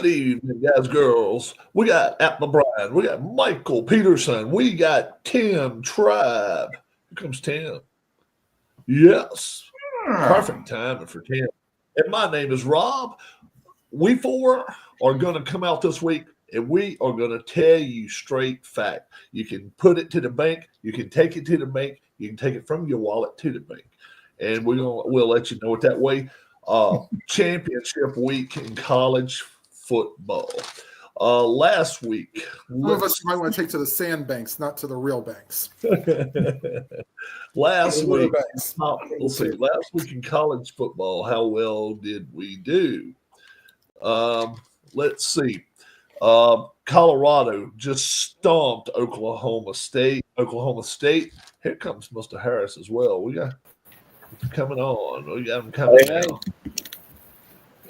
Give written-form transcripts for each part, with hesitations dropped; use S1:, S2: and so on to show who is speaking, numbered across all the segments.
S1: Good evening, guys, girls. We got Atma Bryan. We got Michael Peterson. We got Tim Tribe. Here comes Tim. Yes, perfect timing for Tim. And my name is Rob. We four are going to come out this week and we are going to tell you straight fact. You can put it to the bank. You can take it to the bank. You can take it from your wallet to the bank. And we'll let you know it that way. Championship week in college football. Last week,
S2: some of us might want to take to the sandbanks, not to the real banks.
S1: last week, let's see. Last week in college football, how well did we do? Let's see. Colorado just stomped Oklahoma State. Here comes Mr. Harris as well. We got coming on. We got him coming now.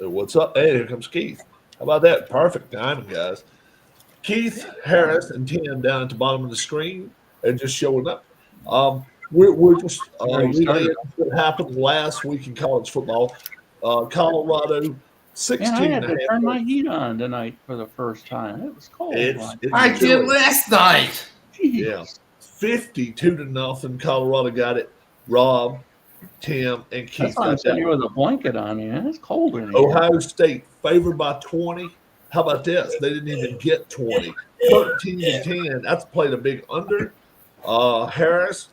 S1: Hey, what's up? Hey, here comes Keith. How about that? Perfect timing, guys. Keith, Harris, and Tim down at the bottom of the screen and just showing up. We're just relaying what happened last week in college football. Colorado, 16.
S3: Man, I had to turn my heat on tonight for the first time. It was cold.
S4: I did last night.
S1: Yeah, 52-0. Colorado got it. Rob, Tim, and Keith.
S3: That's why I'm sitting here with a blanket on you. It's cold in here.
S1: Ohio State favored by 20. How about this? They didn't even get 20. 13-10. That's played a big under. Harris,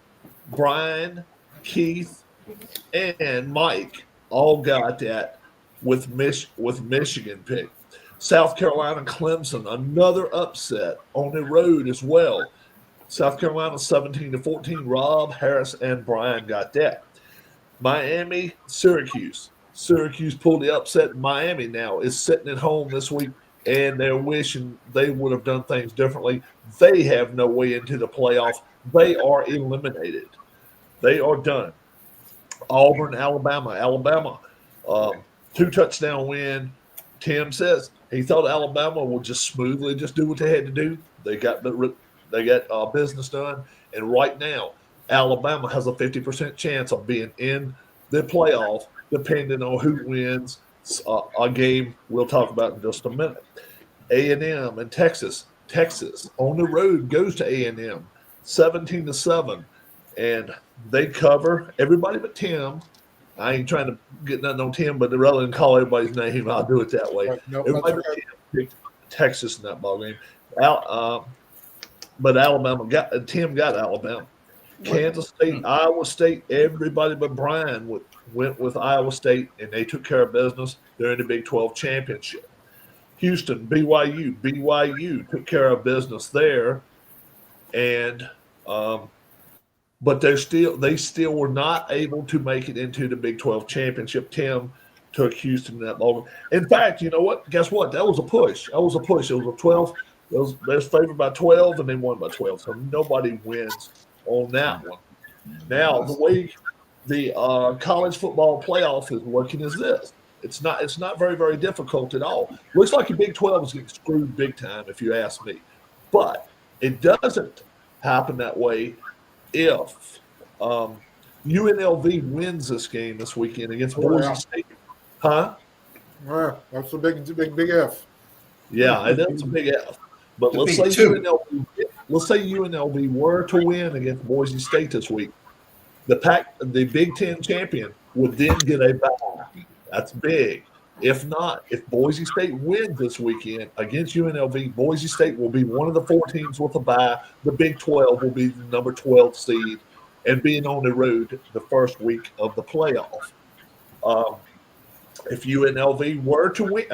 S1: Brian, Keith, and Mike all got that with Michigan pick. South Carolina, Clemson, another upset on the road as well. South Carolina 17-14. Rob, Harris, and Brian got that. Miami, Syracuse. Syracuse pulled the upset. Miami now is sitting at home this week, and they're wishing they would have done things differently. They have no way into the playoff. They are eliminated. They are done. Auburn, Alabama, 2-touchdown win. Tim says he thought Alabama would just smoothly just do what they had to do. They got business done, and right now Alabama has a 50% chance of being in the playoff, depending on who wins a game we'll talk about in just a minute. A&M and Texas on the road goes to A&M, 17-7, and they cover everybody but Tim. I ain't trying to get nothing on Tim, but rather than call everybody's name, I'll do it that way. Everybody but Tim picked Texas in that ball game. But Tim got Alabama. Kansas State, Iowa State, everybody but Brian went with Iowa State, and they took care of business. They're in the Big 12 championship. Houston, BYU took care of business there, and but they still were not able to make it into the Big 12 championship. Tim took Houston in that ball. In fact, you know what? Guess what? That was a push. It was a 12. They was favored by 12, and they won by 12. So nobody wins on that one. Now, the way the college football playoff is working is this. It's not very, very difficult at all. Looks like the Big 12 is getting screwed big time, if you ask me. But it doesn't happen that way if UNLV wins this game this weekend against Boise State. Huh?
S2: Yeah, that's a big F.
S1: Yeah, that's a big F. But let's say UNLV were to win against Boise State this week. The Big Ten champion would then get a bye. That's big. If not, if Boise State wins this weekend against UNLV, Boise State will be one of the 4 teams with a bye. The Big 12 will be the number 12 seed and being on the road the first week of the playoff. If UNLV were to win,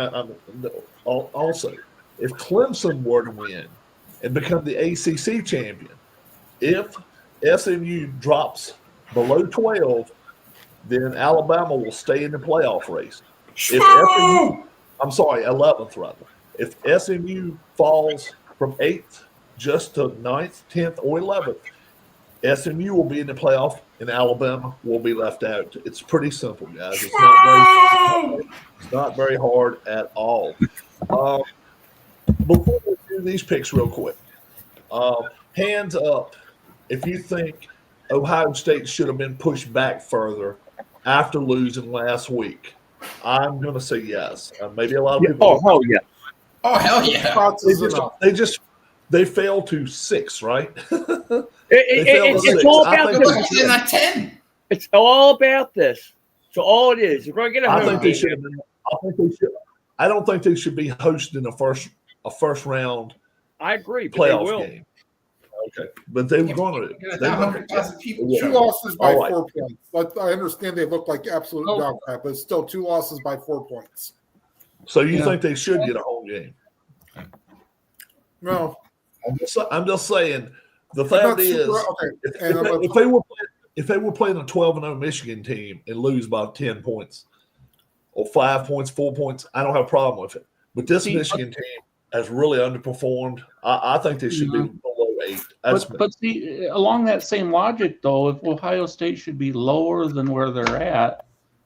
S1: also, if Clemson were to win and become the ACC champion, if SMU drops below 12, then Alabama will stay in the playoff race. If 11th rather. If SMU falls from 8th just to 9th, 10th, or 11th, SMU will be in the playoff and Alabama will be left out. It's pretty simple, guys. It's not very hard at all. Before we do these picks real quick, hands up if you think Ohio State should have been pushed back further after losing last week. I'm going to say yes. Maybe a lot of people.
S3: Oh, yeah.
S4: Oh, hell yeah.
S2: Spots is enough.
S1: They fell to 6, right?
S5: It's all about
S4: They're
S5: this.
S4: in a 10.
S5: It's all about this. So all it is, you're going to get a
S1: I
S5: home
S1: think they
S5: game.
S1: should have been. I don't think they should be hosting a first round
S5: I agree, but they
S1: playoff
S5: will.
S1: game. Okay, but they were going to.
S4: There's
S1: They were
S4: 100,000 people.
S2: Two
S4: show.
S2: losses by
S1: All right.
S2: 4 points. But I understand they look like absolute
S4: Oh.
S2: dog crap, but it's still 2 losses by 4 points.
S1: So you think they should get a home game?
S2: No.
S1: I'm just saying. The
S2: I'm
S1: fact
S2: not
S1: is,
S2: super, okay.
S1: if they were playing a 12-0 Michigan team and lose by 10 points or 5 points, 4 points, I don't have a problem with it. But this Michigan team has really underperformed. I think they should be below 8.
S3: But see, along that same logic, though, if Ohio State should be lower than where they're at,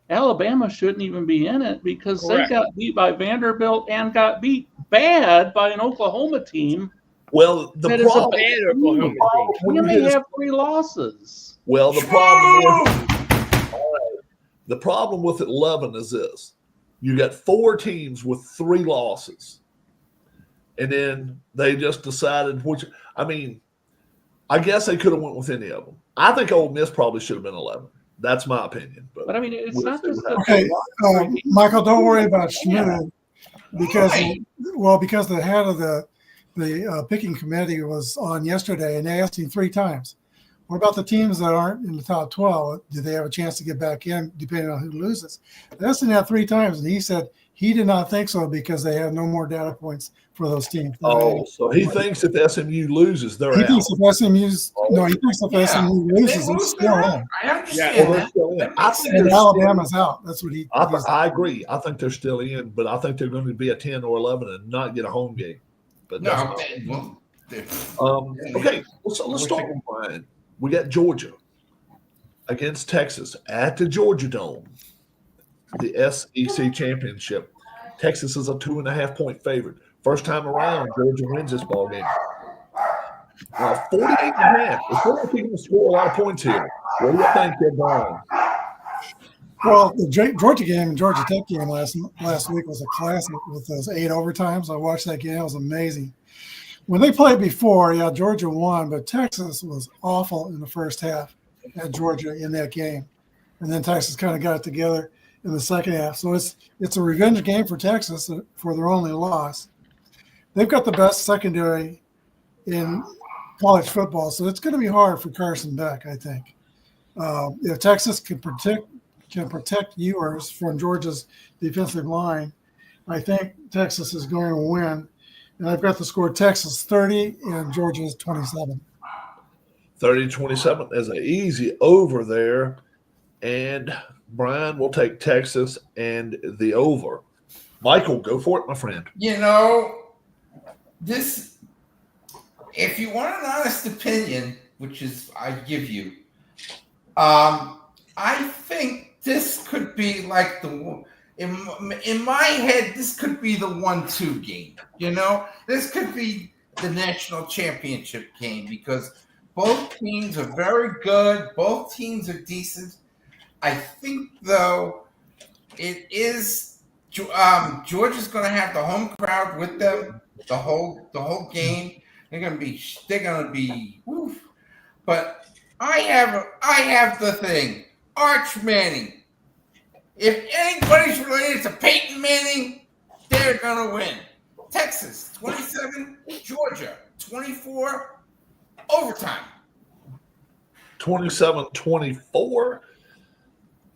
S3: Alabama shouldn't even be in it because
S5: Correct.
S3: they got beat by Vanderbilt and got beat bad by an Oklahoma team.
S1: well, the
S3: That is a
S1: problem,
S5: Bad Oklahoma team.
S1: when
S3: And
S1: you
S3: they
S1: get
S3: have 3 losses.
S1: well, the problem with 11 is this: you got 4 teams with 3 losses, and then they just decided which. I mean, I guess they could have went with any of them. I think Ole Miss probably should have been 11. That's my opinion.
S3: But I mean, it's
S1: we'll
S3: not
S1: see
S3: just
S1: what
S3: that.
S6: Okay, Michael, don't worry about Schmidt because the head of the picking committee was on yesterday, and they asked him 3 times. What about the teams that aren't in the top 12? Do they have a chance to get back in, depending on who loses? They asked him that 3 times, and he said he did not think so because they have no more data points for those teams.
S1: Oh, so he thinks if SMU loses, they're
S6: He
S1: out.
S6: thinks if SMU's no, he thinks if SMU loses,
S4: They
S6: it's
S4: lose,
S6: still
S4: they're
S6: in.
S4: out. I understand
S1: Well, they're
S4: that.
S1: still in.
S4: That
S1: I
S4: makes
S1: think
S6: And
S1: they're
S6: Alabama's out. That's what he.
S1: I agree. I think they're still in, but I think they're going to be a 10 or 11 and not get a home game. But that's
S4: No,
S1: not-
S4: they won't.
S1: okay, so let's start with Brian. We got Georgia against Texas at the Georgia Dome, the SEC championship. Texas is a 2.5-point favorite. First time around, Georgia wins this ball game. 48.5. If we're going to score a lot of points here, what do you think they're going?
S6: Well, the Georgia game and Georgia Tech game last week was a classic with those 8 overtimes. I watched that game; it was amazing. When they played before, yeah, Georgia won, but Texas was awful in the first half at Georgia in that game, and then Texas kind of got it together in the second half. So it's a revenge game for Texas for their only loss. They've got the best secondary in college football, so it's going to be hard for Carson Beck, I think. If Texas can protect Ewers from Georgia's defensive line, I think Texas is going to win. And I've got the score Texas 30 and Georgia's 27.
S1: 30-27 is an easy over there. And Brian will take Texas and the over. Michael, go for it, my friend.
S4: You know, this, if you want an honest opinion, which is I give you, I think this could be like in my head, this could be the 1-2 game. You know, this could be the national championship game because both teams are very good. Both teams are decent. I think, though, it is Georgia's going to have the home crowd with them the whole game. They're going to be. Woof. But I have the thing, Arch Manning. If anybody's related to Peyton Manning, they're going to win. Texas, 27. Georgia, 24. Overtime.
S1: 27-24.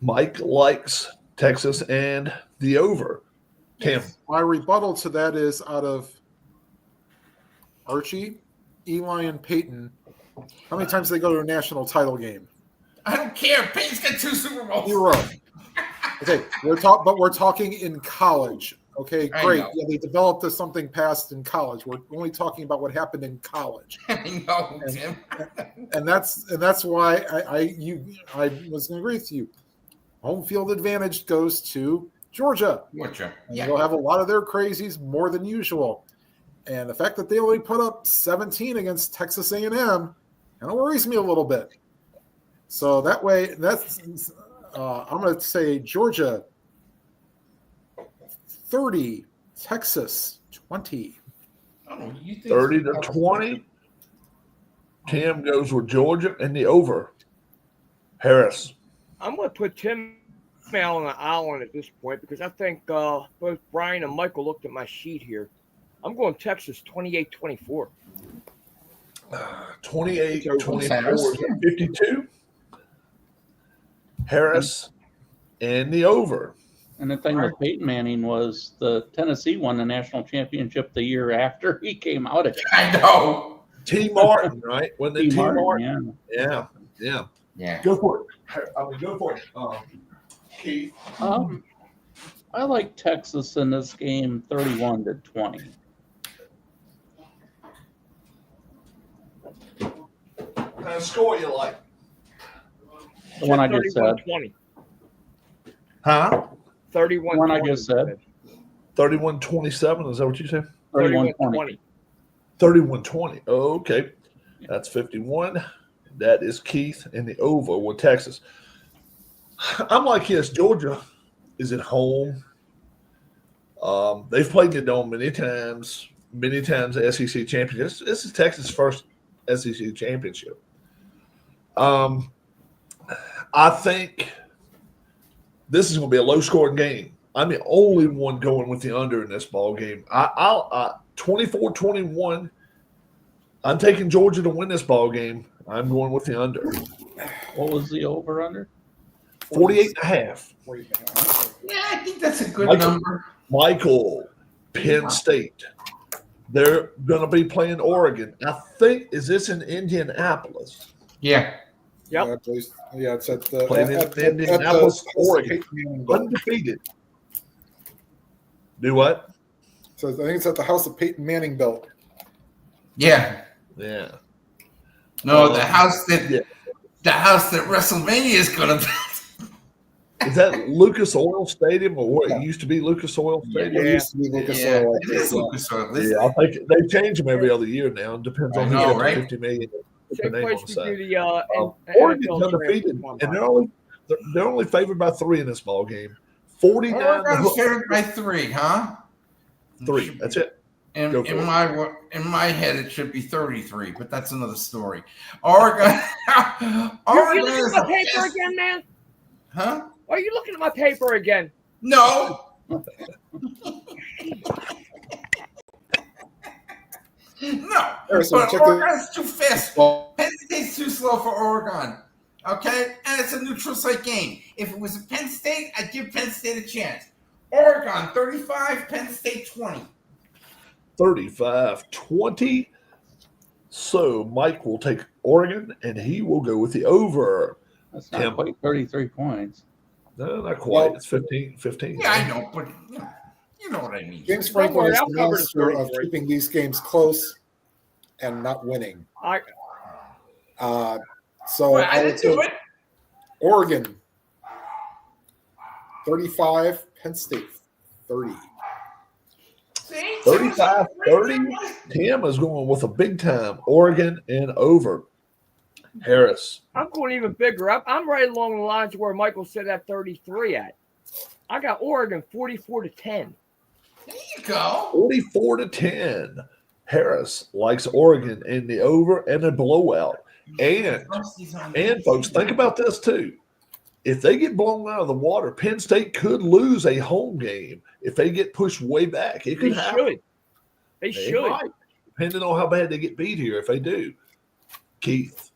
S1: Mike likes Texas and the over. Tim.
S2: My rebuttal to that is out of Archie, Eli, and Peyton. How many times did they go to a national title game?
S4: I don't care. Peyton's got 2 Super Bowls.
S2: 0. Okay, we're talking in college. Okay, great. Yeah, they developed something past in college. We're only talking about what happened in college.
S4: I know, Tim.
S2: and that's why I was going to agree with you. Home field advantage goes to Georgia.
S4: Georgia.
S2: And
S4: Yeah.
S2: they'll have a lot of their crazies more than usual. And the fact that they only put up 17 against Texas A&M kind of worries me a little bit. So that way, I'm going to say Georgia 30, Texas 20.
S4: Oh, you think
S1: 30-20. Tim goes with Georgia and the over. Harris.
S5: I'm going to put Tim on the island at this point because I think both Brian and Michael looked at my sheet here. I'm going Texas 28-24.
S1: 28-24 is 52. Harris and the over.
S3: And the thing with Peyton Manning was the Tennessee won the national championship the year after he came out of it.
S4: I know.
S1: T. Martin, right? Wasn't it T. Martin?
S3: Yeah.
S4: Yeah.
S1: Go for it. Go for it. Keith.
S3: I like Texas in this game 31-20.
S1: What kind of score you like?
S3: The one I just said.
S5: 20.
S1: Huh?
S5: 31.
S3: The one I just said.
S1: 31-27. Is that what you said?
S3: 31-20.
S1: 31-20. Oh, okay. That's 51. That is Keith and the over with Texas. I'm like this. Georgia is at home. They've played the Dome many times the SEC championship. This is Texas' first SEC championship. I think this is going to be a low-scoring game. I'm the only one going with the under in this ball game. I'll 24-21. I'm taking Georgia to win this ball game. I'm going with the under.
S3: What was the over-under?
S1: 48.5.
S4: Yeah, I think that's a good number.
S1: Michael, Penn State. They're going to be playing Oregon. I think, is this in Indianapolis?
S4: Yeah.
S5: Yep.
S2: Yeah, it's at the
S1: Playing in Indianapolis, Oregon. Undefeated. Do what?
S2: So I think it's at the house of Peyton Manning built.
S4: Yeah.
S1: Yeah.
S4: No, the house that WrestleMania is going to be.
S1: Is that Lucas Oil Stadium or what? It used to be Lucas Oil Stadium?
S2: It used to be Lucas
S4: Yeah,
S2: Oil.
S4: it is Lucas Oil.
S1: Yeah, I think they change them every other year now. It depends on who
S4: I know,
S1: gets
S4: right?
S1: the $50 million. Put
S5: Same
S1: their name
S5: place
S1: on
S5: we
S1: the
S5: do
S1: side.
S5: the
S1: Oregon's
S5: NFL
S1: undefeated,
S5: draft.
S1: and they're only favored by 3 in this ball game. 49
S4: Oregon's favored by 3, huh?
S1: 3. That's it.
S4: In
S1: Go for
S4: my head, it should be 33, but that's another story. Oregon.
S5: You looking at my paper again, man?
S4: Huh?
S5: Are you looking at my paper again?
S4: No. No.
S2: Harrison,
S4: But
S2: check
S4: Oregon's too fast. Penn State's too slow for Oregon. Okay? And it's a neutral site game. If it was at Penn State, I'd give Penn State a chance. Oregon 35, Penn State 20.
S1: 35-20. So Mike will take Oregon, and he will go with the over.
S3: That's not quite 33 points.
S1: No, not quite. It's 15.
S4: Yeah, I know, but you know what I mean.
S2: James Franklin is
S5: I'll
S2: the
S5: cover the
S2: master of
S5: 33.
S2: keeping these games close and not winning. So
S4: Well,
S2: I
S4: I
S2: would
S4: didn't do
S2: take
S4: it.
S2: Oregon 35, Penn State 30.
S4: See?
S1: 35-30. Tim is going with a big time Oregon and over. Harris.
S5: I'm going even bigger. I'm right along the lines where Michael said that 33 at. I got Oregon 44-10.
S4: There you go.
S1: 44-10. Harris likes Oregon in the over and a blowout. And folks, think about this too. If they get blown out of the water, Penn State could lose a home game if they get pushed way back. It
S5: They
S1: could happen.
S5: should. They should.
S1: Might, depending on how bad they get beat here. If they do, Keith.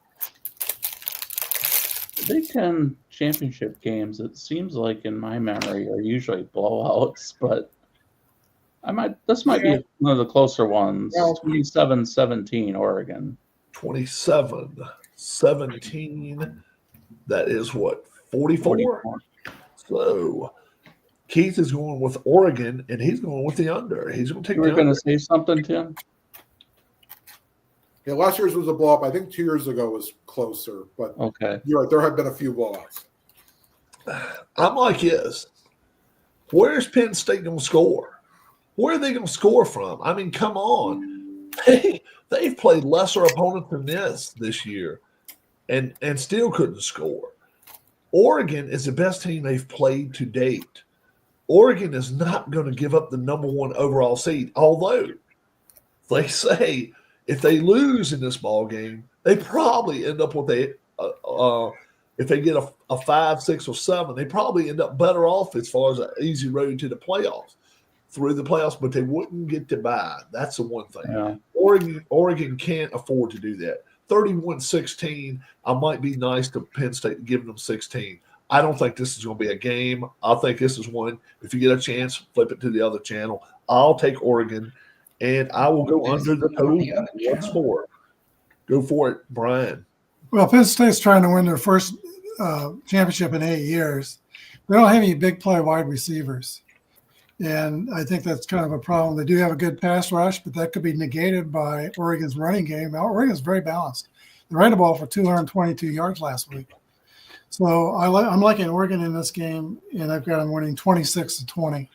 S3: Big Ten championship games, it seems like in my memory, are usually blowouts, but this might be one of the closer ones.
S2: Well,
S3: 27-17 Oregon.
S1: 27-17. That is what? 44? So Keith is going with Oregon, and he's going with the under. He's going to take
S3: You
S1: the
S3: were going
S1: under.
S3: to say something, Tim?
S2: Yeah, last year's was a blow up. I think 2 years ago was closer, but
S3: Okay.
S2: you're right. There have been a few blowouts.
S1: I'm like this. Where's Penn State going to score? Where are they going to score from? I mean, come on. They've played lesser opponents than this year and still couldn't score. Oregon is the best team they've played to date. Oregon is not going to give up the number 1 overall seed, although they say if they lose in this ball game, they probably end up with if they get a 5, 6, or 7, they probably end up better off as far as an easy road to the playoffs, through the playoffs, but they wouldn't get to bye. That's the one thing.
S3: Yeah.
S1: Oregon can't afford to do that. 31-16, I might be nice to Penn State giving them 16. I don't think this is going to be a game. I think this is one, if you get a chance, flip it to the other channel. I'll take Oregon, and I will go under the total once more. Go for it, Brian.
S6: Well, Penn State's trying to win their first championship in 8 years. They don't have any big play wide receivers. And I think that's kind of a problem. They do have a good pass rush, but that could be negated by Oregon's running game. Now, Oregon's very balanced. They ran the ball for 222 yards last week. So I'm liking Oregon in this game, and I've got them winning 26-20.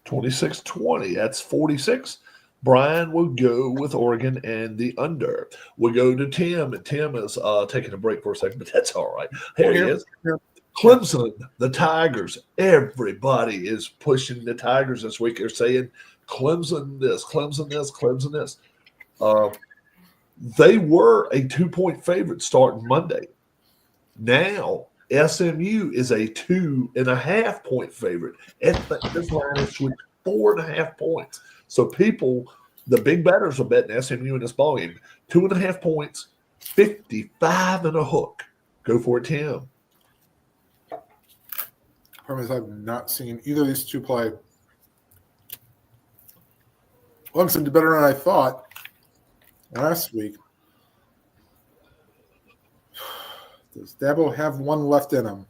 S1: 26-20. That's 46. Brian will go with Oregon and the under. We'll go to Tim, and Tim is taking a break for a second, but that's all right. Here he is. Clemson, the Tigers. Everybody is pushing the Tigers this week. They're saying Clemson this, Clemson this, Clemson this. They were a 2-point favorite starting Monday. Now SMU is a 2.5-point favorite. This line is 4.5 points. So people, the big bettors are betting SMU in this ballgame. 2.5 points, 55 and a hook. Go for it, Tim.
S2: Problem is, I've not seen either of these two play. Clemson did better than I thought last week. Does Dabo have one left in him?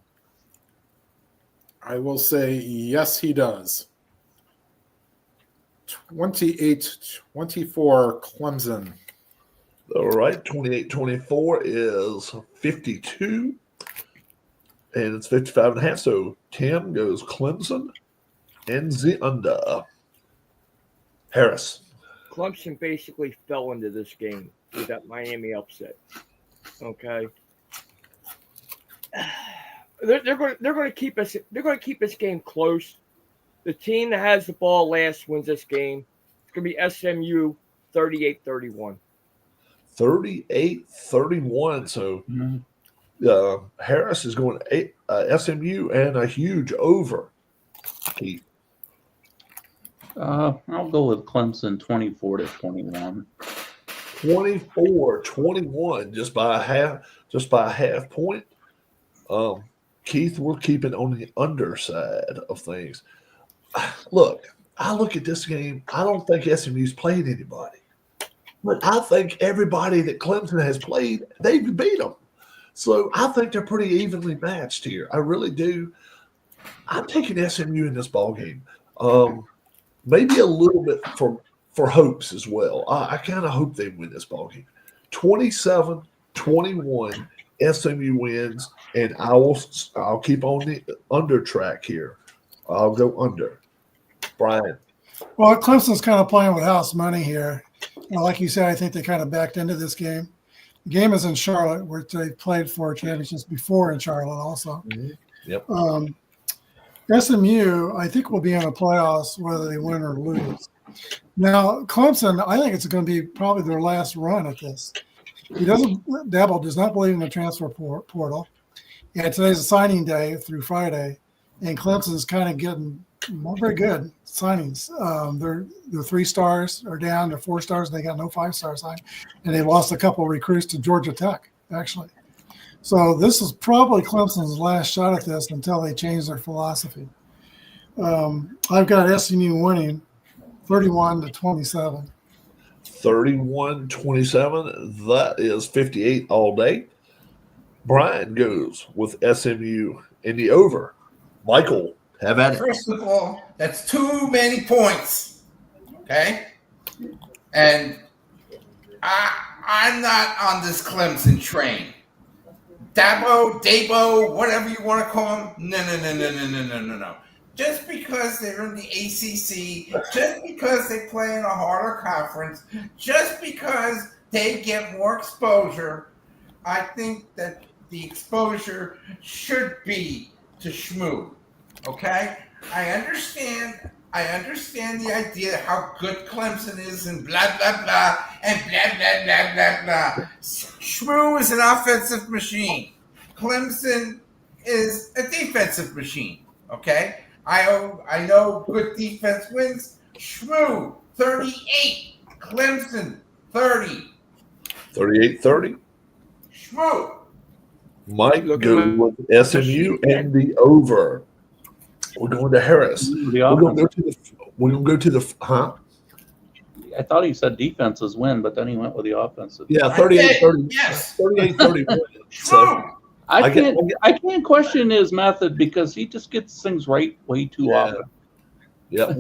S2: I will say yes, he does. 28-24 Clemson.
S1: All right, 28-24 is 52, and it's 55.5. So Tim goes Clemson and the under. Harris.
S5: Clemson basically fell into this game with that Miami upset. Okay. They're going to keep us. They're going to keep this game close. The team that has the ball last wins this game. It's going to be SMU 38-31.
S1: 38-31. So Harris is going SMU and a huge over. Keith.
S3: I'll go with Clemson 24-21.
S1: 24-21, just by a half point. Keith, we're keeping on the underside of things. Look, I look at this game. I don't think SMU's played anybody. But I think everybody that Clemson has played, they've beat them. So I think they're pretty evenly matched here. I really do. I'm taking SMU in this ballgame. Maybe a little bit for hopes as well. I kind of hope they win this ballgame. 27-21, SMU wins, and I'll keep on the under track here. I'll go under. Brian.
S6: Well, Clemson's kind of playing with house money here. Like you said, I think they kind of backed into this game. The game is in Charlotte, where they played for championships before in Charlotte also.
S1: Mm-hmm. Yep.
S6: SMU, I think, will be in the playoffs whether they win or lose. Now, Clemson, I think it's going to be probably their last run at this. Dabo does not believe in the transfer portal. And today's a signing day through Friday, and Clemson's kind of getting very good signings. Their 3 stars are down to 4 stars, and they got no 5-star sign. And they lost a couple of recruits to Georgia Tech, actually. So this is probably Clemson's last shot at this until they change their philosophy. I've got SMU winning 31-27.
S1: 31-27. That is 58 all day. Brian goes with SMU in the over. Michael, have at it.
S4: First of all, that's too many points. Okay? And I'm not on this Clemson train. Dabo, whatever you want to call him. No. Just because they're in the ACC, just because they play in a harder conference, just because they get more exposure, I think that the exposure should be to Shmoo. Okay? I understand the idea how good Clemson is and blah blah blah and blah blah blah blah blah. Shrew is an offensive machine. Clemson is a defensive machine. Okay, I know good defense wins. Shrew 38, Clemson 30.
S1: 38-30.
S4: Shrew.
S1: Mike
S5: Look at
S1: goes
S5: my
S1: with SMU and the over. We're going to Harris.
S3: The
S1: We're going to
S3: offense.
S1: go to the huh?
S3: I thought he said defenses win, but then he went with the offensive.
S1: Yeah,
S4: I did,
S1: 38-30.
S4: yes.
S1: 38-31. So
S4: Shrew.
S3: I
S1: get-
S3: can't question his method because he just gets things right way too
S1: Yeah.
S3: often.
S1: yeah,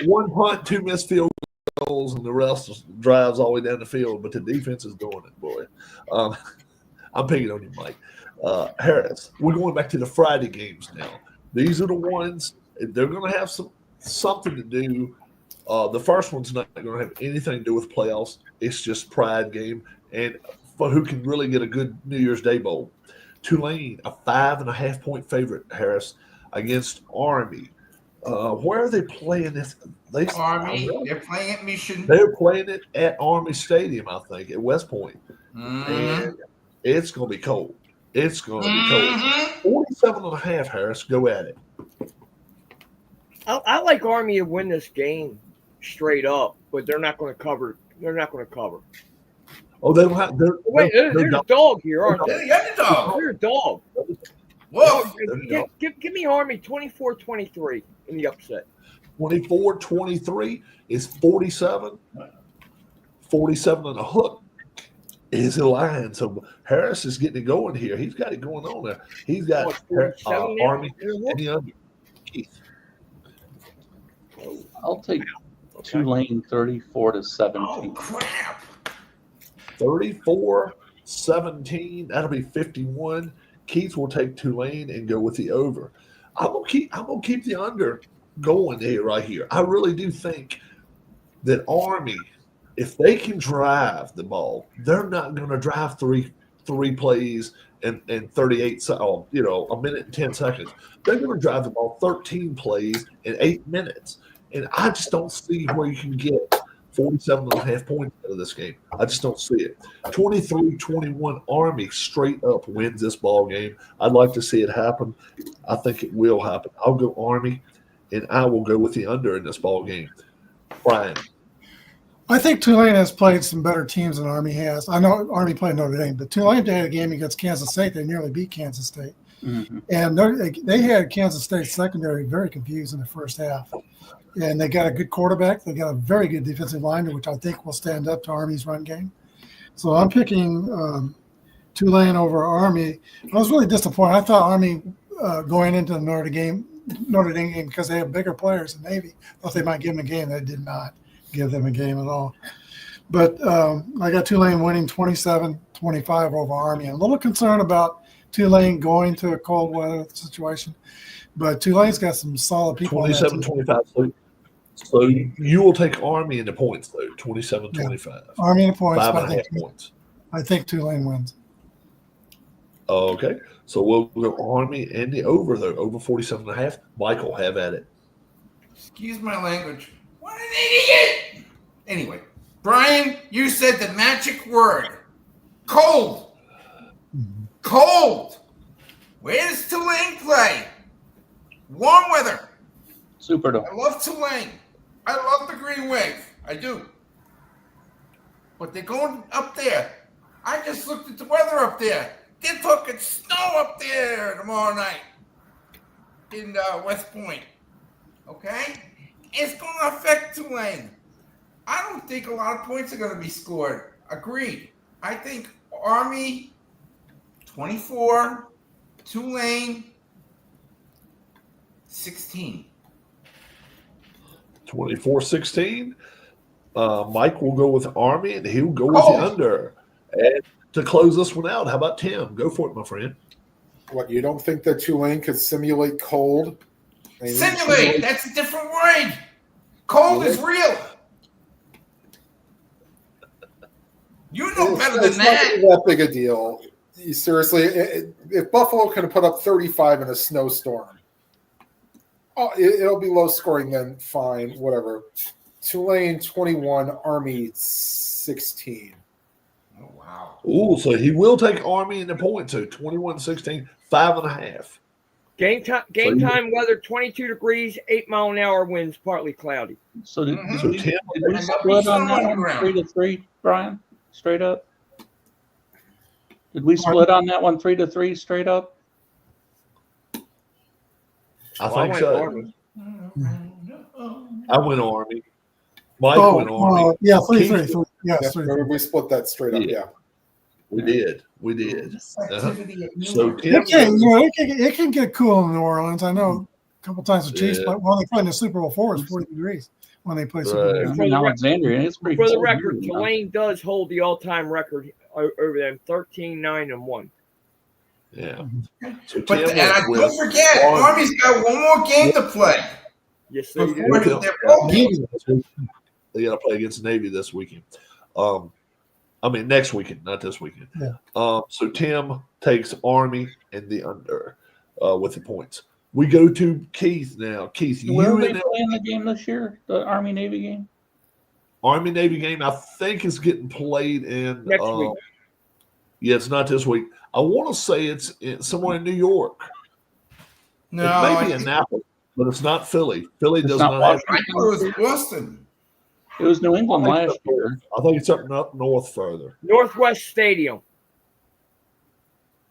S1: one punt, 2 missed field goals, and the rest drives all the way down the field. But the defense is doing it, boy. I'm picking on you, Mike. Harris, we're going back to the Friday games now. These are the ones they're going to have something to do. The first one's not going to have anything to do with playoffs. It's just pride game, and for who can really get a good New Year's Day bowl. Tulane, a 5.5-point favorite, Harris, against Army. Where are they playing this?
S4: Army. They're playing at Mission.
S1: They're playing it at Army Stadium, I think, at West Point.
S4: Mhm.
S1: And it's going to be cold. It's going to be cold.
S4: Mhm.
S1: 47.5, Harris. Go at it.
S5: I like Army to win this game straight up, but they're not going to cover. They're not going to cover.
S1: Oh, they don't have.
S5: Wait,
S1: they're
S5: there's a dog here, aren't
S4: They're
S5: they?
S4: the underdog.
S5: They're a dog.
S4: Whoa.
S5: Give me Army 24-23 in the upset.
S1: 24-23 is 47. 47 and a hook is a line. So Harris is getting it going here. He's got it going on there. He's got
S5: What, 47 now?
S1: Army and the under. Keith.
S3: I'll take Tulane 34-17.
S4: Oh crap.
S1: 34-17. That'll be 51. Keith will take Tulane and go with the over. I'm gonna keep the under going here right here. I really do think that Army, if they can drive the ball, they're not gonna drive three plays and 38 a minute and 10 seconds. They're gonna drive the ball 13 plays in 8 minutes. And I just don't see where you can get 47.5 points out of this game. I just don't see it. 23-21 Army straight up wins this ball game. I'd like to see it happen. I think it will happen. I'll go Army, and I will go with the under in this ball game. Brian.
S6: I think Tulane has played some better teams than Army has. I know Army played Notre Dame, but Tulane had a game against Kansas State. They nearly beat Kansas State.
S3: Mm-hmm.
S6: And they had Kansas State secondary very confused in the first half. And they got a good quarterback. They got a very good defensive line, which I think will stand up to Army's run game. So I'm picking Tulane over Army. I was really disappointed. I thought Army going into the Notre Dame game, because they have bigger players than Navy, thought they might give them a game. They did not give them a game at all. But I got Tulane winning 27-25 over Army. I'm a little concerned about Tulane going to a cold weather situation. But Tulane's got some solid people.
S1: 27-25. So you will take Army in the points, though, 27-25.
S6: Yeah. Army in the points.
S1: 5.5 points.
S6: I think Tulane wins.
S1: Okay. So we'll go Army and the over, though, over 47.5. Michael, have at it.
S4: Excuse my language. What an idiot! Anyway, Brian, you said the magic word. Cold. Cold. Where does Tulane play? Warm weather.
S3: Superdome.
S4: I love Tulane. I love the Green Wave. I do. But they're going up there. I just looked at the weather up there. They're talking snow up there tomorrow night in West Point. Okay? It's going to affect Tulane. I don't think a lot of points are going to be scored. Agreed. I think Army 24, Tulane 16.
S1: 24-16. Mike will go with Army, and he'll go with the under. And to close this one out, how about Tim? Go for it, my friend.
S2: What, you don't think that Tulane could simulate cold?
S4: Simulate. That's a different word. Cold is real. You know better than
S2: It's
S4: that.
S2: not that big a deal. Seriously, if Buffalo can put up 35 in a snowstorm, Oh, it'll be low scoring then. Fine, whatever. Tulane 21, Army 16.
S4: Oh, wow.
S1: Ooh, so he will take Army in the point too. 21-16, 5.5.
S5: Game time weather 22 degrees, 8-mile-an-hour winds, partly cloudy.
S3: So did,
S4: Mhm.
S3: did
S1: So
S3: we,
S1: Tim,
S3: did we
S4: And there'll
S3: split
S4: be
S3: on
S4: snow
S3: that
S4: on the
S3: one
S4: ground.
S3: 3-3, Brian? Straight up? Did we split on that one 3-3 straight up?
S1: I
S5: Well,
S1: think
S5: went
S1: so.
S5: Army.
S1: I went Army. Mike went Army.
S6: Yeah,
S1: Keith-
S6: 3-3. Yes,
S2: Yeah,
S6: 3-3.
S2: we split that straight up.
S1: Yeah.
S2: Yeah.
S1: We did.
S4: Activity at
S1: So
S4: Newark.
S1: Tim,
S6: It can get cool in New Orleans. I know a couple times the Chiefs,
S1: Yeah.
S6: but when they play in the Super Bowl 4, it's 40 degrees when they play Super Bowl.
S1: Right.
S3: I'm in Alexandria, and it's pretty
S5: For the
S3: cold
S5: record,
S3: here, man.
S5: Tulane does hold the all-time record over them, 13-9-1.
S1: yeah. So
S4: But
S1: Tim
S4: and I
S1: went
S4: don't
S1: with
S4: forget,
S1: Army.
S4: Army's got one more game to play.
S5: Yes, they
S4: Before
S5: do.
S4: their bowl game.
S1: They got to play against the Navy this weekend. I mean next weekend, not this weekend.
S6: Yeah.
S1: So Tim takes Army and the under with the points. We go to Keith now. Keith,
S3: Where are
S1: you
S3: they
S1: and
S3: playing the game this year? The Army Navy game?
S1: Army Navy game, I think, is getting played in
S5: Next week.
S1: Yeah, it's not this week. I want to say it's somewhere in New York.
S4: No,
S1: It
S4: I
S1: may be in
S4: think-
S1: Naples, but it's not Philly. Philly
S3: It's
S1: does
S3: not
S1: not have.
S4: I thought it was Boston.
S3: It was New England
S1: I think
S3: last
S1: so.
S3: year.
S1: I think it's up north further.
S5: Northwest Stadium.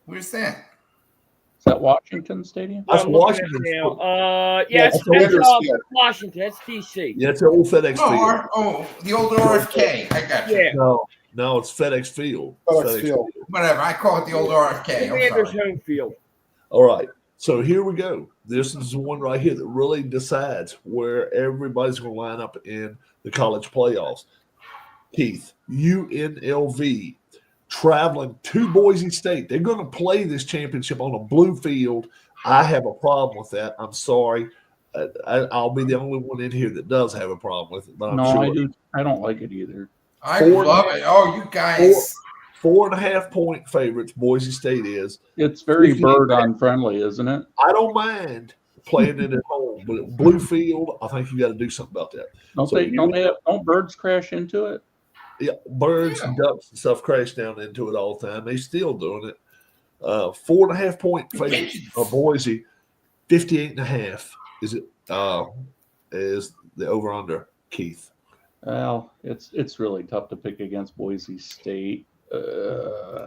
S4: Where's that?
S3: Is that Washington Stadium?
S1: That's
S5: I'm looking at
S1: Washington.
S5: it now.
S1: Yeah,
S5: Yes,
S1: that's
S5: that's
S2: Wethersfield.
S5: Washington. That's DC.
S1: Yeah, it's the old FedEx
S4: No,
S1: Field.
S4: the old RFK. I got you.
S5: Yeah.
S1: No, it's FedEx Field.
S2: FedEx Field.
S4: Whatever. I call it the old RFK. I'm
S5: Commander's
S4: sorry.
S5: home field.
S1: All right. So here we go. This is the one right here that really decides where everybody's going to line up in the college playoffs. Keith, UNLV traveling to Boise State. They're going to play this championship on a blue field. I have a problem with that. I'm sorry. I'll be the only one in here that does have a problem with it. But I'm
S3: No,
S1: sure
S3: I do. I don't like it either.
S4: I
S1: Ford-
S4: love it. Oh, you guys.
S1: 4.5 point favorites. Boise State is.
S3: It's very
S1: 58.
S3: bird unfriendly, isn't it?
S1: I don't mind playing it at home, but at blue field, I think you got to do something about that.
S3: Don't
S1: So
S3: they?
S1: you-
S3: Don't birds crash into it?
S1: Yeah, birds and
S4: Yeah.
S1: ducks and stuff crash down into it all the time. They still doing it. 4.5 point favorite of Boise, 58.5 is it? Is the over under, Keith?
S3: Well, it's really tough to pick against Boise State,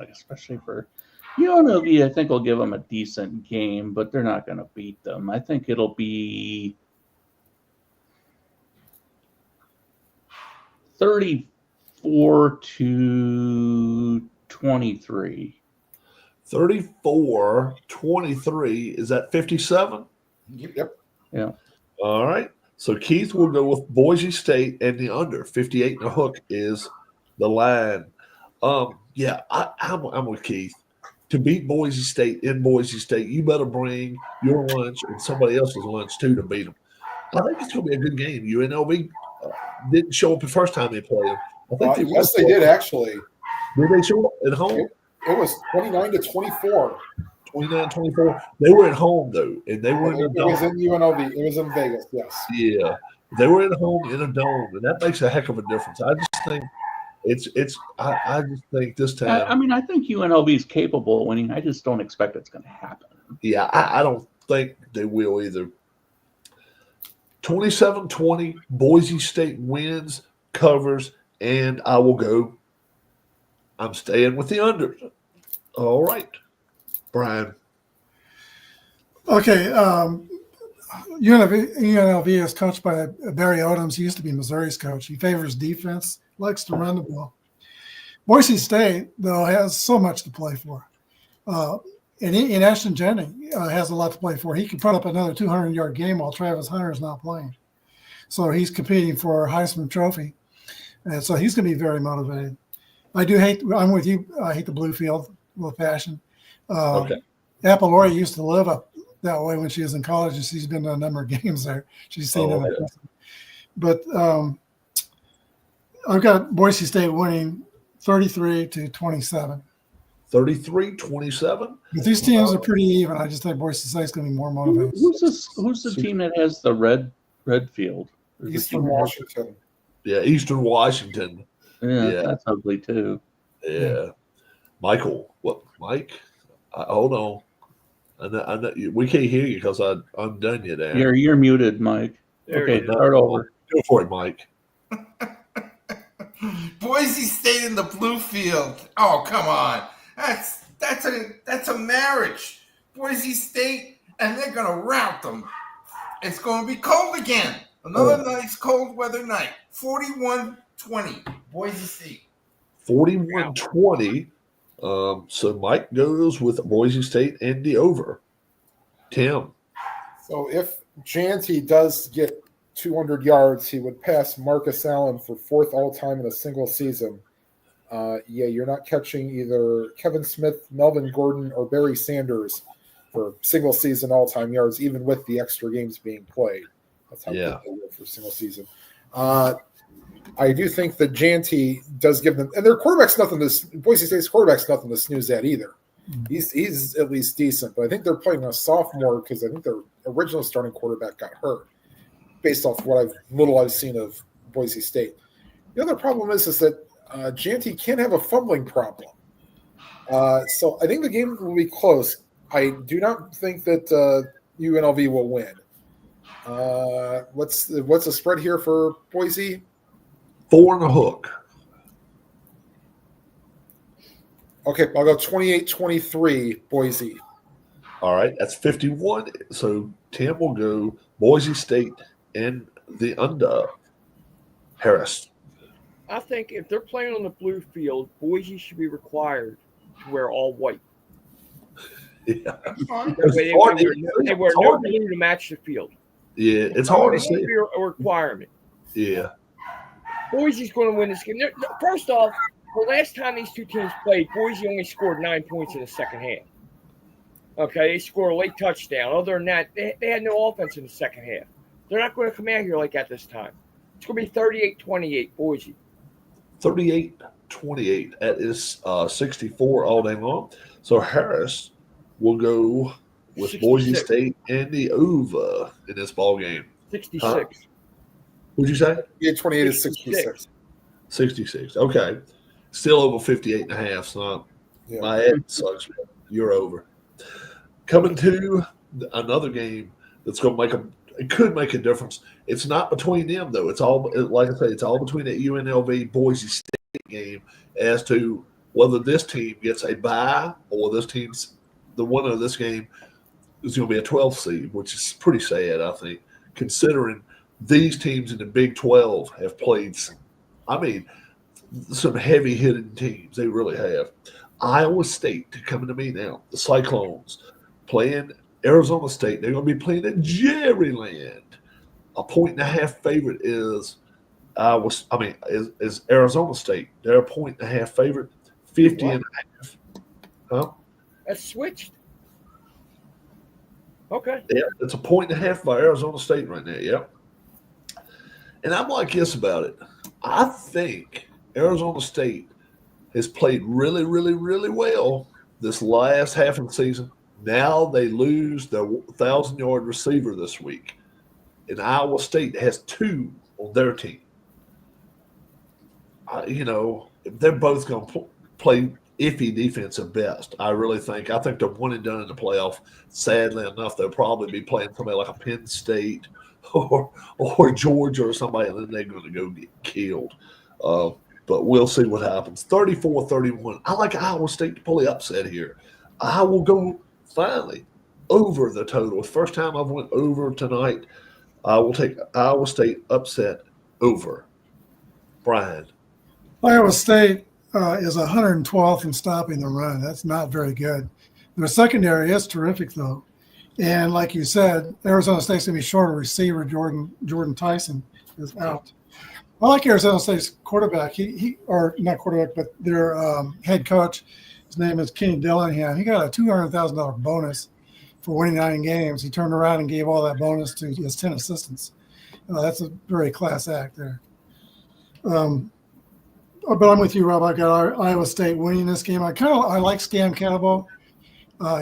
S3: especially for UNLV. I think will give them a decent game, but they're not going to beat them. I think it'll be 34-23.
S1: 34-23. Is that 57?
S2: Yep.
S1: All right. So Keith will go with Boise State and the under. 58 and a hook is the line. Yeah, I'm with Keith. To beat Boise State in Boise State, you better bring your lunch and somebody else's lunch too to beat them. I think it's going to be a good game. UNLV didn't show up the first time they played them. I think
S2: Yes, they did actually.
S1: Did they show up at home?
S2: It was 29-24.
S1: 29-24. They were at home though, and they were in a
S2: It was
S1: dome.
S2: in UNLV. It was in Vegas. Yes.
S1: Yeah, they were at home in a dome, and that makes a heck of a difference. I just think I just think this time.
S3: I mean, I think UNLV is capable of winning. I just don't expect it's going to happen.
S1: Yeah, I don't think they will either. 27-20, Boise State wins, covers, and I will go. I'm staying with the under. All right, Brian.
S6: Okay. UNLV is coached by Barry Odoms. He used to be Missouri's coach. He favors defense, likes to run the ball. Boise State, though, has so much to play for. And Ashton Jennings has a lot to play for. He can put up another 200-yard game while Travis Hunter is not playing. So he's competing for a Heisman Trophy. And so he's going to be very motivated. I'm with you. I hate the blue field with passion.
S1: Okay.
S6: Apple Lori used to live up that way when she was in college, and she's been to a number of games there. She's seen it.
S1: Okay.
S6: But I've got Boise State winning 33-27.
S1: 33-27.
S6: But these teams are pretty even. I just think Boise State's going to be more motivated.
S3: Who's the team that has the red field? There's a
S2: Eastern
S3: team that has-
S2: Washington.
S1: Yeah, Eastern Washington.
S3: Yeah, that's ugly too.
S1: Yeah. Michael, what? Mike? Hold on. I know, we can't hear you because I'm done you there.
S3: You're muted, Mike.
S5: There
S3: Okay,
S5: you go.
S3: start over.
S1: Go for it, Mike.
S4: Boise State in the blue field. Oh, come on. That's a marriage. Boise State, and they're gonna rout them. It's gonna be cold again. Another nice cold weather night. 41-20. Boise State.
S1: 41-20. So Mike goes with Boise State and the over. Tim.
S2: So if Janty does get 200 yards, he would pass Marcus Allen for fourth all-time in a single season. You're not catching either Kevin Smith, Melvin Gordon, or Barry Sanders for single season all-time yards, even with the extra games being played. That's how good they were for single season. I do think that Janty does give them, and their quarterback's nothing to, Boise State's quarterback's nothing to snooze at either. He's at least decent, but I think they're playing a sophomore because I think their original starting quarterback got hurt, based off what I've seen of Boise State. The other problem is that Janty can have a fumbling problem. So I think the game will be close. I do not think that UNLV will win. What's the spread here for Boise?
S1: 4.5.
S2: Okay, I'll go 28-23 Boise.
S1: All right, that's 51. So Tim will go Boise State and the under. Harris.
S5: I think if they're playing on the blue field, Boise should be required to wear all white.
S1: Yeah.
S5: They wear no blue to match the field.
S1: Yeah, it's hard to see.
S5: A requirement.
S1: Yeah.
S5: Boise's going to win this game. First off, the last time these two teams played, Boise only scored 9 points in the second half. Okay, they scored a late touchdown. Other than that, they had no offense in the second half. They're not going to come out here like that this time. It's going to be 38-28, Boise.
S1: 38-28. That is 64 all day long. So Harris will go with
S5: 66.
S1: Boise State and the over in this ball game.
S5: 66.
S1: Huh? What'd you say?
S2: Yeah, 28 is 66.
S1: 66. Okay. Still over 58.5. So my head sucks. You're over. Coming to another game that's going to it could make a difference. It's not between them, though. It's all, like I say, it's all between that UNLV Boise State game as to whether this team gets a bye or the winner of this game is going to be a 12th seed, which is pretty sad, I think, considering these teams in the Big 12 have played some heavy-hitting teams. They really have. Iowa State coming to me now. The Cyclones playing Arizona State. They're going to be playing at Jerryland. A 1.5 favorite is Arizona State. They're a 1.5 favorite. 50.5. Huh?
S5: That's switched. Okay.
S1: Yeah, it's a 1.5 by Arizona State right now. Yep. And I'm like this about it. I think Arizona State has played really, really, really well this last half of the season. Now they lose their 1,000-yard receiver this week. And Iowa State has 2 on their team. They're both going to play iffy defense at best. I really think. I think they're one and done in the playoff. Sadly enough, they'll probably be playing somebody like a Penn State or Georgia or somebody, and then they're going to go get killed. But we'll see what happens. 34-31. I like Iowa State to pull the upset here. I will go finally over the total. It's the first time I've went over tonight. I will take Iowa State upset over. Brian.
S6: Iowa State is 112th in stopping the run. That's not very good. Their secondary is terrific, though. And like you said, Arizona State's going to be short of receiver. Jordan Tyson is out. I like Arizona State's quarterback. He or not quarterback, but their head coach. His name is Kenny Dillingham. He got a $200,000 bonus for winning 9 games. He turned around and gave all that bonus to his 10 assistants. That's a very class act there. but I'm with you, Rob. I got Iowa State winning this game. I like Stan Campbell.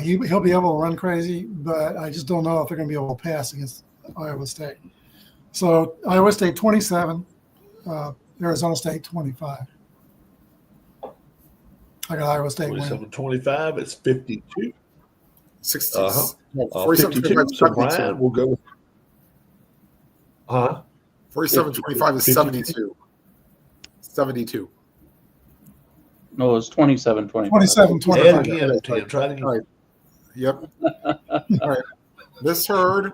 S6: He'll be able to run crazy, but I just don't know if they're going to be able to pass against Iowa State. So Iowa State 27, Arizona State 25. I got Iowa State winning.
S1: 27-25. It's 52.
S2: 60.
S1: No,
S2: 47
S1: 52. So Brian will go.
S2: 47-25 is 72. 72.
S3: No, it's 27-25.
S6: 27-25.
S1: Add again, Tim. Try it again.
S2: All right. Yep. All right. Misheard.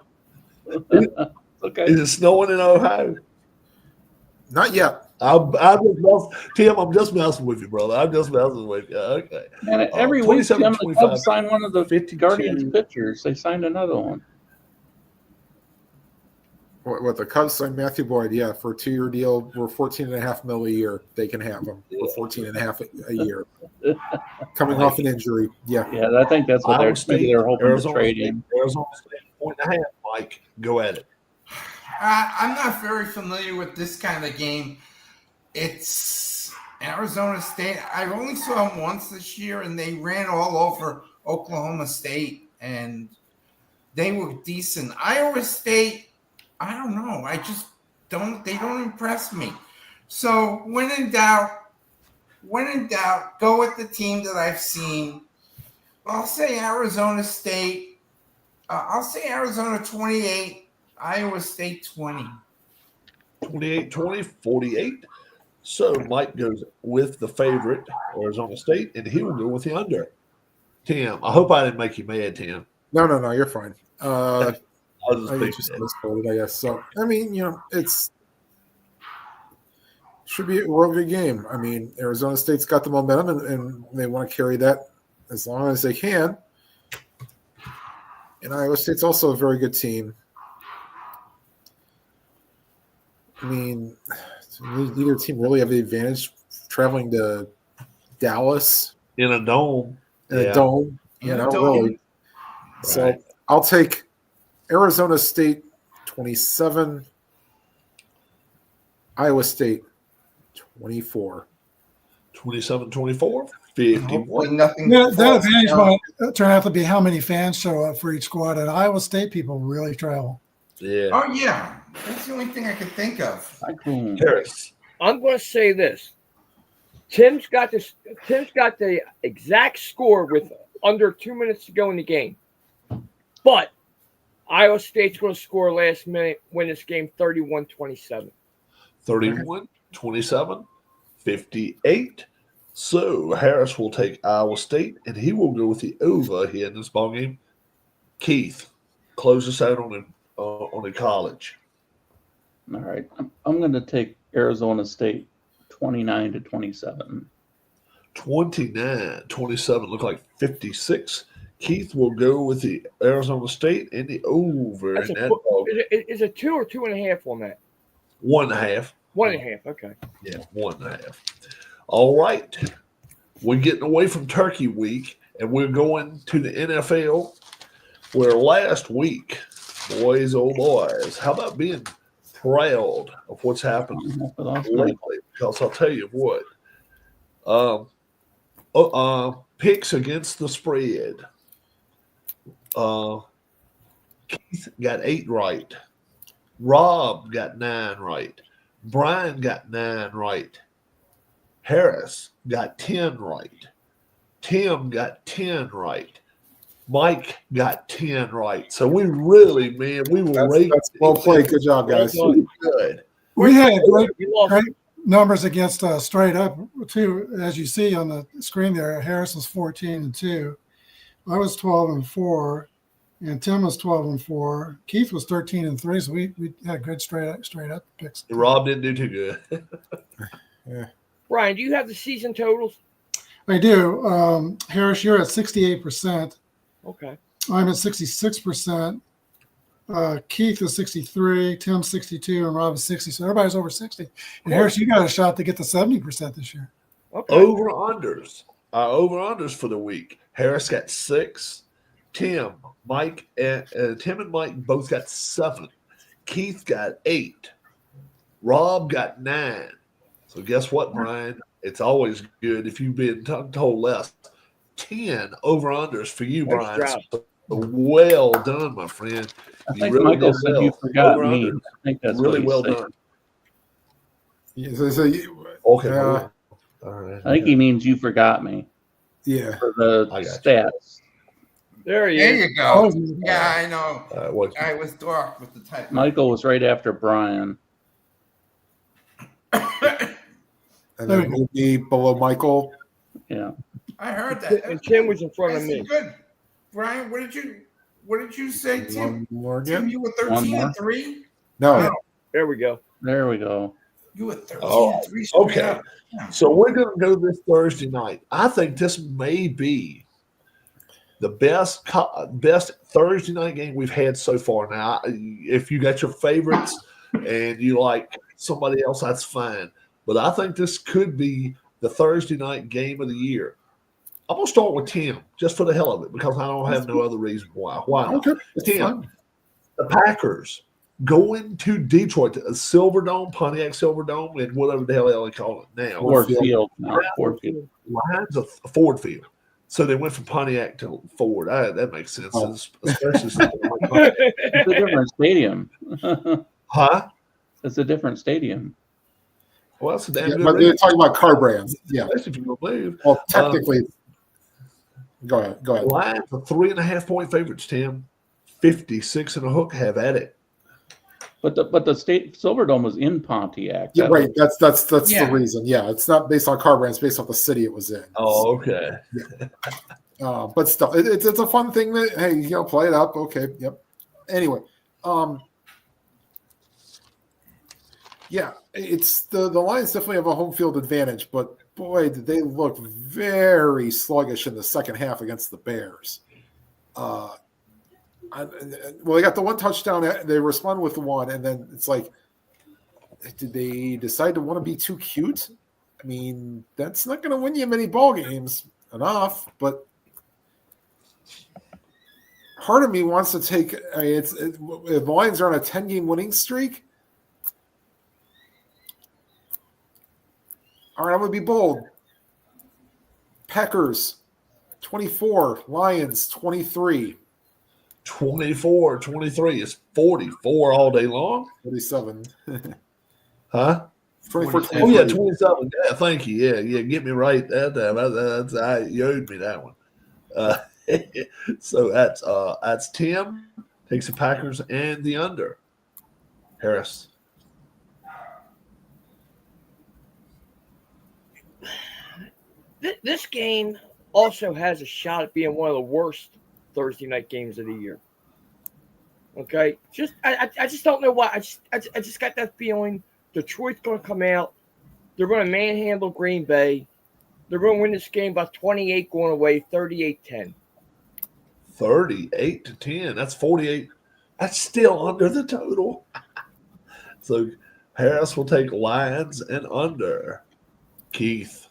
S3: Okay.
S1: Is it snowing in Ohio?
S2: Not yet.
S1: Tim, I'm just messing with you, brother. I'm just messing with you. Okay.
S3: And every week, Tim, the
S1: 27-25.
S3: Cubs signed one of the
S1: 52.
S3: Guardians pitchers. They signed another one.
S2: What the Cubs signed Matthew Boyd, yeah, for a 2-year deal. We're $14.5 million a year. They can have him for $14.5 a year. Coming off an injury, yeah.
S3: Yeah, I think that's what they're hoping
S1: Arizona
S3: to trade
S1: State,
S3: in.
S1: Arizona State, 1.5. Mike, go at it.
S4: I'm not very familiar with this kind of game. It's Arizona State. I only saw them once this year, and they ran all over Oklahoma State, and they were decent. Iowa State, I don't know. They don't impress me. So when in doubt, go with the team that I've seen. I'll say Arizona State. I'll say Arizona 28, Iowa State 20.
S1: 28-20, 48. So Mike goes with the favorite, Arizona State, and he will go with the under. Tim, I hope I didn't make you mad, Tim.
S2: No, you're fine.
S1: I'll just
S2: I
S1: think
S2: just
S1: that.
S2: misquoted, I guess. So, I mean, it's should be a real good game. I mean, Arizona State's got the momentum, and they want to carry that as long as they can. And Iowa State's also a very good team. I mean, neither team really have the advantage traveling to Dallas
S1: In a dome.
S2: in a dome.
S4: In a
S2: Not
S4: dome.
S2: really. So
S1: Right.
S2: I'll take Arizona State 27, Iowa State 24.
S1: 27-24,
S4: Hopefully
S1: 51.
S4: nothing.
S6: That
S4: falls
S6: advantage
S4: down.
S6: might turn out to be how many fans show up for each squad. And Iowa State people really travel.
S1: Yeah.
S4: Oh yeah, that's the only thing I could think of.
S1: Harris.
S5: I'm going to say this. Tim's got the exact score with under 2 minutes to go in the game. But Iowa State's going to score last minute, win this game 31-27.
S1: 31-27, 58. So Harris will take Iowa State, and he will go with the over here in this ball game. Keith, close us out on the college.
S3: All right. I'm going to take Arizona State 29-27.
S1: 29-27, look like 56. Keith will go with the Arizona State and the over
S5: That's
S1: in
S5: a
S1: that
S5: qu-
S1: ball.
S5: Is it 2 or 2.5 on that?
S1: 1.5.
S5: 1.5. Okay.
S1: Yeah, 1.5. All right. We're getting away from Turkey Week, and we're going to the NFL, where last week, boys, oh boys, how about being proud of what's happened lately? Because I'll tell you what, picks against the spread. Keith got 8 right. Rob got 9 right. Brian got 9 right. Harris got 10 right. Tim got 10 right. Mike got 10 right. So we really, man, we were
S2: That's well played. Good job, guys.
S1: good.
S6: We had great
S5: You lost.
S6: numbers against straight up, too. As you see on the screen there, Harris was 14-2. I was 12-4. And Tim was 12-4. Keith was 13-3. So we had good straight up picks.
S1: Rob didn't do too good.
S5: Brian, do you have the season totals?
S6: I do. Harris, you're at 68%.
S5: Okay.
S6: I'm at 66%. Keith is 63, Tim 62, and Rob is 60. So everybody's over 60. And Harris, you got a shot to get to 70% this year.
S5: Okay.
S1: Over-unders. Over-unders for the week. Harris got 6. Tim and Mike both got 7. Keith got 8. Rob got 9. So guess what, Brian? It's always good if you've been told less. 10 over-unders for you,
S5: Nice
S1: Brian.
S5: job.
S1: So well done, my friend.
S3: I
S1: You
S3: think
S1: really
S3: Michael
S1: did
S3: said
S1: well.
S3: you forgot
S1: Over
S3: me.
S1: under.
S3: I think that's
S1: Really
S3: what he's
S1: well
S3: saying.
S1: done.
S2: Yeah,
S1: Okay.
S2: yeah.
S1: All right.
S3: I think he means you forgot me
S2: Yeah.
S3: for the
S1: I got you.
S3: stats.
S5: There he
S4: There
S5: is.
S4: you go.
S6: Oh,
S4: Yeah, I know.
S1: What
S4: I was dark with the type.
S3: Michael was right after Brian.
S2: And then we'll be below Michael.
S3: Yeah.
S4: I heard that.
S5: And Tim was in front of
S4: That's
S5: me.
S4: good. Brian, what did you say, Tim?
S2: One more
S4: Tim,
S2: again.
S4: you were
S3: One
S4: 13
S3: more?
S4: and 3?
S2: No.
S4: Wow.
S5: There we go.
S3: There we go.
S4: You were 13
S1: Oh,
S4: and 3 straight
S1: okay.
S4: up. Yeah.
S1: So we're going to go this Thursday night. I think this may be the best Thursday night game we've had so far. Now, if you got your favorites and you like somebody else, that's fine. But I think this could be the Thursday night game of the year. I'm going to start with Tim just for the hell of it because I don't have no other reason why. Why not?
S2: Okay. It's
S1: Tim,
S2: fine.
S1: the Packers going to Detroit, a Silverdome, Pontiac Silverdome, and whatever the hell they call it now.
S3: Ford Field. No, Ford Field.
S1: Lions of Ford Field. So they went from Pontiac to Ford. That makes sense,
S2: Oh.
S1: especially something like Pontiac.
S3: It's a different stadium.
S1: Huh?
S3: It's a different stadium.
S1: Well, that's a damn
S2: Yeah,
S1: good
S2: but they're
S1: reason.
S2: talking about car brands. Yeah.
S1: Especially if you move.
S2: Well, technically, go ahead.
S1: Lions are 3.5-point favorites, Tim. 56 and a hook. Have at it.
S3: But the state Silverdome was in Pontiac.
S2: Yeah,
S3: That
S2: right.
S3: was-
S2: That's
S4: Yeah.
S2: the reason. Yeah, it's not based on car brands, it's based off the city it was in.
S1: Oh, okay.
S2: But still, it's a fun thing that hey, play it up. Okay, yep. Anyway, yeah, it's the Lions definitely have a home field advantage, but boy, did they look very sluggish in the second half against the Bears. They got the one touchdown. They responded with the one, and then it's like, did they decide to want to be too cute? I mean, that's not going to win you many ball games enough. But part of me wants to take. If the Lions are on a 10-game winning streak, all right, I'm going to be bold. Packers 24, Lions 23.
S1: 24-23 is 44 all day long.
S2: 47.
S1: Huh?
S2: 24,
S1: Oh, yeah,
S2: 23.
S1: 27. Yeah, thank you. Yeah, get me right that time. You owed me that one. So that's Tim. Takes the Packers and the under. Harris.
S5: This game also has a shot at being one of the worst Thursday night games of the year. Okay, I just don't know why. I just got that feeling Detroit's going to come out. They're going to manhandle Green Bay. They're going to win this game by 28 going away, 38-10.
S1: 38-10. That's 48. That's still under the total. So Harris will take Lions and under. Keith.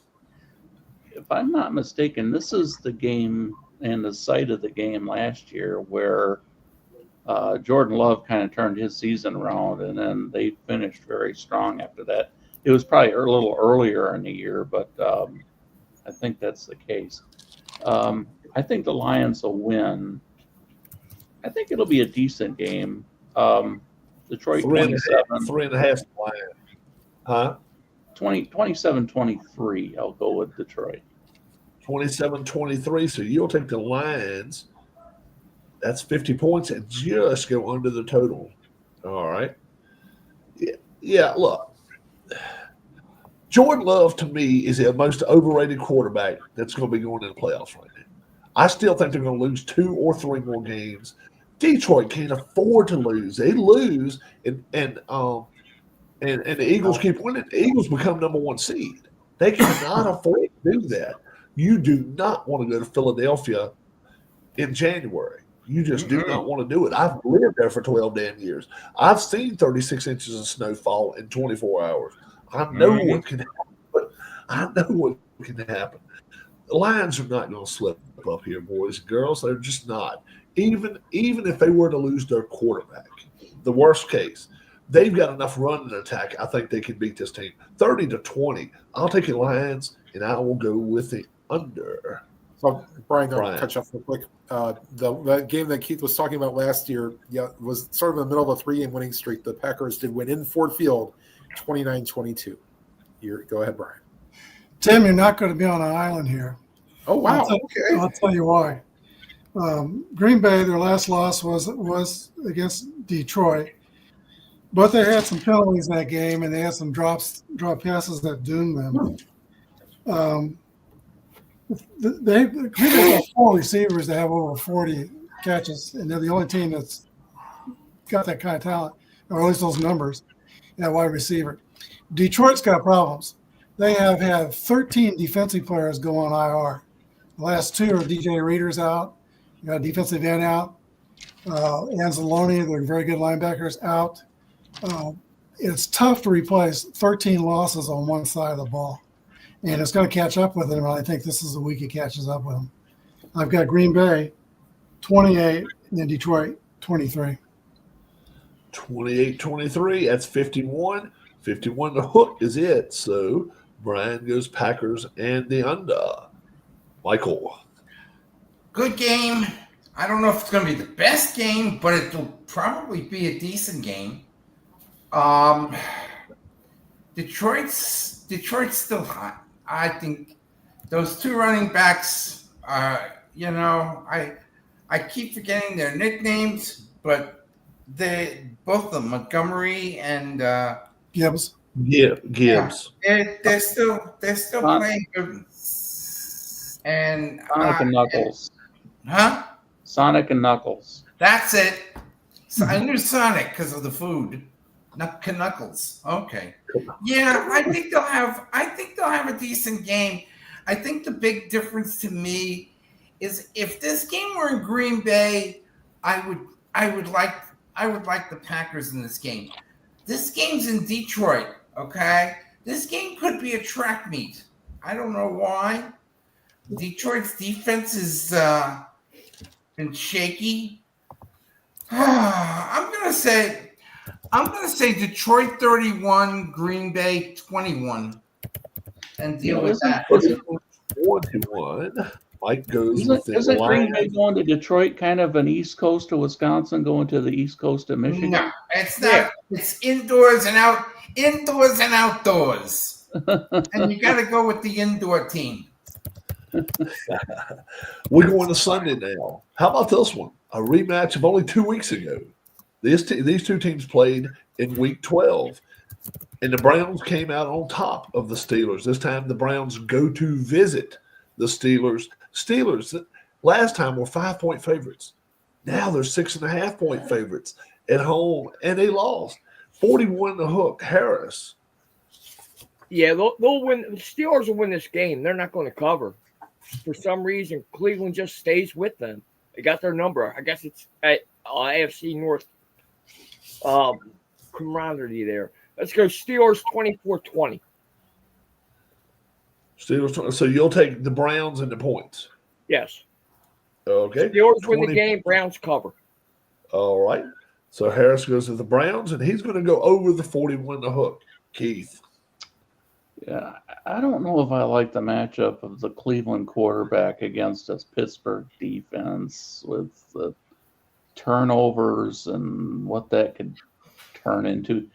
S3: If I'm not mistaken, this is the game and the site of the game last year where Jordan Love kind of turned his season around, and then they finished very strong after that. It was probably a little earlier in the year, but I think that's the case. I think the Lions will win. I think it'll be a decent game. Detroit 27.
S1: 3.5 Lions. Huh?
S3: 27-23. I'll go with Detroit.
S1: 27-23. So you'll take the Lions. That's 50 points and just go under the total. All right. Yeah, look. Jordan Love, to me, is the most overrated quarterback that's going to be going in the playoffs right now. I still think they're going to lose 2 or 3 more games. Detroit can't afford to lose. They lose, and the Eagles keep winning. The Eagles become number 1 seed. They cannot afford to do that. You do not want to go to Philadelphia in January. You just do not want to do it. I've lived there for 12 damn years. I've seen 36 inches of snowfall in 24 hours. I know what can happen. I know what can happen. The Lions are not going to slip up here, boys and girls. They're just not. Even if they were to lose their quarterback, the worst case, they've got enough run and attack. I think they can beat this team 30-20. I'll take the Lions, and I will go with the under.
S2: So, Brian, I'll
S1: Brian.
S2: catch up real quick. The game that Keith was talking about last year, was sort of in the middle of a 3-game winning streak. The Packers did win in Ford Field, 29-22. Go ahead, Brian.
S6: Tim, you're not going to be on an island here.
S2: Oh, wow.
S6: Okay. I'll tell you why. Green Bay, their last loss was against Detroit, but they had some penalties that game, and they had some drop passes that doomed them. They have 4 receivers that have over 40 catches, and they're the only team that's got that kind of talent, or at least those numbers, at wide receiver. Detroit's got problems. They have had 13 defensive players go on IR. The last 2 are DJ Reader's out. You got defensive end out. Anzalone, they're very good linebackers, out. It's tough to replace 13 losses on one side of the ball. And it's going to catch up with them, and I think this is the week it catches up with them. I've got Green Bay 28 and Detroit 23.
S1: 28-23. That's 51. 51 the hook is it. So Brian goes Packers and the under. Michael.
S4: Good game. I don't know if it's going to be the best game, but it'll probably be a decent game. Detroit's still hot. I think those 2 running backs, I keep forgetting their nicknames, but both of them, Montgomery and
S1: Gibbs.
S4: Yeah, they're still playing good. And
S3: Sonic and Knuckles.
S4: Huh?
S3: Sonic and Knuckles.
S4: That's it. So I knew Sonic because of the food. Knuckles. Okay. Yeah, I think they'll have a decent game. I think the big difference to me is if this game were in Green Bay, I would like the Packers in this game. This game's in Detroit, okay? This game could be a track meet. I don't know why. Detroit's defense has been shaky. I'm gonna say Detroit 31, Green Bay 21, and deal with that.
S1: 1-1. Mike goes
S3: Isn't Green Bay going to Detroit kind of an east coast of Wisconsin, going to the east coast of Michigan?
S4: No, it's not. Yeah. It's indoors and outdoors. And you got to go with the indoor team.
S1: We're going to Sunday now. How about this one? A rematch of only 2 weeks ago. These 2 teams played in Week 12, and the Browns came out on top of the Steelers. This time the Browns go to visit the Steelers. Steelers last time were 5-point favorites. Now they're 6.5-point favorites at home, and they lost 41 the hook. Harris.
S5: Yeah, they'll win. The Steelers will win this game. They're not going to cover. For some reason, Cleveland just stays with them. They got their number. I guess it's at AFC North camaraderie there. Let's go Steelers 24-20.
S1: Steelers 20. So you'll take the Browns and the points.
S5: Yes.
S1: Okay.
S5: Steelers win the game. Browns cover.
S1: All right. So Harris goes to the Browns, and he's going to go over the 41 the hook. Keith.
S3: Yeah, I don't know if I like the matchup of the Cleveland quarterback against this Pittsburgh defense with the turnovers and what that could turn into.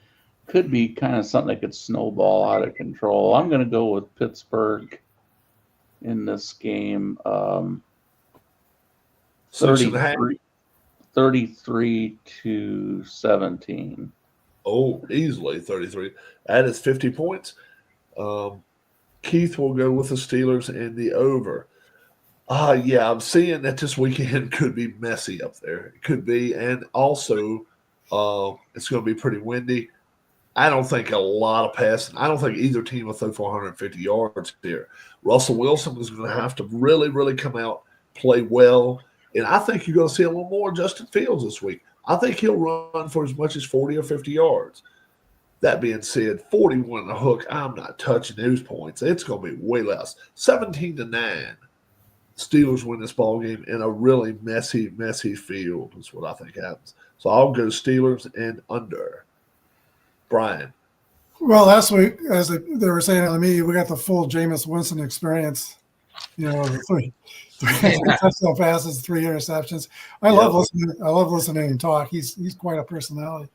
S3: Could be kind of something that could snowball out of control. I'm going to go with Pittsburgh in this game. 33-17.
S1: Oh, easily 33. That is 50 points. Keith will go with the Steelers and the over. Yeah, I'm seeing that this weekend could be messy up there. It could be, and also it's going to be pretty windy. I don't think a lot of passing. I don't think either team will throw for 150 yards here. Russell Wilson is going to have to really, really come out, play well, and I think you're going to see a little more Justin Fields this week. I think he'll run for as much as 40 or 50 yards. That being said, 41 the hook, I'm not touching those points. It's going to be way less. 17-9. Steelers win this ball game in a really messy field is what I think happens. So I'll go Steelers and under. Brian.
S6: Well, last week, as they were saying on the media, we got the full Jameis Winston experience. You know, the three touchdown passes, 3 interceptions. I love listening to him talk. He's quite a personality.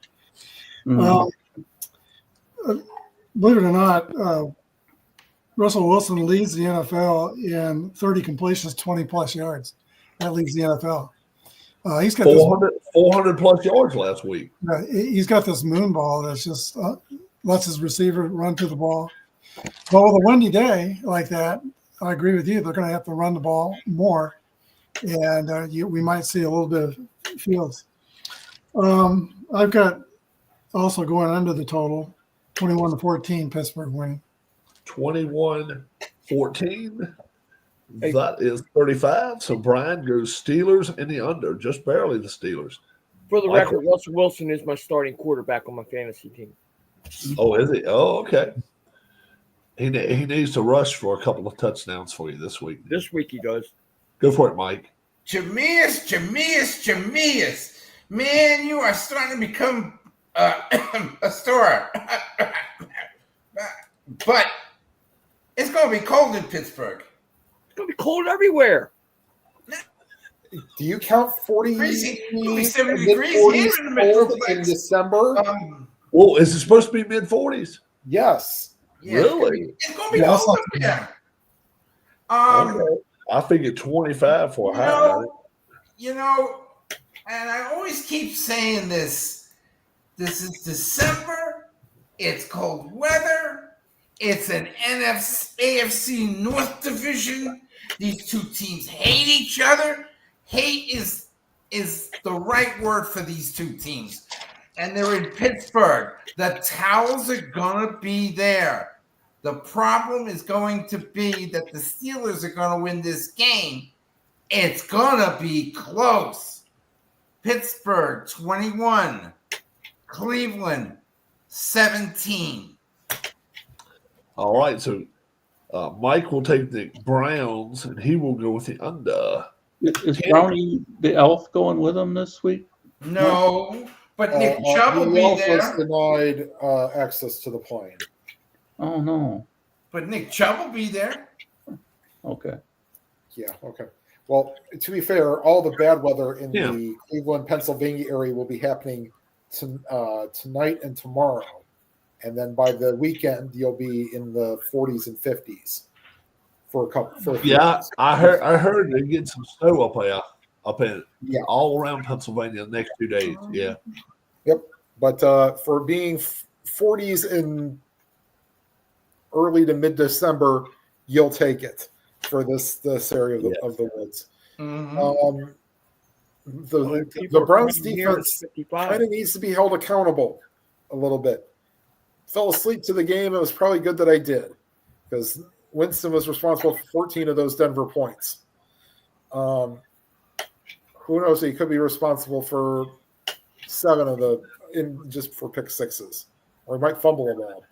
S3: Mhm.
S6: Believe it or not, Russell Wilson leads the NFL in 30 completions, 20 plus yards. That leads the NFL. He's got
S1: 400 plus yards last week.
S6: he's got this moon ball that's just lets his receiver run to the ball. But with a windy day like that, I agree with you. They're going to have to run the ball more, and we might see a little bit of Fields. I've got also going under the total, 21-14, Pittsburgh winning.
S1: 21-14. That is 35. So Brian goes Steelers in the under, just barely the Steelers.
S5: For the record, Russell Wilson is my starting quarterback on my fantasy team.
S1: Oh, is he? Oh, okay. He needs to rush for a couple of touchdowns for you this week.
S5: This week he does.
S1: Go for it, Mike.
S4: Chamius. Man, you are starting to become a star. But it's going to be cold in Pittsburgh.
S5: It's going to be cold everywhere.
S2: Do you count 40
S4: It'll be 70
S2: mid
S4: degrees
S2: 40s
S4: here in the
S2: cold in
S4: Metroplex.
S2: December?
S1: Well, is it supposed to be mid-40s?
S2: Yes.
S4: Yeah,
S1: Really?
S4: It's going to be
S6: Yeah,
S4: cold up there.
S1: Okay. I figured 25 for a high.
S4: You know, and I always keep saying this. This is December. It's cold weather. It's an AFC North division. These two teams hate each other. Hate is the right word for these two teams. And they're in Pittsburgh. The towels are going to be there. The problem is going to be that the Steelers are going to win this game. It's going to be close. Pittsburgh, 21. Cleveland, 17.
S1: All right, so Mike will take the Browns, and he will go with the under.
S3: Is Brownie the elf going with him this week?
S4: No, but Nick Chubb will
S2: the
S4: be
S2: elf
S4: there.
S2: was denied access to the plane.
S3: Oh, no.
S4: But Nick Chubb will be there.
S3: Okay.
S2: Yeah, okay. Well, to be fair, all the bad weather in the Cleveland, Pennsylvania area will be happening tonight and tomorrow. And then by the weekend, you'll be in the 40s and 50s for a few days.
S1: I heard they get some snow up in all around Pennsylvania the next 2 days. Yeah.
S2: Yep. But for being 40s in early to mid-December, you'll take it for this area of the woods.
S4: Mm-hmm.
S2: The Browns defense kind of needs to be held accountable a little bit. Fell asleep to the game. It was probably good that I did because Winston was responsible for 14 of those Denver points. Who knows? He could be responsible for 7 of just for pick sixes, or he might fumble a ball.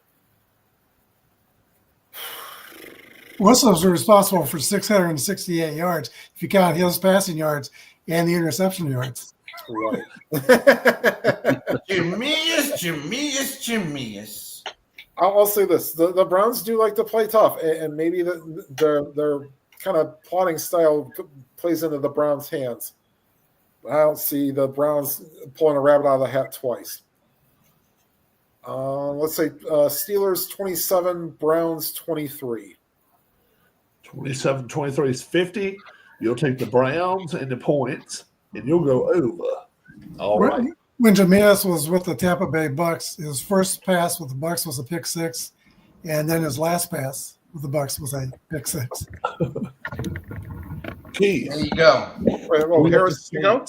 S6: Winston was responsible for 668 yards if you count his passing yards and the interception yards.
S2: Right.
S4: Chamius.
S2: I'll say this: the Browns do like to play tough, and maybe their kind of plotting style plays into the Browns' hands. I don't see the Browns pulling a rabbit out of the hat twice. Let's say Steelers 27, Browns 23.
S1: 27-23 is 50. You'll take the Browns and the points, and you'll go over. All right.
S6: When Jameis was with the Tampa Bay Bucks, his first pass with the Bucks was a pick six, and then his last pass with the Bucks was a pick six.
S1: Keys.
S4: There you go.
S2: Harris, you go.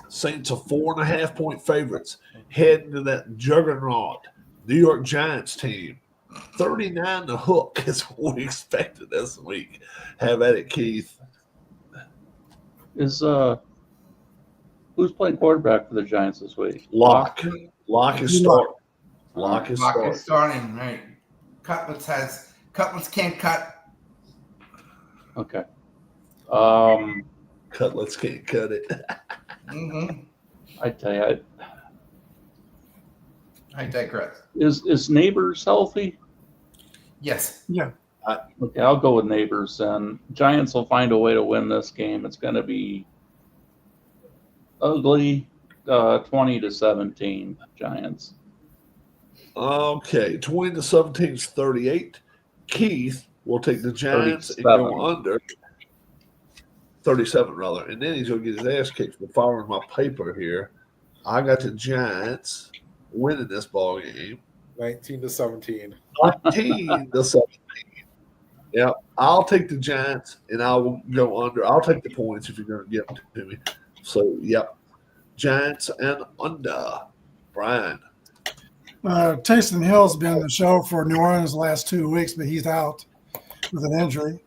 S1: Saints are 4.5-point favorites heading to that juggernaut New York Giants team. 39 to hook is what we expected this week. Have at it, Keith.
S3: Is who's playing quarterback for the Giants this week?
S1: Lock is starting. Lock is
S4: starting. Right. Cutlets can't cut.
S3: Okay.
S1: Cutlets can't cut it.
S4: Mm-hmm.
S3: I tell you,
S4: I digress.
S3: Is Neighbors healthy?
S4: Yes.
S6: Yeah.
S3: Okay, I'll go with Neighbors, and Giants will find a way to win this game. It's going to be ugly, 20-17 Giants.
S1: Okay, 20-17 is 38. Keith will take the Giants and
S3: 37.
S1: go under 37 rather, and then he's going to get his ass kicked for following my paper here. I got the Giants winning this ball game,
S2: 19-17.
S1: 19-17. Yeah, I'll take the Giants and I will go under. I'll take the points if you're going to give them to me. So, yep, Giants and under. Brian.
S6: Taysom Hill's been on the show for New Orleans the last 2 weeks, but he's out with an injury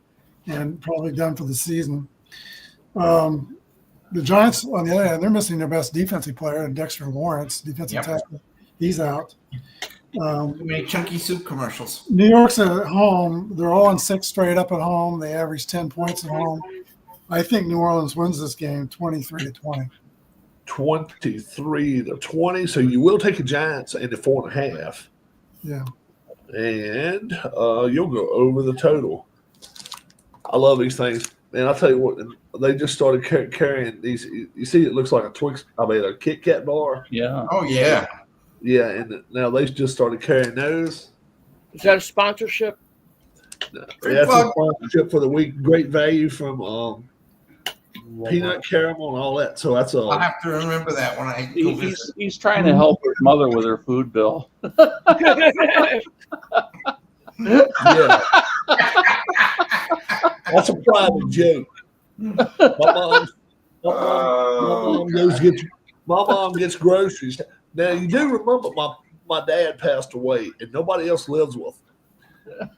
S6: and probably done for the season. The Giants, on the other hand, they're missing their best defensive player, Dexter Lawrence, defensive tackle. He's out.
S4: Too many chunky soup commercials.
S6: New York's at home. They're 0-6 straight up at home. They average 10 points at home. I think New Orleans wins this game 23-20.
S1: 23-20. So you will take the Giants and the 4.5.
S6: Yeah.
S1: And you'll go over the total. I love these things. Man, I'll tell you what, they just started carrying these. You see, it looks like a a Kit Kat bar.
S3: Yeah.
S4: Oh, yeah.
S1: Yeah, and now they just started carrying those.
S5: Is that a sponsorship?
S4: Free
S1: That's a
S4: plug.
S1: sponsorship for the week. Great value from peanut caramel and all that. So that's
S4: I'll have to remember that when I go visit.
S3: He's trying to help his mother with her food bill.
S1: yeah. That's a private joke. My mom gets groceries. Now you do remember my dad passed away and nobody else lives with him.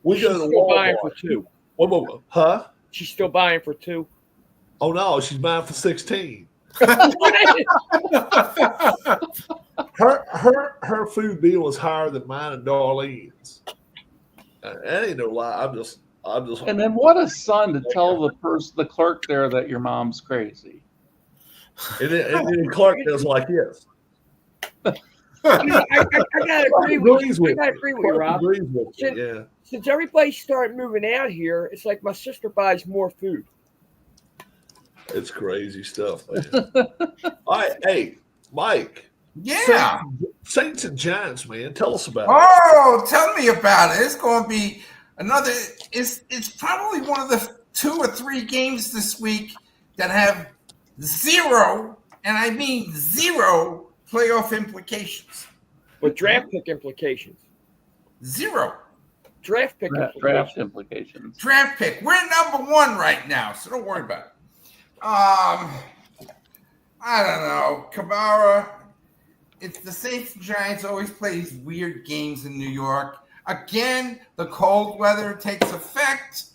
S1: We
S5: She's
S1: go to
S5: still buying
S1: Walmart.
S5: for 2.
S1: Huh?
S5: She's still buying for 2.
S1: Oh no, she's buying for 16. Her food bill is higher than mine and Darlene's. That ain't no lie. I'm just.
S3: And then what a son to tell the clerk there that your mom's crazy.
S1: And then Clark does like this.
S5: I gotta agree with you, Rob.
S1: Agrees with you, yeah.
S5: Since everybody started moving out here, it's like my sister buys more food.
S1: It's crazy stuff, man. All right, hey, Mike.
S4: Yeah.
S1: Saints and Giants, man. Tell us about it.
S4: Oh, tell me about it. It's going to be another. It's probably one of the 2 or 3 games this week that have 0, and I mean 0 playoff implications.
S5: With draft pick implications.
S4: 0.
S5: Draft pick
S3: implications.
S4: Draft pick. We're number 1 right now, so don't worry about it. I don't know. Kabara. It's the Saints and Giants always play these weird games in New York. Again, the cold weather takes effect.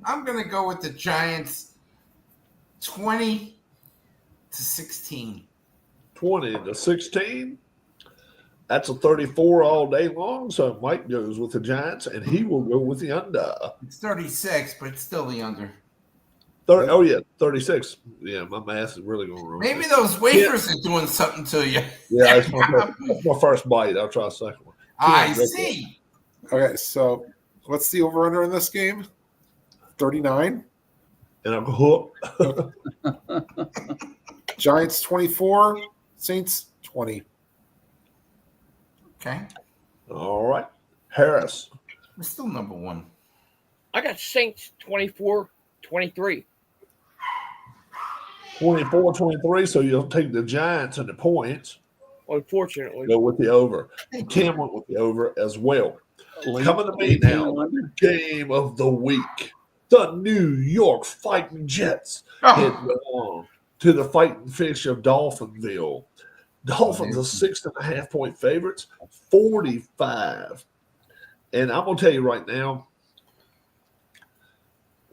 S4: I'm going to go with the Giants 20-16.
S1: 20-16. That's a 34 all day long. So Mike goes with the Giants, and he will go with the under.
S4: It's 36, but it's still the under.
S1: 36. Yeah, my math is really going wrong.
S4: Maybe those wafers are doing something to you.
S1: Yeah, that's my first bite. I'll try a second one.
S4: I see.
S2: Okay, so what's the over-under in this game? 39.
S1: And I'm hooked.
S2: Giants 24, Saints 20.
S4: Okay.
S1: All right. Harris.
S4: We're still number 1.
S5: I got Saints 24-23.
S1: 24-23, so you'll take the Giants and the points.
S5: Unfortunately.
S1: Go with the over. Tim went with the over as well. Coming to me now, game of the week. The New York Fighting Jets head on to the Fighting Fish of Dolphinville. Dolphins are 6.5-point favorites, 45. And I'm going to tell you right now,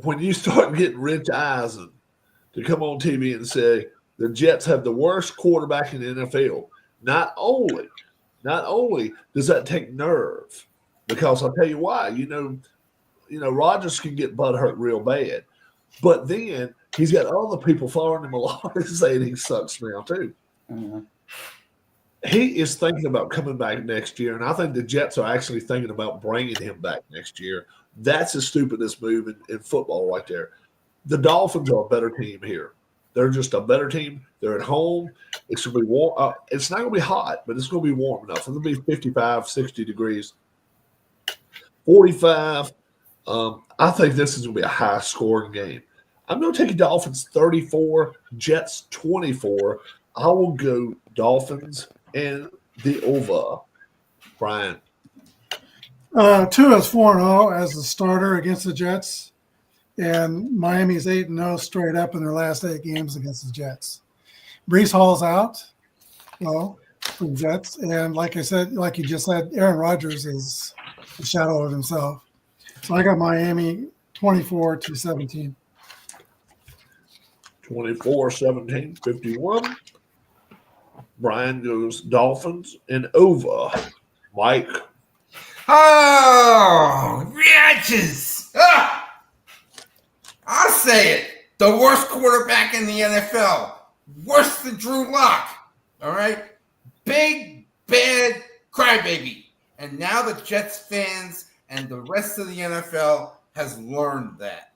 S1: when you start getting Rich Eisen to come on TV and say the Jets have the worst quarterback in the NFL, not only does that take nerve, because I'll tell you why. You know, Rodgers can get butt hurt real bad, but then he's got other people following him along and saying he sucks now too.
S3: Mm-hmm.
S1: he is thinking about coming back next year, and I think the Jets are actually thinking about bringing him back next year. That's the stupidest move in football right there. The Dolphins are a better team here. They're just a better team. They're at home. It's going to be warm. It's not going to be hot, but it's going to be warm enough. It'll be 55, 60 degrees. 45. I think this is going to be a high-scoring game. I'm going to take Dolphins 34, Jets 24. I will go Dolphins and the over. Brian.
S6: Tua is 4-0 as the starter against the Jets, and Miami's 8-0 straight up in their last 8 games against the Jets. Brees Hall's out, well, for the Jets, and like I said, like you just said, Aaron Rodgers is a shadow of himself. So I got Miami 24-17.
S1: 24-17, 51. Brian goes Dolphins and over. Mike.
S4: Oh, wretches. I'll say it. The worst quarterback in the NFL. Worse than Drew Lock. All right? Big, bad crybaby. And now the Jets fans and the rest of the NFL has learned that.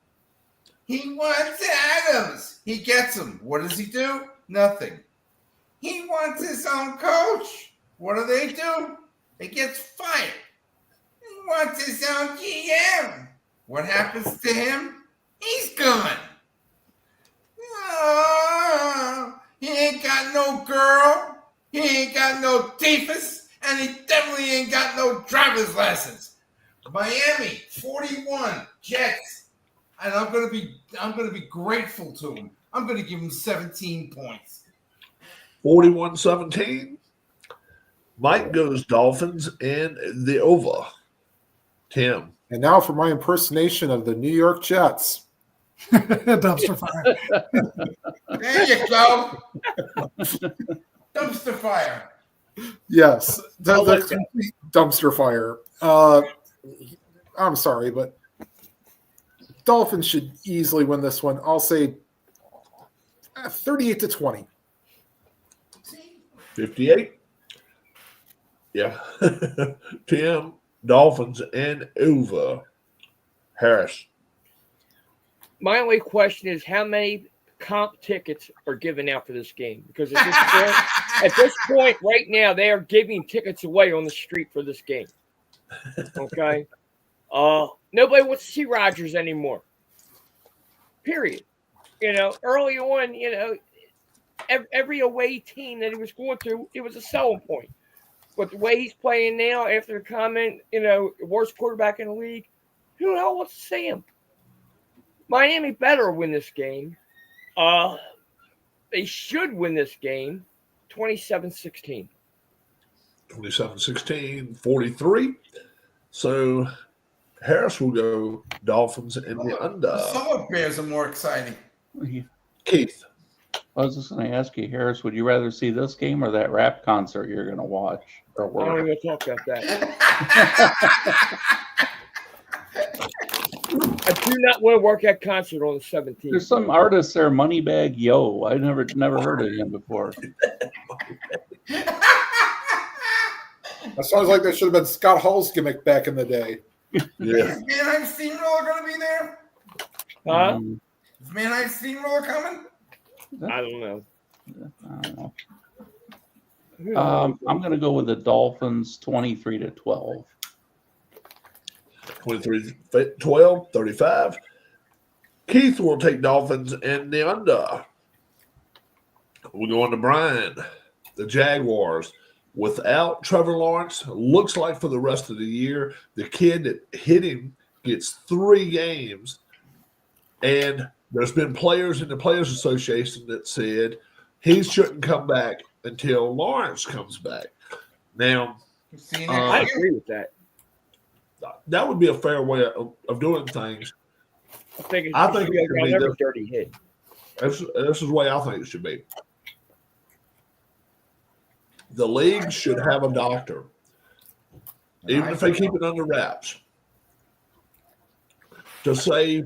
S4: He wants Adams. He gets him. What does he do? Nothing. He wants his own coach. What do? He gets fired. He wants his own GM. What happens to him? He's gone. Oh, he ain't got no girl. He ain't got no typhus. And he definitely ain't got no driver's license. Miami, 41, Jets. And I'm gonna be grateful to him. I'm gonna give him 17 points.
S1: 41-17. Mike goes Dolphins and the over. Tim.
S2: And now for my impersonation of the New York Jets.
S6: Dumpster fire.
S4: There you go. Dumpster fire.
S2: Yes, the
S5: like
S2: complete dumpster fire. I'm sorry, but Dolphins should easily win this one. I'll say 38-20.
S1: 58. Yeah. Tim, Dolphins and over. Harris.
S5: My only question is how many comp tickets are given out for this game? Because at this point right now, they are giving tickets away on the street for this game. Okay. Nobody wants to see Rodgers anymore. Period. Early on, every away team that he was going through, it was a selling point. But the way he's playing now, after the comment, worst quarterback in the league, who the hell wants to see him? Miami better win this game. They should win this game 27-16.
S1: 27-16, 43. So Harris will go Dolphins in the under.
S4: The Summer Bears are more exciting.
S1: Keith.
S3: I was just going to ask you, Harris, would you rather see this game or that rap concert you're going to watch? Or
S5: I don't even talk about that. I do not want to work at concert on the 17th.
S3: There's some artist there, Moneybag Yo. I never heard of him before.
S2: That sounds like that should have been Scott Hall's gimmick back in the day.
S1: Yeah.
S4: Is Mannheim Steamroller going to be there?
S5: Huh?
S4: Is Mannheim Steamroller coming?
S5: I don't know.
S3: I don't know. I'm going to go with the Dolphins 23-12.
S1: 23-12, 35. Keith will take Dolphins and the under. We'll go on to Brian. The Jaguars. Without Trevor Lawrence, looks like for the rest of the year, the kid that hit him gets 3 games. And there's been players in the Players Association that said he shouldn't come back until Lawrence comes back. Now,
S5: I agree with that.
S1: That would be a fair way of doing things.
S5: I think it
S1: should
S5: be
S1: be
S5: another dirty hit.
S1: This is the way I think it should be. The league should have a doctor, even if they keep it under wraps, to say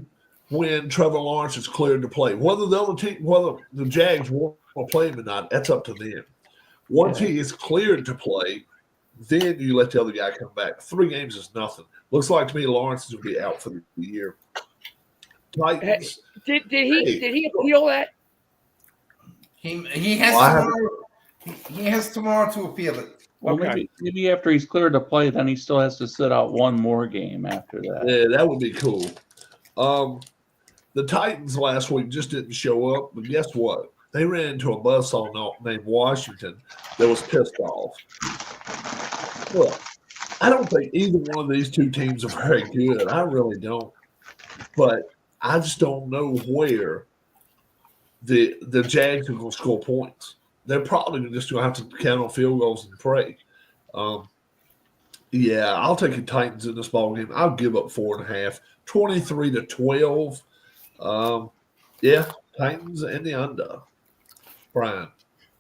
S1: when Trevor Lawrence is cleared to play. Whether the other team, whether the Jags want to play him or not, that's up to them. Once he is cleared to play, then you let the other guy come back. 3 games is nothing. Looks like to me Lawrence is going to be out for the year. Titans.
S5: Did he appeal that?
S4: He has he has tomorrow to appeal it.
S3: Well, maybe after he's cleared to play, then he still has to sit out one more game after that.
S1: Yeah, that would be cool. The Titans last week just didn't show up, but guess what? They ran into a buzzsaw named Washington that was pissed off. Look, I don't think either one of these 2 teams are very good. I really don't. But I just don't know where the Jags are going to score points. They're probably just going to have to count on field goals and pray. Yeah, I'll take the Titans in this ball game. I'll give up 4.5, 23-12. Yeah, Titans and the under. Brian.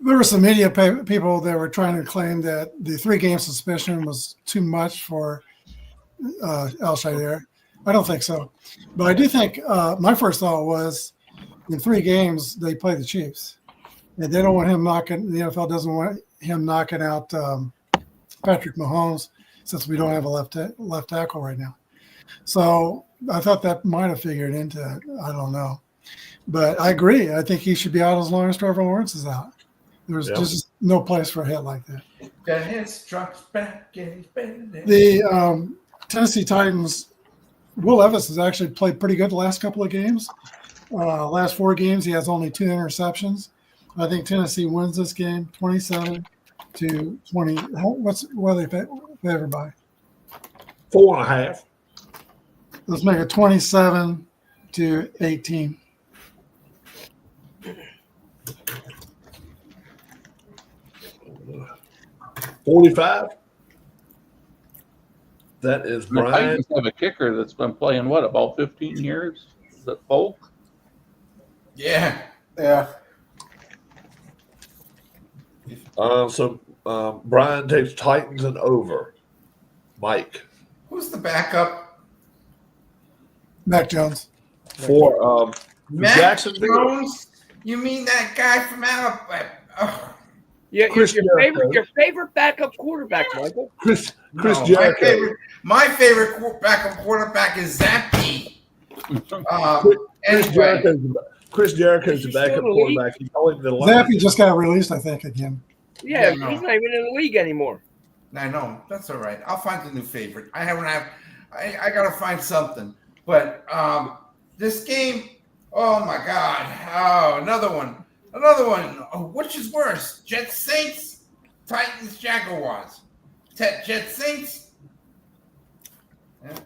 S6: There were some media people that were trying to claim that the 3-game suspension was too much for Al-Shaider. I don't think so. But I do think my first thought was in 3 games, they play the Chiefs. And they don't want him knocking – the NFL doesn't want him knocking out Patrick Mahomes since we don't have a left tackle right now. So I thought that might have figured into it. I don't know. But I agree. I think he should be out as long as Trevor Lawrence is out. There's just no place for a hit like that. The Tennessee Titans, Will Levis has actually played pretty good the last couple of games. Last 4 games, he has only 2 interceptions. I think Tennessee wins this game 27-20. What are they favored by?
S1: 4.5.
S6: Let's make it 27-18.
S1: $45. That is
S3: The
S1: Brian.
S3: Titans have a kicker that's been playing, about 15 years? Is that Polk?
S4: Yeah.
S1: So Brian takes Titans and over. Mike.
S4: Who's the backup?
S6: Mac Jones.
S1: For
S4: Mac
S1: Jacksonville.
S4: Jones? You mean that guy from Alabama?
S5: Yeah, your favorite backup quarterback, Michael.
S1: Chris
S4: No,
S1: Jericho.
S4: my favorite backup quarterback is Zappy.
S1: Chris Jericho's the backup quarterback. He's only the
S6: Zappy just got released, I think, again.
S5: Yeah, he's not even in the league anymore.
S4: I know. That's all right. I'll find a new favorite. I gotta find something. But this game, oh my God. Oh, another one. Oh, which is worse? Jets Saints, Titans Jaguars. Jets Saints.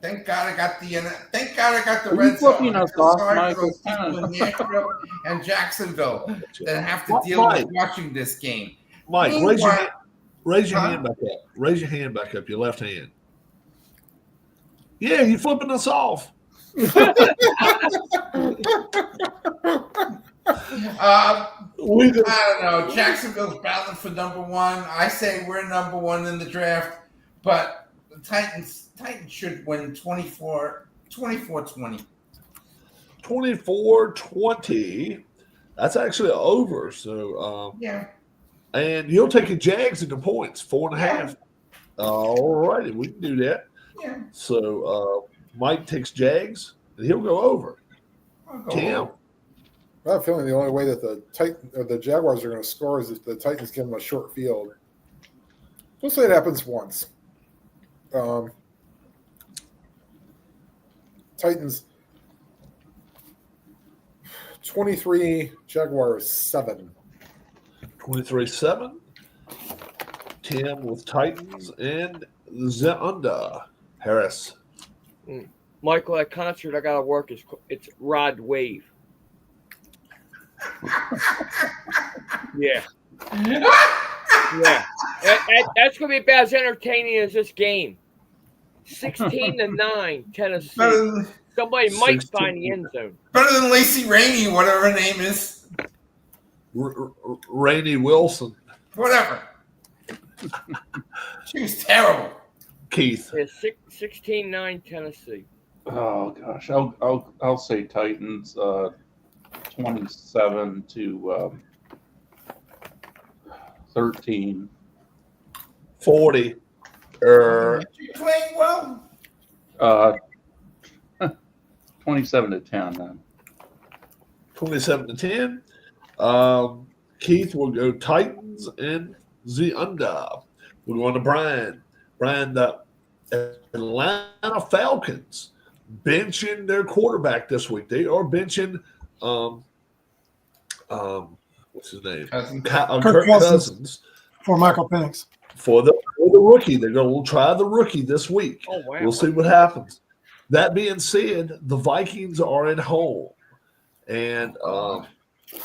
S4: Thank God I got the Red Zone. Sorry for those people in Nashville and Jacksonville that have to deal with watching this game.
S1: Mike, raise your hand back up. Raise your hand back up, your left hand. Yeah, you're flipping us off.
S4: I don't know. Jacksonville's battling for number 1. I say we're number 1 in the draft, but the Titans should win 24-20.
S1: 24-20. That's actually over. So
S4: yeah.
S1: And you'll take the Jags into points, 4.5. All righty, we can do that.
S4: Yeah.
S1: So Mike takes Jags, and he'll go over. Cam.
S2: I have a feeling the only way that the Jaguars are going to score is if the Titans give them a short field. We'll say it happens once. Titans 23, Jaguars 7.
S1: 23-7. Tim with Titans and the under. Harris.
S5: Michael, that concert I got to work it's Rod Wave. Yeah. Yeah. That's going to be about as entertaining as this game. 16-9, Tennessee. Somebody might find the end zone.
S4: Better than Lacey Rainey, whatever her name is.
S1: Rainey Wilson.
S4: Whatever. She was terrible.
S1: Keith.
S5: Yeah, 16-9, Tennessee.
S3: Oh gosh, I'll say Titans 27-17. 13.
S1: 40.
S4: You playing well?
S3: 27-10 then.
S1: 27-10. Keith will go Titans and the under. We're going to Brian. Brian, the Atlanta Falcons benching their quarterback this week. They are benching what's his name? Kirk Cousins
S6: for Michael Penix.
S1: For the rookie. They're going to try the rookie this week.
S5: Oh, wow.
S1: We'll see what happens. That being said, the Vikings are at home. And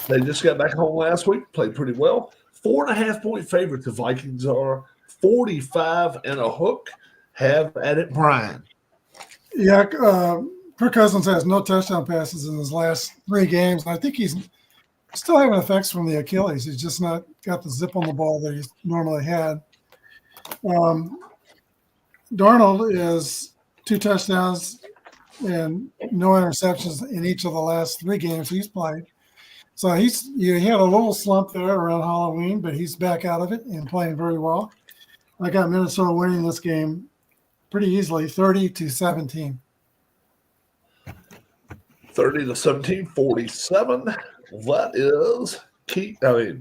S1: they just got back home last week, played pretty well. 4.5-point favorite. The Vikings are 45 and a hook. Have at it, Brian.
S6: Yeah, Kirk Cousins has no touchdown passes in his last 3 games. And I think he's still having effects from the Achilles. He's just not got the zip on the ball that he's normally had. Darnold is 2 touchdowns and no interceptions in each of the last 3 games he's played. So he had a little slump there around Halloween, but he's back out of it and playing very well. I got Minnesota winning this game pretty easily, 30-17.
S1: 30-17, 47. That is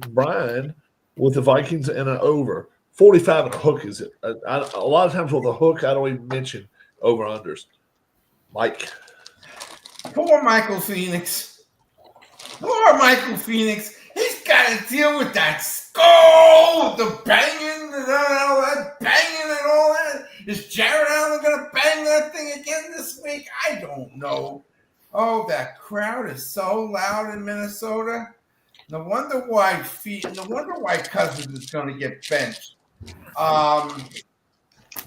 S1: Brian with the Vikings and an over. 45 and a hook is it? A lot of times with a hook, I don't even mention over-unders. Mike.
S4: Poor Michael Phoenix. Poor Michael Phoenix. He's got to deal with that skull, the banging and all that banging and all that. Is Jared Allen going to bang that thing again this week? I don't know. Oh, that crowd is so loud in Minnesota. No wonder why Cousins is going to get benched.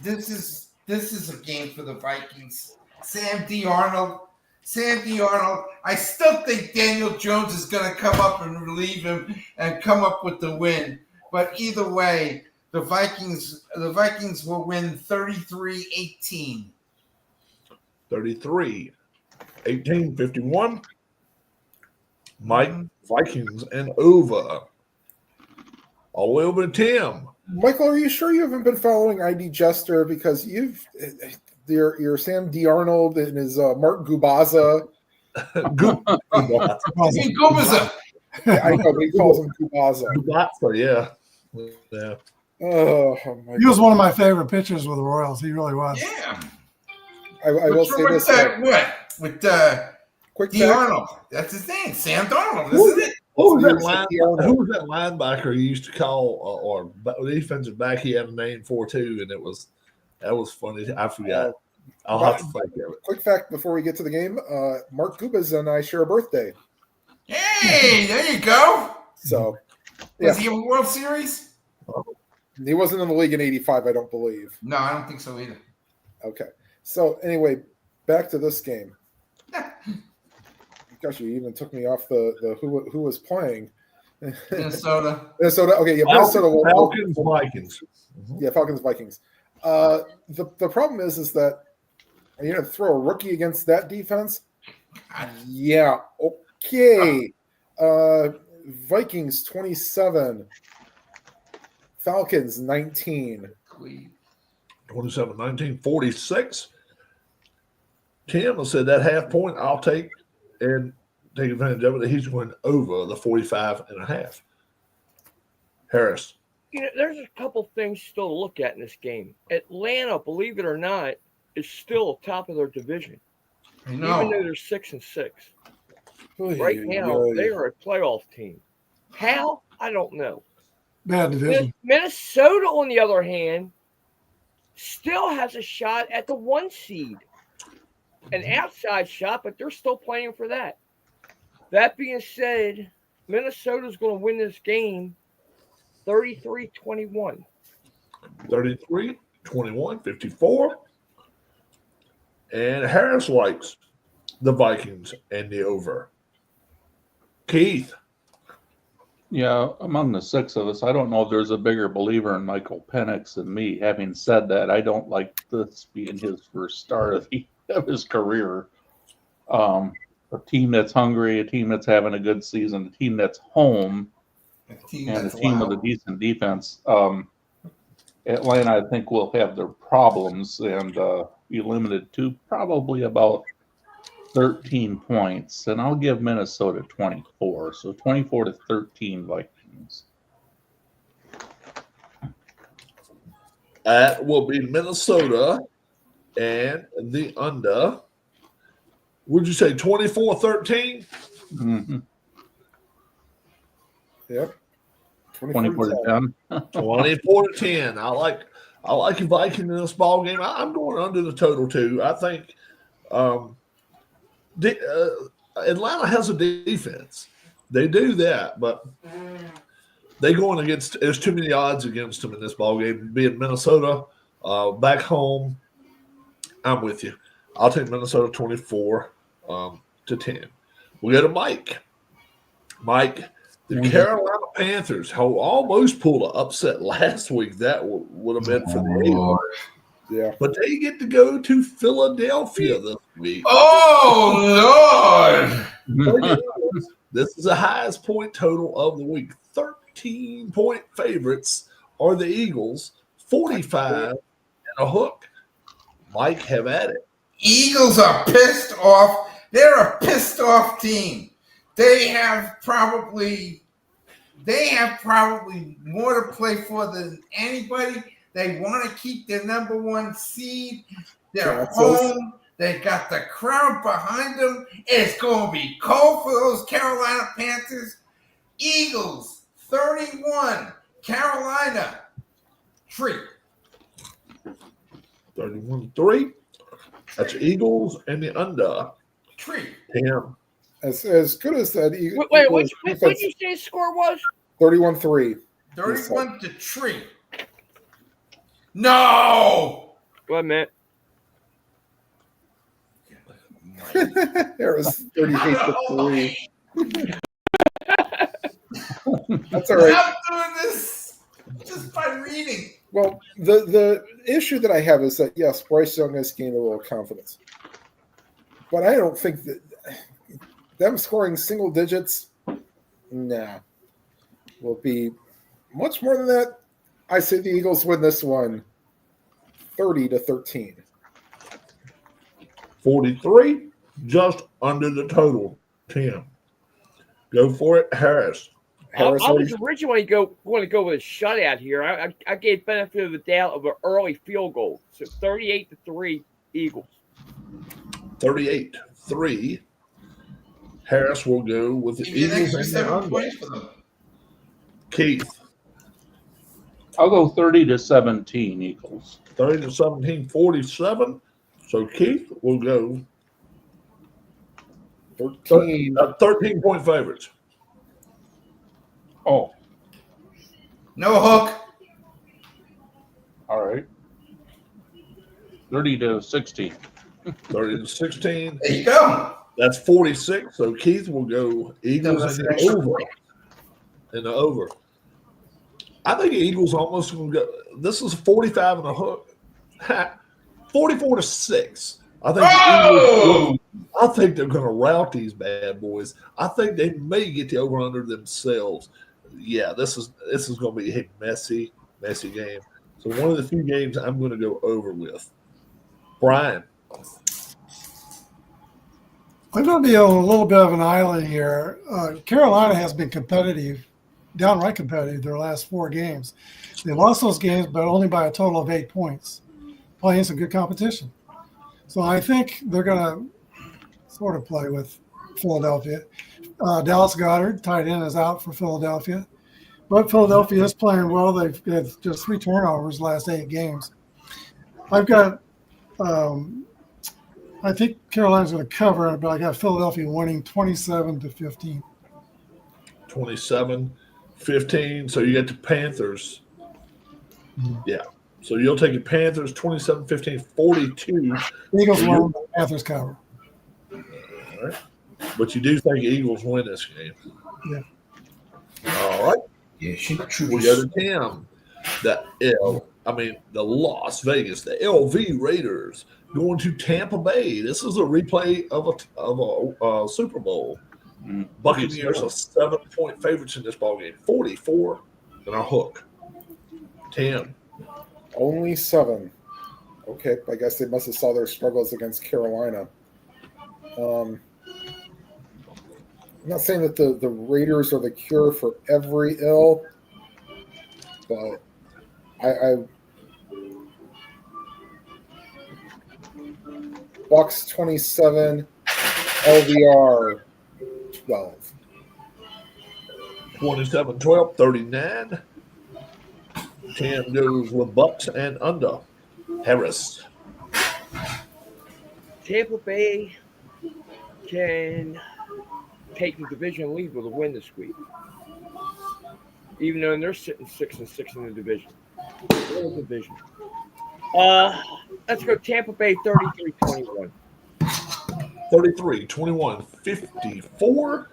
S4: This is a game for the Vikings. Sam D. Arnold. I still think Daniel Jones is going to come up and relieve him and come up with the win. But either way, the Vikings will win 33-18.
S1: 33. 18-51. Mike, Vikings and over. All the way over to Tim.
S2: Michael, are you sure you haven't been following ID Jester? Because your Sam D. Arnold and his Mark Gubaza.
S1: Gubaza.
S2: I know, but he calls him Gubaza.
S1: Gubaza, yeah.
S2: Oh, my
S6: He was one of my favorite pitchers with the Royals. He really was.
S4: Yeah.
S2: I will say this.
S4: With
S2: quick
S4: D.
S2: fact.
S4: Arnold. That's his name. Sam Darnold, isn't it?
S1: Who was that linebacker you used to call or defensive back? He had a name for too, and that was funny. I forgot. I'll have to think of it.
S2: Quick fact before we get to the game: Mark Gubaza and I share a birthday.
S4: Hey, there you go.
S2: So,
S4: Was he in the World Series?
S2: He wasn't in the league in '85, I don't believe.
S4: No, I don't think so either.
S2: Okay. So anyway, back to this game. Gosh, you even took me off the who was playing.
S4: Minnesota.
S2: Okay, yeah, Minnesota.
S1: Falcons, Vikings.
S2: Yeah, Falcons, Vikings. The problem is that you're going to throw a rookie against that defense. Yeah. Okay. Vikings 27. Falcons 19.
S1: 27-19, 46. Tim said that half point I'll take and take advantage of it. He's going over the 45.5. Harris.
S5: There's a couple things still to look at in this game. Atlanta, believe it or not, is still top of their division.
S4: I know.
S5: Even though they're 6-6. Right now, they are a playoff team. How? I don't know.
S6: Bad division.
S5: Minnesota, on the other hand, still has a shot at the 1 seed. An outside shot, but they're still playing for that. That being said, Minnesota's going to win this game 33-21.
S1: 33-21, 54. And Harris likes the Vikings and the over. Keith.
S3: Yeah, among the 6 of us, I don't know if there's a bigger believer in Michael Penix than me. Having said that, I don't like this being his first start of his career. A team that's hungry, a team that's having a good season, a team that's home.
S4: A team
S3: and a
S4: that's
S3: team with a
S4: loud.
S3: decent defense. Atlanta, I think, will have their problems and be limited to probably about 13 points. And I'll give Minnesota 24. So 24-13 Vikings.
S1: That will be Minnesota and the under. Would you say 24-13?
S3: Mm-hmm.
S2: Yep.
S3: 24 to 10.
S1: 24-10. I like a Viking in this ball game. I'm going under the total too. I think Atlanta has a defense. They do that, but they going against. There's too many odds against them in this ball game. Being Minnesota back home, I'm with you. I'll take Minnesota 24 to 10. We go to Mike. Mike, the Carolina Panthers, who almost pulled an upset last week. That would have been for the Eagles.
S2: Yeah.
S1: But they get to go to Philadelphia this week.
S4: Oh, Lord.
S1: This is the highest point total of the week. 13-point favorites are the Eagles, 45 and a hook. Mike, have at it.
S4: Eagles are pissed off. They're a pissed off team. They have probably more to play for than anybody. They want to keep their number one seed. They're home. They got the crowd behind them. It's going to be cold for those Carolina Panthers. Eagles 31, Carolina 3.
S1: 31-3. That's Eagles and the under.
S4: 3.
S1: Damn.
S2: As good as that.
S5: Wait, what did you say the score was?
S2: 31-3.
S4: 31-3. No!
S5: Wait a minute.
S2: There was 38-3. That's all right.
S4: I'm doing this just by reading.
S2: Well, the issue that I have is that, yes, Bryce Young has gained a little confidence. But I don't think that them scoring single digits, nah, will be much more than that. I say the Eagles win this one 30-13.
S1: 43, just under the total. 10. Go for it, Harris.
S5: I was originally going to go with a shutout here. I gave benefit of the doubt of an early field goal. So 38-3 Eagles.
S1: 38-3. Harris will go with the Eagles and the under. Keith.
S3: I'll go 30-17 Eagles.
S1: 30-17, 47. So Keith will go 13-point favorites.
S3: Oh,
S4: No hook.
S3: all right. 30-16.
S1: 30-16.
S4: There you go.
S1: That's 46. So Keith will go Eagles and the over. And the over. I think the Eagles almost going to go. This is 45 and a hook. 44-6. I think I think they're going to rout these bad boys. I think they may get the over under themselves. Yeah, this is going to be a messy game. So one of the few games I'm going to go over with. Brian.
S6: I'm going to be on a little bit of an island here. Carolina has been competitive, downright competitive, their last 4 games. They lost those games, but only by a total of 8 points, playing some good competition. So I think they're going to sort of play with Philadelphia. Dallas Goedert, tight end, is out for Philadelphia. But Philadelphia is playing well. They've had just 3 turnovers last 8 games. I've got I think Carolina's going to cover it, but I got Philadelphia winning 27-15.
S1: 27-15. So you get the Panthers. Yeah. So you'll take the Panthers 27-15, 42.
S6: Eagles win, the Panthers cover.
S1: All right. But you do think Eagles win this game.
S6: Yeah.
S1: All right.
S4: Yeah, she
S1: We go to Tim. The Las Vegas, the LV Raiders going to Tampa Bay. This is a replay of a Super Bowl. Buccaneers are 7-point favorites in this ballgame. 44 and our hook. 10.
S2: Only 7. Okay, I guess they must have saw their struggles against Carolina. I'm not saying that the Raiders are the cure for every ill, but I Bucks 27, LVR 12.
S1: 27-12, 39. 10 goes with Bucks and under. Harris.
S5: Tampa Bay can take the division lead with a win this week, even though they're sitting 6-6 in the division. Let's go Tampa Bay 33-21.
S1: 33-21, 54.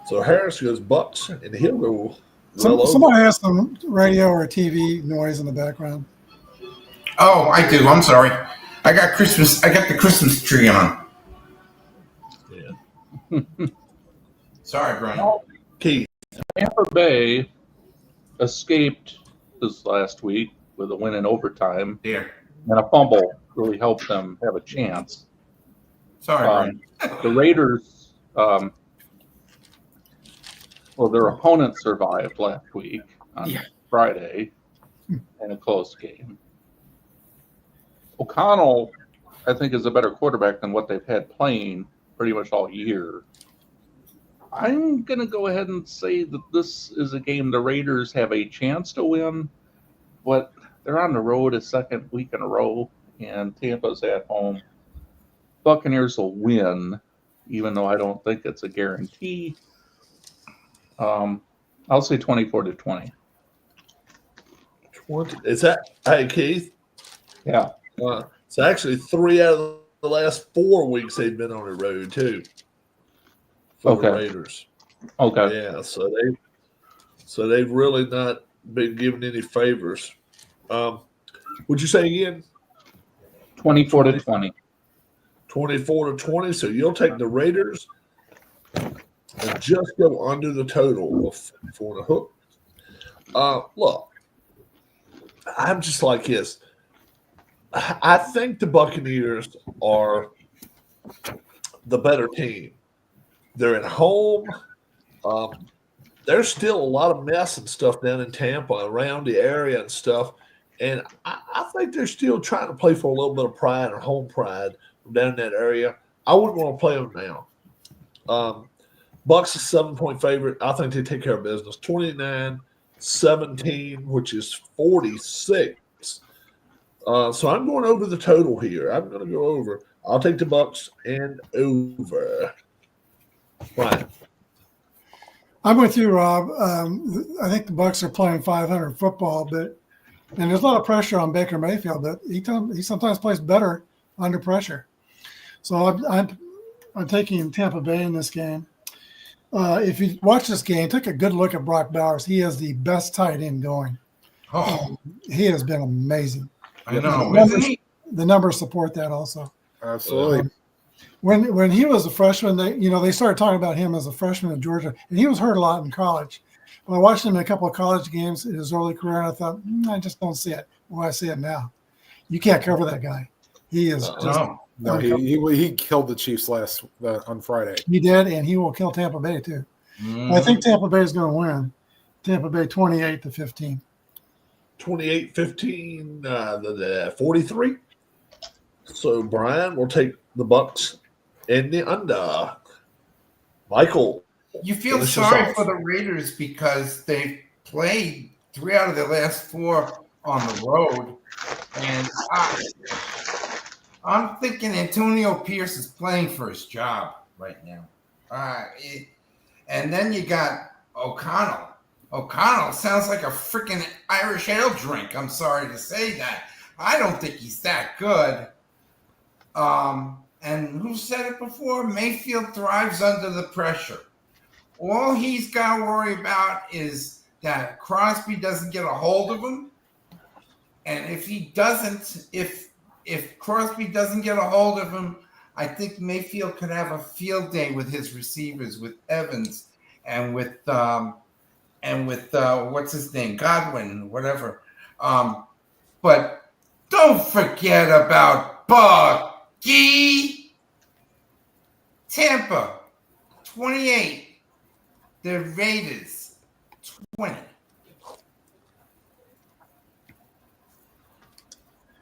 S1: So Harris goes Bucks, and he'll go.
S6: Somebody has some radio or TV noise in the background.
S4: Oh, I do. I'm sorry. I got the Christmas tree on.
S1: Yeah.
S4: Sorry, Brian.
S1: Keith.
S3: Tampa Bay escaped this last week with a win in overtime,
S4: There.
S3: and a fumble really helped them have a chance.
S4: Sorry, Brian.
S3: The Raiders, their opponent survived last week on Friday in a close game. O'Connell, I think, is a better quarterback than what they've had playing pretty much all year. I'm going to go ahead and say that this is a game the Raiders have a chance to win, but they're on the road a second week in a row, and Tampa's at home. Buccaneers will win, even though I don't think it's a guarantee. I'll say 24-20.
S1: 20. Is that, hey, Keith?
S3: Yeah.
S1: It's actually 3 out of the last 4 weeks they've been on the road, too. For the Raiders.
S3: Okay.
S1: Yeah, so they've really not been given any favors. Would you say again?
S3: 24-20.
S1: 24-20. So you'll take the Raiders and just go under the total for the hook. Look, I'm just like this. I think the Buccaneers are the better team. They're at home. There's still a lot of mess and stuff down in Tampa around the area and stuff. And I think they're still trying to play for a little bit of pride or home pride from down in that area. I wouldn't want to play them now. Bucks is 7-point favorite. I think they take care of business. 29-17, which is 46. So I'm going over the total here. I'm going to go over. I'll take the Bucks and over. Right.
S6: I'm with you, Rob. I think the Bucks are playing 500 football, and there's a lot of pressure on Baker Mayfield, but he sometimes plays better under pressure. So I'm taking Tampa Bay in this game. If you watch this game, take a good look at Brock Bowers. He is the best tight end going.
S4: Oh,
S6: he has been amazing.
S4: I know.
S6: The numbers support that also.
S2: Absolutely.
S6: When he was a freshman, they started talking about him as a freshman at Georgia, and he was hurt a lot in college. But I watched him in a couple of college games in his early career, and I thought, I just don't see it. Well, I see it now. You can't cover that guy. He is
S2: No, he killed the Chiefs on Friday.
S6: He did, and he will kill Tampa Bay too. I think Tampa Bay is going to win. Tampa Bay 28-15.
S1: 28-15, 43. So Brian will take the Bucks and the under. Michael.
S4: You feel sorry for the Raiders because they've played 3 out of their last 4 on the road. And I'm thinking Antonio Pierce is playing for his job right now. And then you got O'Connell. O'Connell sounds like a freaking Irish ale drink. I'm sorry to say that. I don't think he's that good. And who said it before? Mayfield thrives under the pressure. All he's got to worry about is that Crosby doesn't get a hold of him. And if he doesn't, if Crosby doesn't get a hold of him, I think Mayfield could have a field day with his receivers, with Evans and with what's his name, Godwin, whatever. But don't forget about Bucky. Tampa, 28. The Raiders, 20.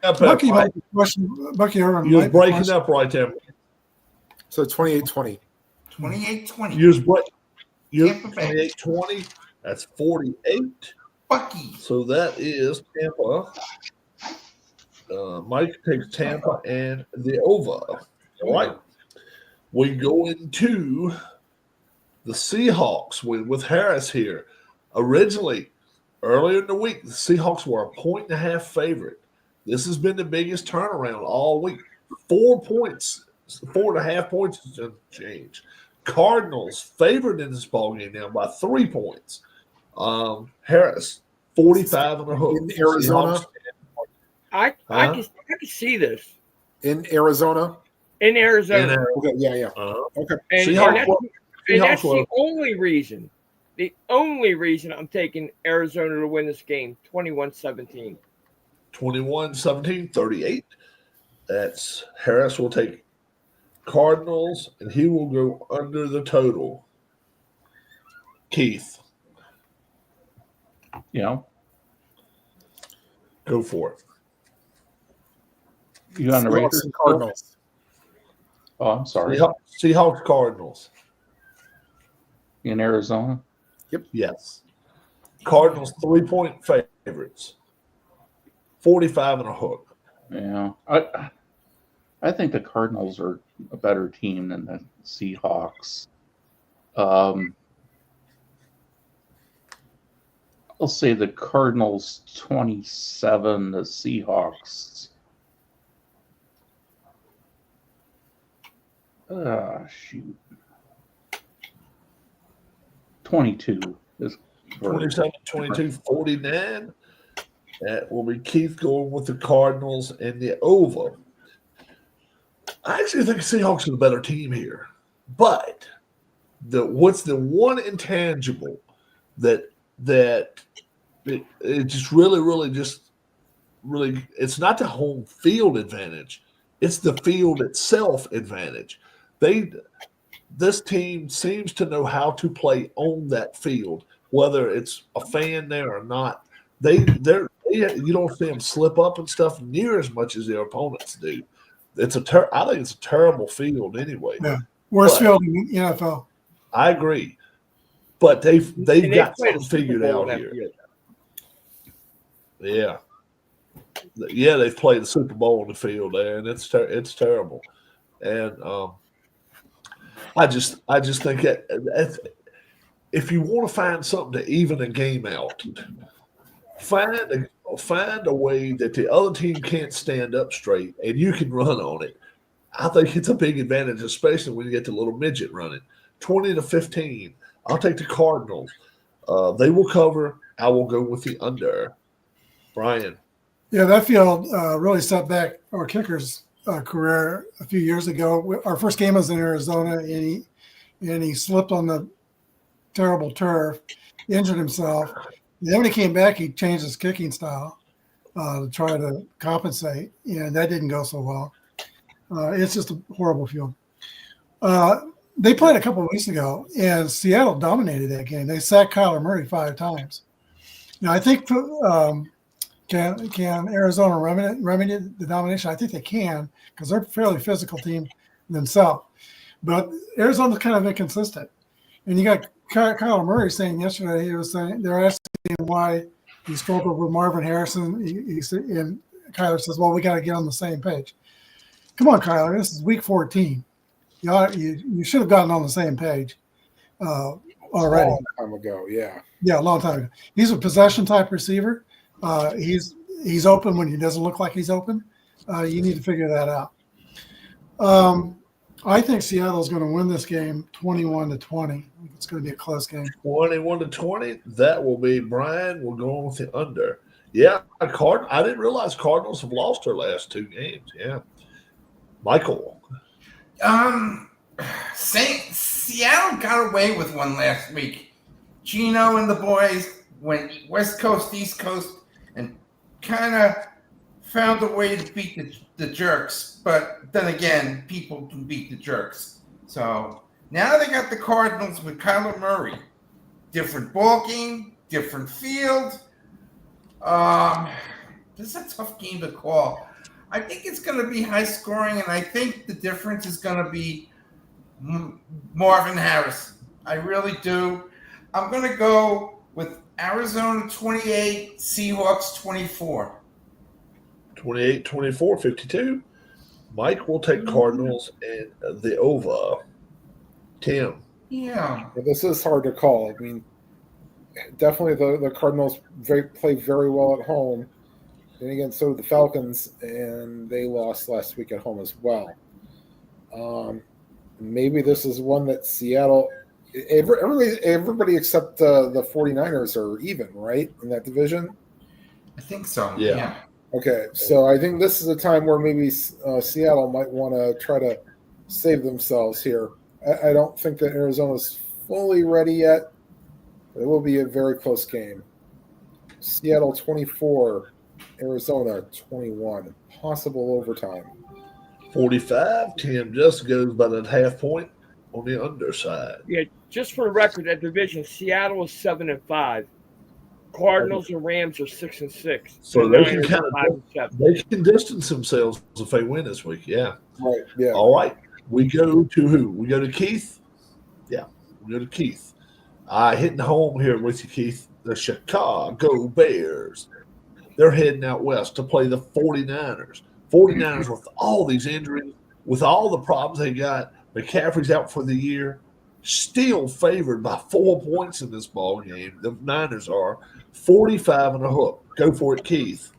S6: Bucky might be question. Bucky Irvin
S1: You was
S6: might be
S1: breaking
S6: question.
S1: up right there.
S2: So 28-20.
S4: 28-20.
S1: You was
S4: Tampa Bay.
S1: 28-20. That's 48.
S4: Bucky.
S1: So that is Tampa. Mike takes Tampa and the over. All right. We go into the Seahawks with Harris here. Originally, earlier in the week, the Seahawks were a 1.5 favorite. This has been the biggest turnaround all week. 4 points, 4.5 points has changed. Cardinals favored in this ballgame now by 3 points. Harris, 45 on the hook.
S2: In Arizona?
S1: Seahawks.
S5: I can see this
S2: In Arizona?
S5: in Arizona.
S2: Okay, yeah. Okay.
S5: And
S1: Seahawks
S5: that's
S1: were-
S5: the only reason. The only reason I'm taking Arizona to win this game, 21-17.
S1: 21-17, 38. That's Harris will take Cardinals, and he will go under the total. Keith,
S3: You
S1: go for it.
S3: on the
S2: Seahawks
S3: Raiders?
S2: and Cardinals.
S3: Oh, I'm sorry.
S1: Seahawks, Cardinals.
S3: In Arizona?
S1: Yes. Cardinals 3-point favorites. 45 and a hook.
S3: Yeah. I think the Cardinals are a better team than the Seahawks. I'll say the Cardinals 27, the Seahawks. Shoot. 22 is
S1: 27, 22, 49. That will be Keith going with the Cardinals and the over. I actually think the Seahawks are the better team here. But what's the one intangible that it just really it's not the home field advantage, it's the field itself advantage. This team seems to know how to play on that field, whether it's a fan there or not. You don't see them slip up and stuff near as much as their opponents do. I think it's a terrible field anyway.
S6: Yeah. Worst field in the NFL.
S1: I agree, but they've got
S5: played
S1: something
S5: a Super
S1: figured
S5: Bowl
S1: out
S5: that
S1: here.
S5: field.
S1: Yeah, they've played the Super Bowl on the field there, and it's terrible. And I just think that if you want to find something to even a game out, find a way that the other team can't stand up straight and you can run on it. I think it's a big advantage, especially when you get the little midget running. 20-15. I'll take the Cardinals. They will cover. I will go with the under. Brian.
S6: Yeah, that field really set back our kicker's career a few years ago. Our first game was in Arizona, and he slipped on the terrible turf, injured himself. And then when he came back, he changed his kicking style to try to compensate, and that didn't go so well. It's just a horrible field. They played a couple of weeks ago, and Seattle dominated that game. They sacked Kyler Murray 5 times. Now, I think can Arizona remedy the domination? I think they can because they're a fairly physical team themselves. But Arizona's kind of inconsistent. And you got Kyler Murray saying yesterday, he was saying they're asking him why he struggled with Marvin Harrison. And Kyler says, well, we got to get on the same page. Come on, Kyler. This is week 14. You should have gotten on the same page already.
S2: A long time ago, yeah.
S6: Yeah, a long time ago. He's a possession type receiver. He's open when he doesn't look like he's open. You need to figure that out. I think Seattle's going to win this game 21-20. It's going to be a close game.
S1: 21-20. That will be Brian. We're going with the under. Yeah, I didn't realize Cardinals have lost their last 2 games. Yeah. Michael.
S4: Seattle got away with one last week. Gino and the boys went West Coast, East Coast, and kind of found a way to beat the jerks. But then again, people can beat the jerks. So now they got the Cardinals with Kyler Murray. Different ball game, different field. This is a tough game to call. I think it's going to be high scoring, and I think the difference is going to be Marvin Harris. I really do. I'm going to go with Arizona 28, Seahawks 24.
S1: 28, 24, 52. Mike will take Cardinals and the over. Tim.
S4: Yeah.
S2: This is hard to call. I mean, definitely the Cardinals play very well at home. And again, so did the Falcons, and they lost last week at home as well. Maybe this is one that Seattle – everybody except the 49ers are even, right, in that division?
S4: I think so,
S1: yeah.
S2: Okay, so I think this is a time where maybe Seattle might want to try to save themselves here. I don't think that Arizona's fully ready yet. It will be a very close game. Seattle 24, Arizona 21. Possible overtime.
S1: 45. Tim just goes by that half point on the underside.
S5: Yeah, just for the record, that division, Seattle is 7-5. Cardinals and Rams are 6-6.
S1: So they can kind of distance themselves if they win this week. Yeah.
S2: Right. Yeah.
S1: All right. We go to who? We go to Keith. Yeah, we go to Keith. Hitting home here with you, Keith. The Chicago Bears. They're heading out west to play the 49ers. 49ers with all these injuries, with all the problems they got. McCaffrey's out for the year. Still favored by 4 points in this ball game. The Niners are 45 and a hook. Go for it, Keith.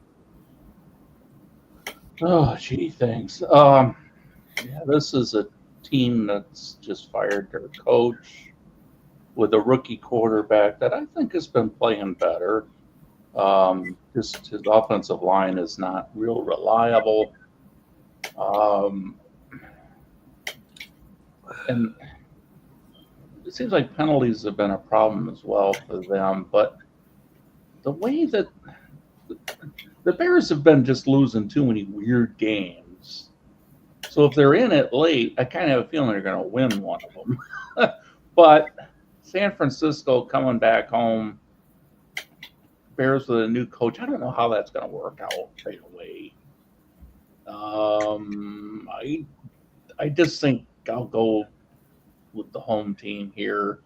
S3: Oh, gee, thanks. Yeah, this is a team that's just fired their coach with a rookie quarterback that I think has been playing better. Just his offensive line is not real reliable. And it seems like penalties have been a problem as well for them. But the way that the Bears have been just losing too many weird games. So if they're in it late, I kind of have a feeling they're going to win one of them. But San Francisco coming back home, Bears with a new coach, I don't know how that's going to work out right away. I just think I'll go with the home team here,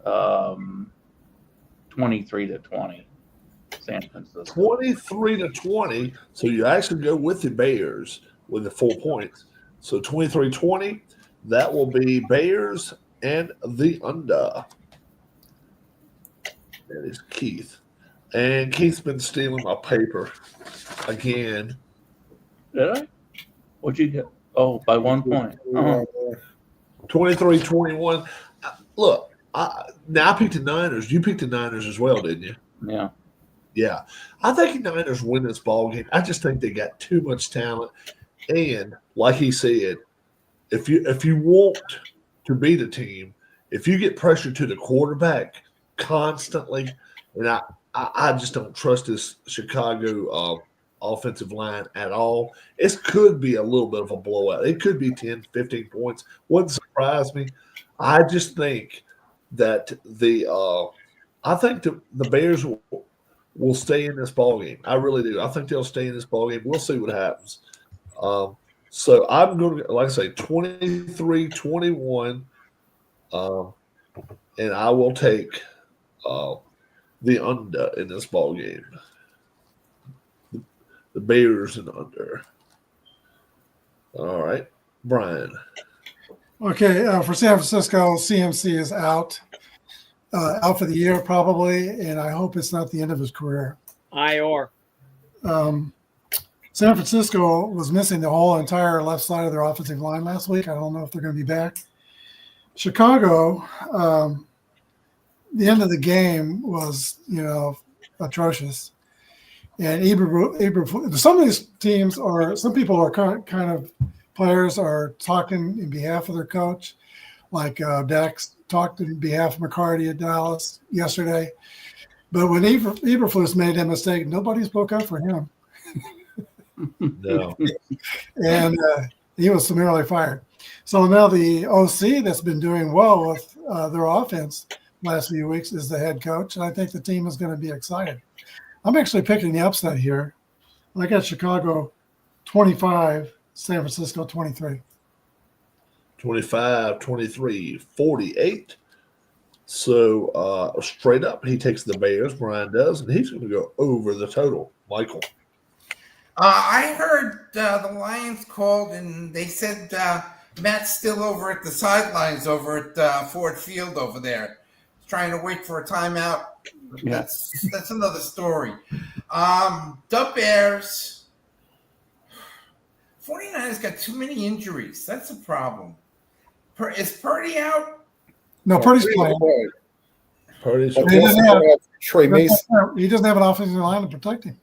S3: 23-20, San Francisco.
S1: 23-20. So you actually go with the Bears with the 4 points. So 23-20, that will be Bears and the under. That is Keith. And Keith's been stealing my paper again.
S3: Did I? What'd you get? Oh, by 1 point.
S1: 23-21. Look, now I picked the Niners. You picked the Niners as well, didn't you?
S3: Yeah.
S1: Yeah. I think the Niners win this ball game. I just think they got too much talent. And like he said, if you want to beat a team, if you get pressure to the quarterback constantly, and I just don't trust this Chicago offensive line at all. It could be a little bit of a blowout. It could be 10, 15 points. Wouldn't surprise me. I just think that the Bears will stay in this ball game. I really do. I think they'll stay in this ball game. We'll see what happens. So I'm going to, like I say, 23-21, and I will take the under in this ball game. The Bears and under. All right, Brian.
S6: Okay, for San Francisco, CMC is out for the year probably, and I hope it's not the end of his career.
S5: IR.
S6: San Francisco was missing the whole entire left side of their offensive line last week. I don't know if they're going to be back. Chicago, the end of the game was, atrocious. And some of these teams some people are kind of players are talking in behalf of their coach, like Dax talked in behalf of McCarty at Dallas yesterday. But when Eberflus made that mistake, nobody spoke up for him.
S1: No.
S6: And he was summarily fired. So now the OC that's been doing well with their offense last few weeks is the head coach, and I think the team is going to be excited. I'm actually picking the upset here. I got Chicago 25, San Francisco 23.
S1: 25, 23, 48. So straight up, he takes the Bears, Brian does, and he's going to go over the total. Michael.
S4: I heard the Lions called, and they said Matt's still over at the sidelines over at Ford Field over there, trying to wait for a timeout.
S3: Yeah.
S4: That's another story. The Bears, 49ers got too many injuries. That's a problem. Is Purdy out?
S6: No, Purdy's playing.
S1: Purdy's
S2: But
S6: He
S2: they also
S6: doesn't
S2: have Trey Mason.
S6: He doesn't have an offensive line to protect him.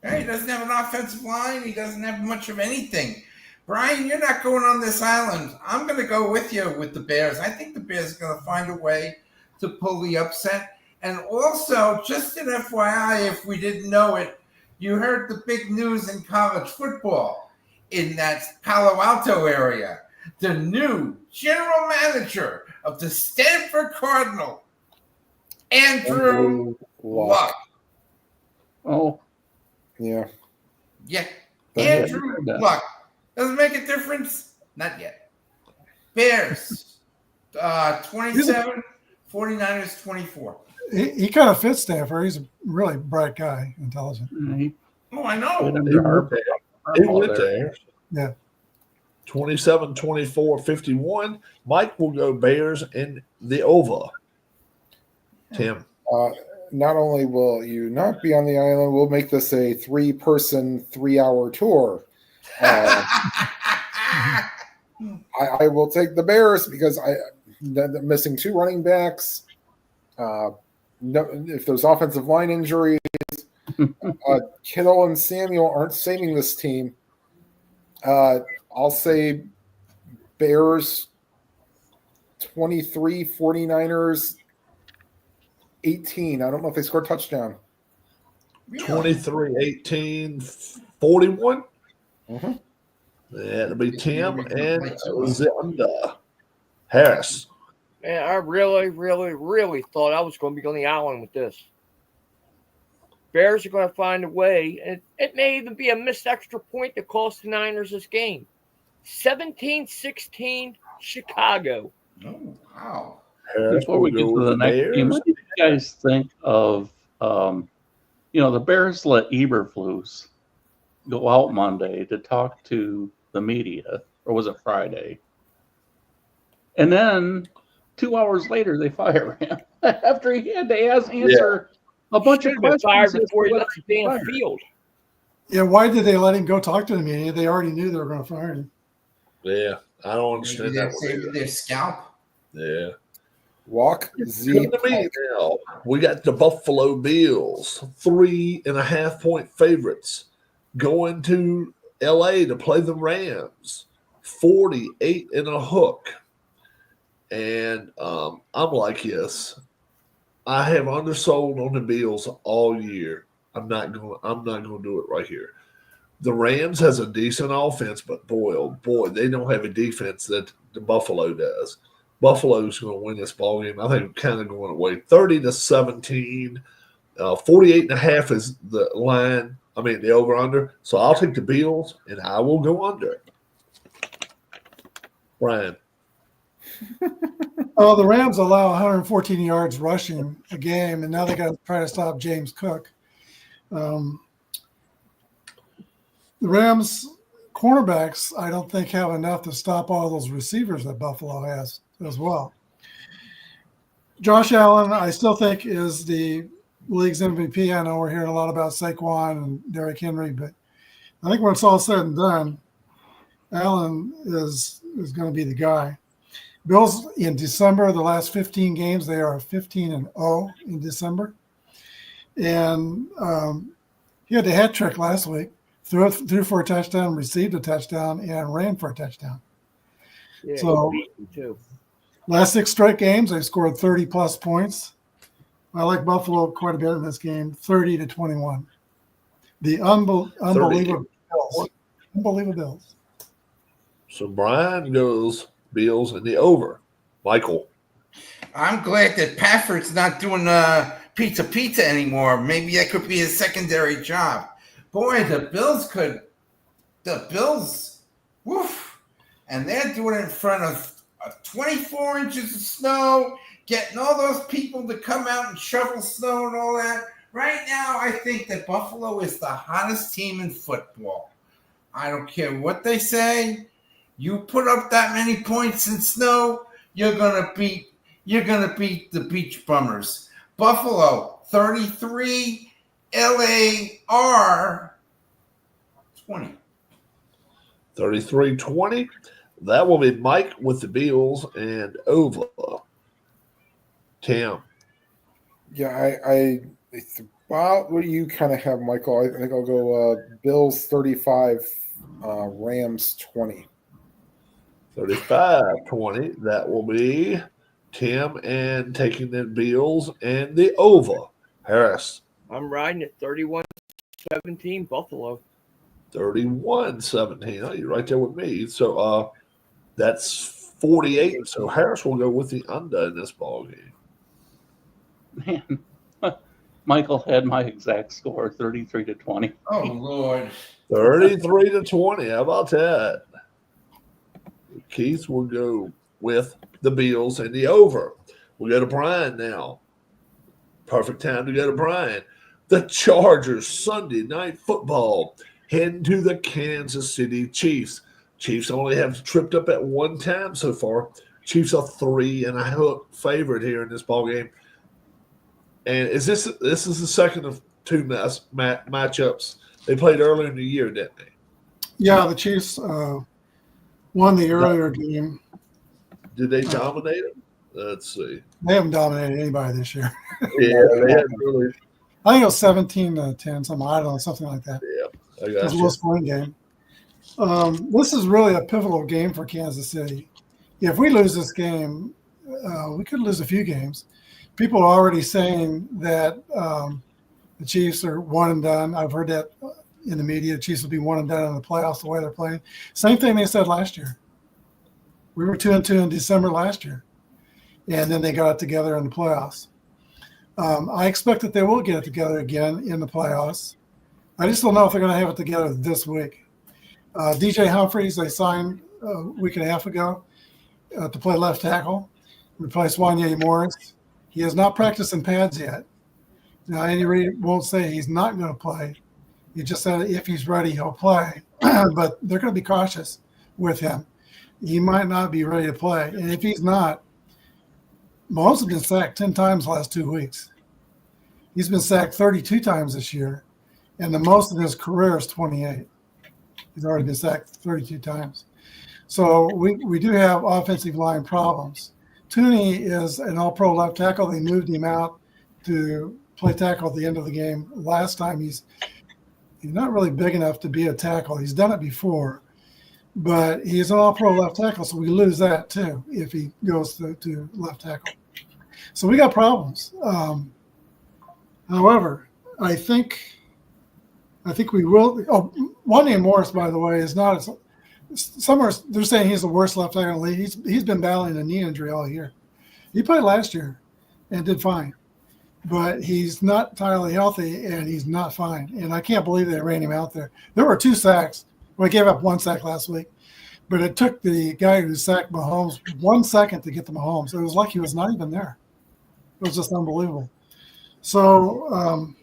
S4: He doesn't have an offensive line. He doesn't have much of anything. Brian, you're not going on this island. I'm going to go with you with the Bears. I think the Bears are going to find a way to pull the upset. And also, just an FYI, if we didn't know it, you heard the big news in college football in that Palo Alto area. The new general manager of the Stanford Cardinal, Andrew Luck.
S3: Oh,
S2: Yeah.
S4: Yeah,
S2: But
S4: Andrew Luck. Doesn't make a difference? Not yet. Bears, 27, 49ers, 24.
S6: He kind of fits Stanford. He's a really bright guy, intelligent.
S3: he
S4: Oh, I know.
S1: He went there.
S6: Yeah.
S1: 27, 24, 51. Mike will go Bears in the over. Tim.
S2: Not only will you not be on the island, we'll make this a 3-person, 3-hour tour. I will take the Bears because they're missing 2 running backs. If there's offensive line injuries, Kittle and Samuel aren't saving this team. I'll say Bears 23, 49ers 18. I don't know if they scored a touchdown.
S1: 23, 18, 41.
S2: Mm-hmm.
S1: That'll be Tim and Zenda. Harris.
S5: Man, I really, really, really thought I was going to be on the island with this. Bears are going to find a way, and it may even be a missed extra point that cost the Niners this game. 17-16 Chicago.
S4: Oh, wow.
S3: Before we get to the next game, what do you guys think of, the Bears let Eberflus go out Monday to talk to the media, or was it Friday? And then 2 hours later, they fire him after he had to answer a bunch of questions.
S5: Fired before he left the damn field.
S6: Yeah, why did they let him go talk to the media? They already knew they were going to fire him.
S1: Yeah, I don't understand that.
S4: Saving their scalp.
S1: Yeah.
S2: Walk
S1: Come to me now. We got the Buffalo Bills, 3.5-point favorites, going to LA to play the Rams, 48 and a hook. And I'm like, yes, I have undersold on the Bills all year. I'm not going to do it right here. The Rams has a decent offense, but boy, oh boy, they don't have a defense that the Buffalo does. Buffalo's going to win this ball game. I think kind of going away 30-17. 48.5 is the line. I mean, the over-under. So I'll take the Bills, and I will go under. Brian.
S6: Oh, the Rams allow 114 yards rushing a game, and now they got to try to stop James Cook. The Rams cornerbacks, I don't think, have enough to stop all those receivers that Buffalo has as well. Josh Allen, I still think, is the league's MVP. I know we're hearing a lot about Saquon and Derrick Henry, but I think when it's all said and done, Allen is going to be the guy. Bills in December, the last 15 games, they are 15-0 in December. And he had a hat trick last week. threw for a touchdown, received a touchdown, and ran for a touchdown.
S5: Yeah,
S6: So-
S5: he beat him too.
S6: Last 6 straight games, they've scored 30-plus points. I like Buffalo quite a bit in this game, 30-21. The unbelievable Bills. Unbelievable Bills.
S1: So Brian goes Bills in the over. Michael.
S4: I'm glad that Pafford's not doing pizza anymore. Maybe that could be a secondary job. Boy, the Bills, woof. And they're doing it in front of 24 inches of snow, getting all those people to come out and shovel snow and all that. Right now, I think that Buffalo is the hottest team in football. I don't care what they say. You put up that many points in snow, you're gonna beat the Beach Bummers. Buffalo 33, LAR 20.
S1: 33-20. That will be Mike with the Bills and over. Tim.
S2: Yeah, what do you kind of have, Michael? I think I'll go Bills 35, Rams 20.
S1: 35-20. That will be Tim and taking the Bills and the over. Harris.
S5: I'm riding at 31-17 Buffalo.
S1: 31-17. Oh, you're right there with me. So that's 48. So Harris will go with the under in this ball game.
S3: Man, Michael had my exact score, 33-20.
S4: Oh, Lord.
S1: 33-20. How about that? Keith will go with the Bills and the over. We'll go to Brian now. Perfect time to go to Brian. The Chargers Sunday Night Football heading to the Kansas City Chiefs. Chiefs only have tripped up at one time so far. Chiefs are 3.5 favorite here in this ball game. And this is the second of two matchups they played earlier in the year, didn't they?
S6: Yeah, the Chiefs won the earlier game.
S1: Did they dominate them? Let's see.
S6: They haven't dominated anybody this year.
S1: Yeah, they had really.
S6: I think it was 17-10, something. I don't know, something like that.
S1: Yeah, I
S6: It was
S1: got
S6: a
S1: you.
S6: low scoring game. This is really a pivotal game for Kansas City. If we lose this game, we could lose a few games. People are already saying that the Chiefs are one and done. I've heard that in the media. The Chiefs will be one and done in the playoffs the way they're playing. Same thing they said last year. We were 2-2 in December last year, and then they got it together in the playoffs. I expect that they will get it together again in the playoffs. I just don't know if they're going to have it together this week. DJ Humphries, they signed a week and a half ago to play left tackle, replace Wanya Morris. He has not practiced in pads yet. Now, Andy Reid won't say he's not going to play. He just said if he's ready, he'll play. But they're going to be cautious with him. He might not be ready to play. And if he's not, Mahomes has been sacked 10 times the last 2 weeks. He's been sacked 32 times this year, and the most in his career is 28. He's already been sacked 32 times. So we do have offensive line problems. Tooney is an all-pro left tackle. They moved him out to play tackle at the end of the game. Last time he's not really big enough to be a tackle. He's done it before, but he's an all-pro left tackle, so we lose that too if he goes to left tackle. So we got problems. However, I think we will. Oh, Wanya Morris, by the way, is not. Somewhere they're saying he's the worst left tackle in the league. He's been battling a knee injury all year. He played last year and did fine, but he's not entirely healthy and he's not fine. And I can't believe they ran him out there. There were 2 sacks. Well, he gave up 1 sack last week, but it took the guy who sacked Mahomes 1 second to get to Mahomes. It was like he was not even there. It was just unbelievable. So,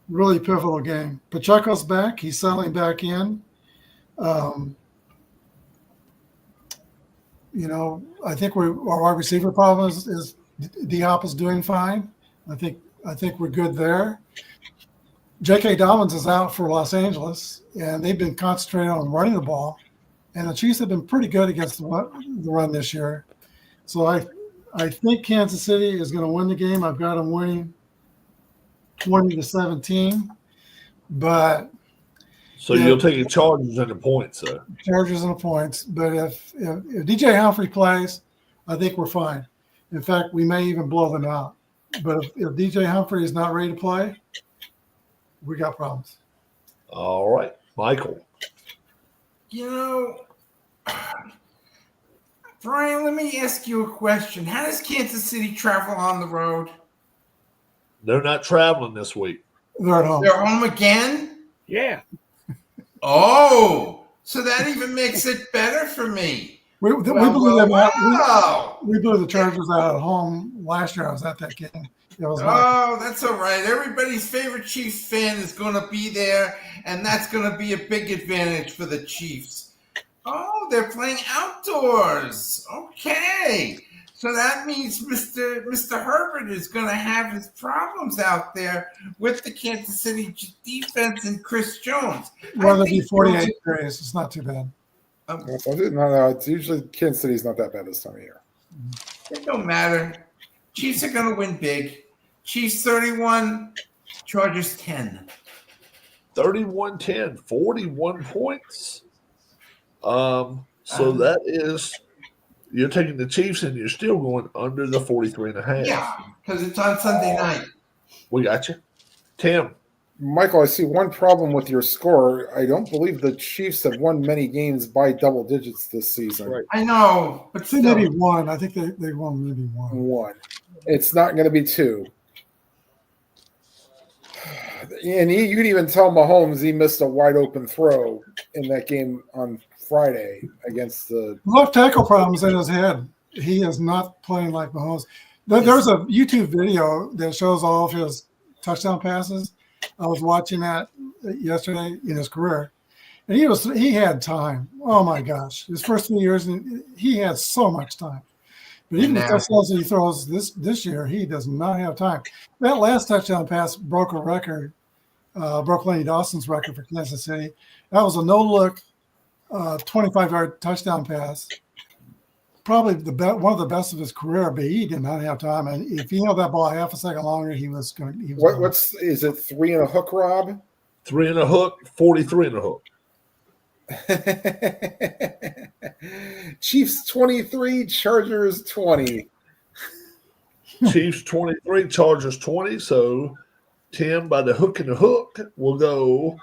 S6: really pivotal game. Pacheco's back. He's settling back in. I think our wide receiver problem is D-Hop is doing fine. I think we're good there. J.K. Dobbins is out for Los Angeles, and they've been concentrating on running the ball. And the Chiefs have been pretty good against the run this year. So I think Kansas City is going to win the game. I've got them winning 20-17. But
S1: So
S6: Yeah.
S1: you'll take the Chargers and the points, though.
S6: Chargers and the points. But if DJ Humphrey plays, I think we're fine. In fact, we may even blow them out. But if DJ Humphrey is not ready to play, we got problems.
S1: All right, Michael.
S4: You know, Brian, let me ask you a question. How does Kansas City travel on the road?
S1: They're not traveling this week.
S6: They're at home.
S4: They're home again?
S5: Yeah.
S4: Oh, so that even makes it better for me.
S6: We blew them out.
S4: Wow.
S6: We blew the Chargers out at home last year. I was at that game. It was
S4: Oh, that's all right. Everybody's favorite Chiefs fan is going to be there, and that's going to be a big advantage for the Chiefs. Oh, they're playing outdoors. Okay. So that means Mr. Herbert is going to have his problems out there with the Kansas City defense and Chris Jones.
S6: rather be 48 degrees. It's not too bad.
S2: No, it's usually Kansas City's not that bad this time of year.
S4: It don't matter. Chiefs are going to win big. Chiefs 31, Chargers 10.
S1: 31-10, 41 points. So that is, you're taking the Chiefs and you're still going under the 43.5.
S4: Yeah, because it's on Sunday night.
S1: We got you. Tim.
S2: Michael, I see one problem with your score. I don't believe the Chiefs have won many games by double digits this season.
S1: Right.
S4: I know, but
S6: I think
S4: still.
S6: maybe one. I think they won maybe one.
S2: One. It's not going to be two. And you could even tell Mahomes he missed a wide open throw in that game on Friday against the
S6: Left tackle problems in his head. He is not playing like Mahomes. There's a YouTube video that shows all of his touchdown passes. I was watching that yesterday in his career, and he had time. Oh my gosh, his first 3 years, he had so much time. But even the touchdowns that he throws this year, he does not have time. That last touchdown pass broke a record, broke Lenny Dawson's record for Kansas City. That was a no-look 25-yard touchdown pass. Probably one of the best of his career, but he did not have time. And if he held that ball half a second longer, he was going to.
S2: Is it 3 and a hook, Rob?
S1: 3 and a hook, 43 and a hook.
S2: Chiefs 23, Chargers 20.
S1: Chiefs 23, Chargers 20. So Tim, by the hook and the hook, will go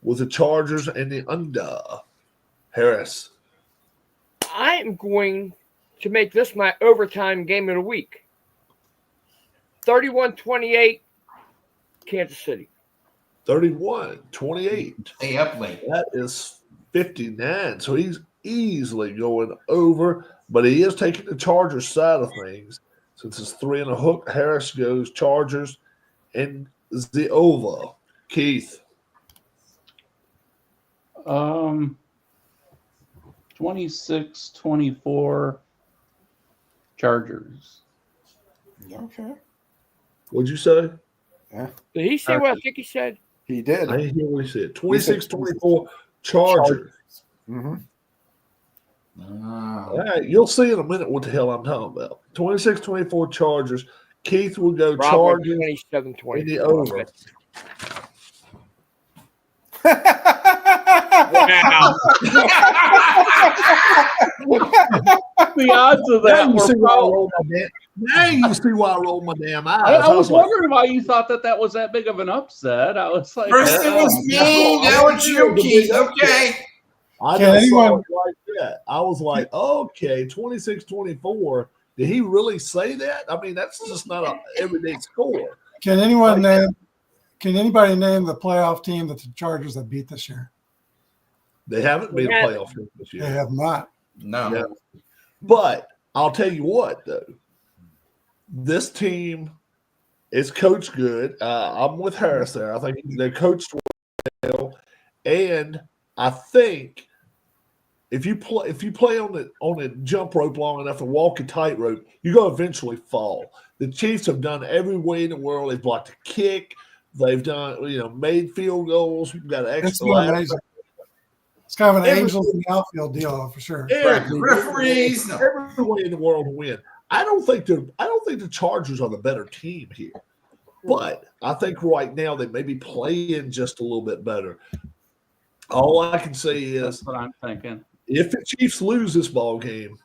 S1: with the Chargers and the under. Harris.
S5: I am going to make this my overtime game of the week. 31-28, Kansas City.
S1: 31-28.
S4: Stay up late.
S1: That is 59. So he's easily going over, but he is taking the Chargers side of things. Since it's 3 and a hook, Harris goes Chargers and the over. Keith.
S3: 26-24 Chargers.
S2: Okay.
S1: What'd you say?
S5: Did he say what I think he said?
S2: He did.
S1: I didn't hear what he said. 26-24 Chargers.
S2: Mm-hmm.
S1: All right, you'll see in a minute what the hell I'm talking about. 26-24 Chargers. Keith will go Chargers
S5: 27-20.
S1: in the over.
S5: Wow.
S3: The odds of that
S1: Now you see
S3: were
S1: why I
S3: probably.
S1: rolled my damn. Now you see why I rolled my damn eyes.
S3: I was
S1: like,
S3: wondering why you thought that was that big of an upset. I was like,
S4: First it was me, now it's you, Keith. Okay.
S1: I
S6: Can
S1: just saw
S6: anyone-
S1: it like that. I was like, okay, 26-24. Did he really say that? I mean, that's just not an everyday score.
S6: Can anybody name the playoff team that the Chargers have beat this year?
S1: They haven't been a
S5: Yeah.
S1: playoff team this
S6: They
S1: year.
S6: have not.
S4: No.
S1: Yeah. But I'll tell you what, though. This team is coached good. I'm with Harris there. I think they're coached well. And I think if you play on the jump rope long enough to walk a tightrope, you're going to eventually fall. The Chiefs have done every way in the world. They've blocked a kick. They've done, made field goals. We've got an
S6: It's
S1: extra.
S6: been amazing. It's kind of an
S1: Every-
S6: angels in the outfield deal for sure.
S4: Referees, no.
S1: Every way in the world to win. I don't think the Chargers are the better team here, but I think right now they may be playing just a little bit better. All I can say is,
S3: That's what I'm thinking.
S1: if the Chiefs lose this ball game,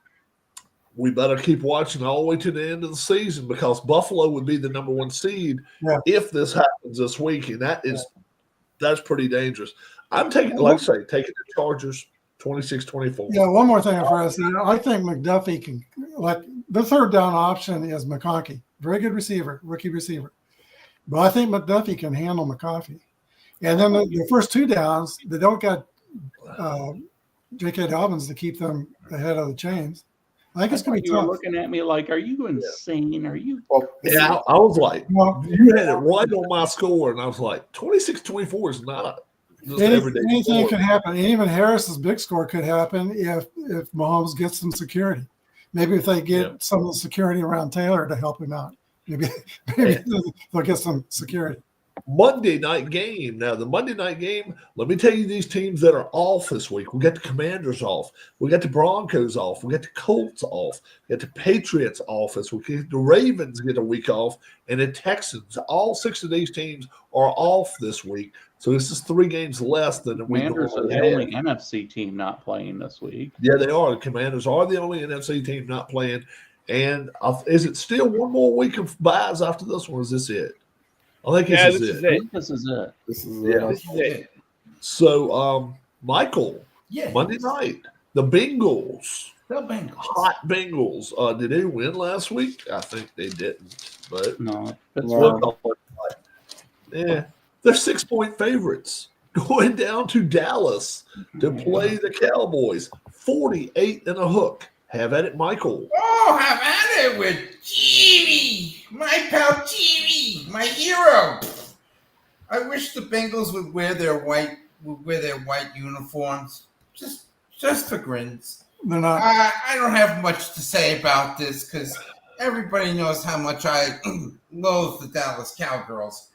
S1: we better keep watching all the way to the end of the season, because Buffalo would be the number 1 seed if this happens this week, and that's pretty dangerous. I'm taking, like I say, taking the Chargers 26-24.
S6: Yeah, one more thing for us. I think McDuffie can, like, the third down option is McConkey. Very good receiver, rookie receiver. But I think McDuffie can handle McConkey. And then the first 2 downs, they don't got J.K. Dobbins to keep them ahead of the chains. I think it's going to be
S3: You were
S6: tough.
S3: looking at me like, are you insane? Are you?
S2: Well,
S1: Yeah, I was like,
S6: Well,
S1: you had it right on my score, and I was like, 26-24 is not just everyday
S6: anything
S1: score.
S6: can happen. Even Harris's big score could happen if Mahomes gets some security. Maybe if they get some of the security around Taylor to help him out. Maybe they'll get some security.
S1: Monday night game. Now, the Monday night game, let me tell you these teams that are off this week. We got the Commanders off. We got the Broncos off. We got the Colts off. We got the Patriots off this week. The Ravens get a week off, and the Texans. All 6 of these teams are off this week. So this is 3 games less than we
S3: Commanders are
S1: normally
S3: the
S1: have.
S3: only NFC team not playing this week.
S1: Yeah, they are. The Commanders are the only NFC team not playing. And is it still one more week of buys after this one? Or is this it? I think this is it.
S3: I think this is it.
S2: This is
S5: This is it.
S1: So, Michael,
S4: Yeah.
S1: Monday night, the Bengals,
S4: The Bengals.
S1: hot Bengals. Did they win last week? I think they didn't. But
S3: No,
S2: No.
S1: yeah, they're 6-point favorites going down to Dallas to play the Cowboys. 48 and a hook. Have at it, Michael.
S4: Oh, have at it with Jimmy, my pal Jimmy, my hero. I wish the Bengals would wear their white uniforms, just for grins.
S6: They're not.
S4: I don't have much to say about this because everybody knows how much I loathe the Dallas Cowgirls.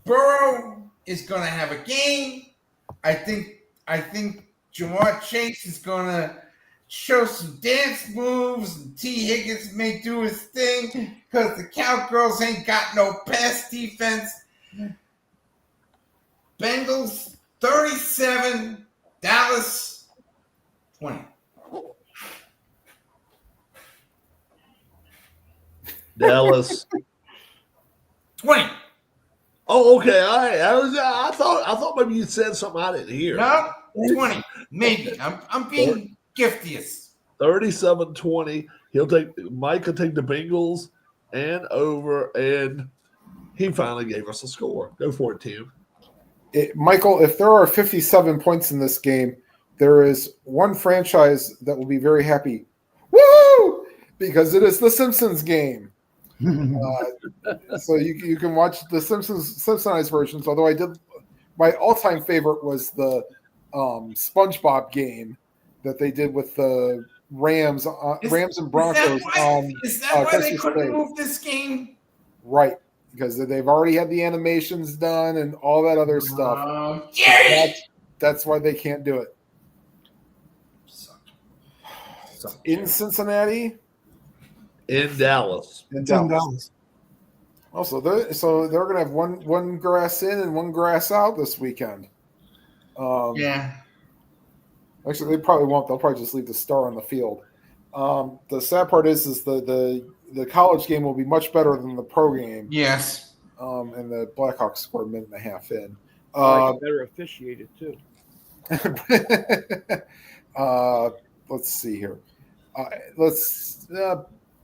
S4: Burrow is going to have a game. I think Jamar Chase is going to show some dance moves, and T. Higgins may do his thing because the Cowgirls ain't got no pass defense. Bengals 37, Dallas 20.
S1: Dallas.
S4: 20.
S1: Oh, okay. All right. I thought maybe you said something I didn't hear.
S4: No, 20. Maybe. I'm being giftiest.
S1: 37-20. Mike will take the Bengals and over, and he finally gave us a score. Go for it, Tim.
S2: Michael, if there are 57 points in this game, there is one franchise that will be very happy. Woo! Because it is the Simpsons game. So you can watch the Simpsonized versions. Although my all-time favorite was the SpongeBob game that they did with the Rams and Broncos.
S4: Is that why they
S2: Christmas
S4: couldn't
S2: Day.
S4: move this game?
S2: Right, because they've already had the animations done and all that other stuff. That's why they can't do it. In Cincinnati.
S1: In Dallas.
S6: It's in Dallas.
S2: Also, they're going to have one grass in and one grass out this weekend.
S4: Yeah.
S2: Actually, they probably won't. They'll probably just leave the star on the field. The sad part is the college game will be much better than the pro game.
S4: Yes.
S2: And the Blackhawks score a minute and a halch in.
S5: Better officiated too.
S2: Let's see here.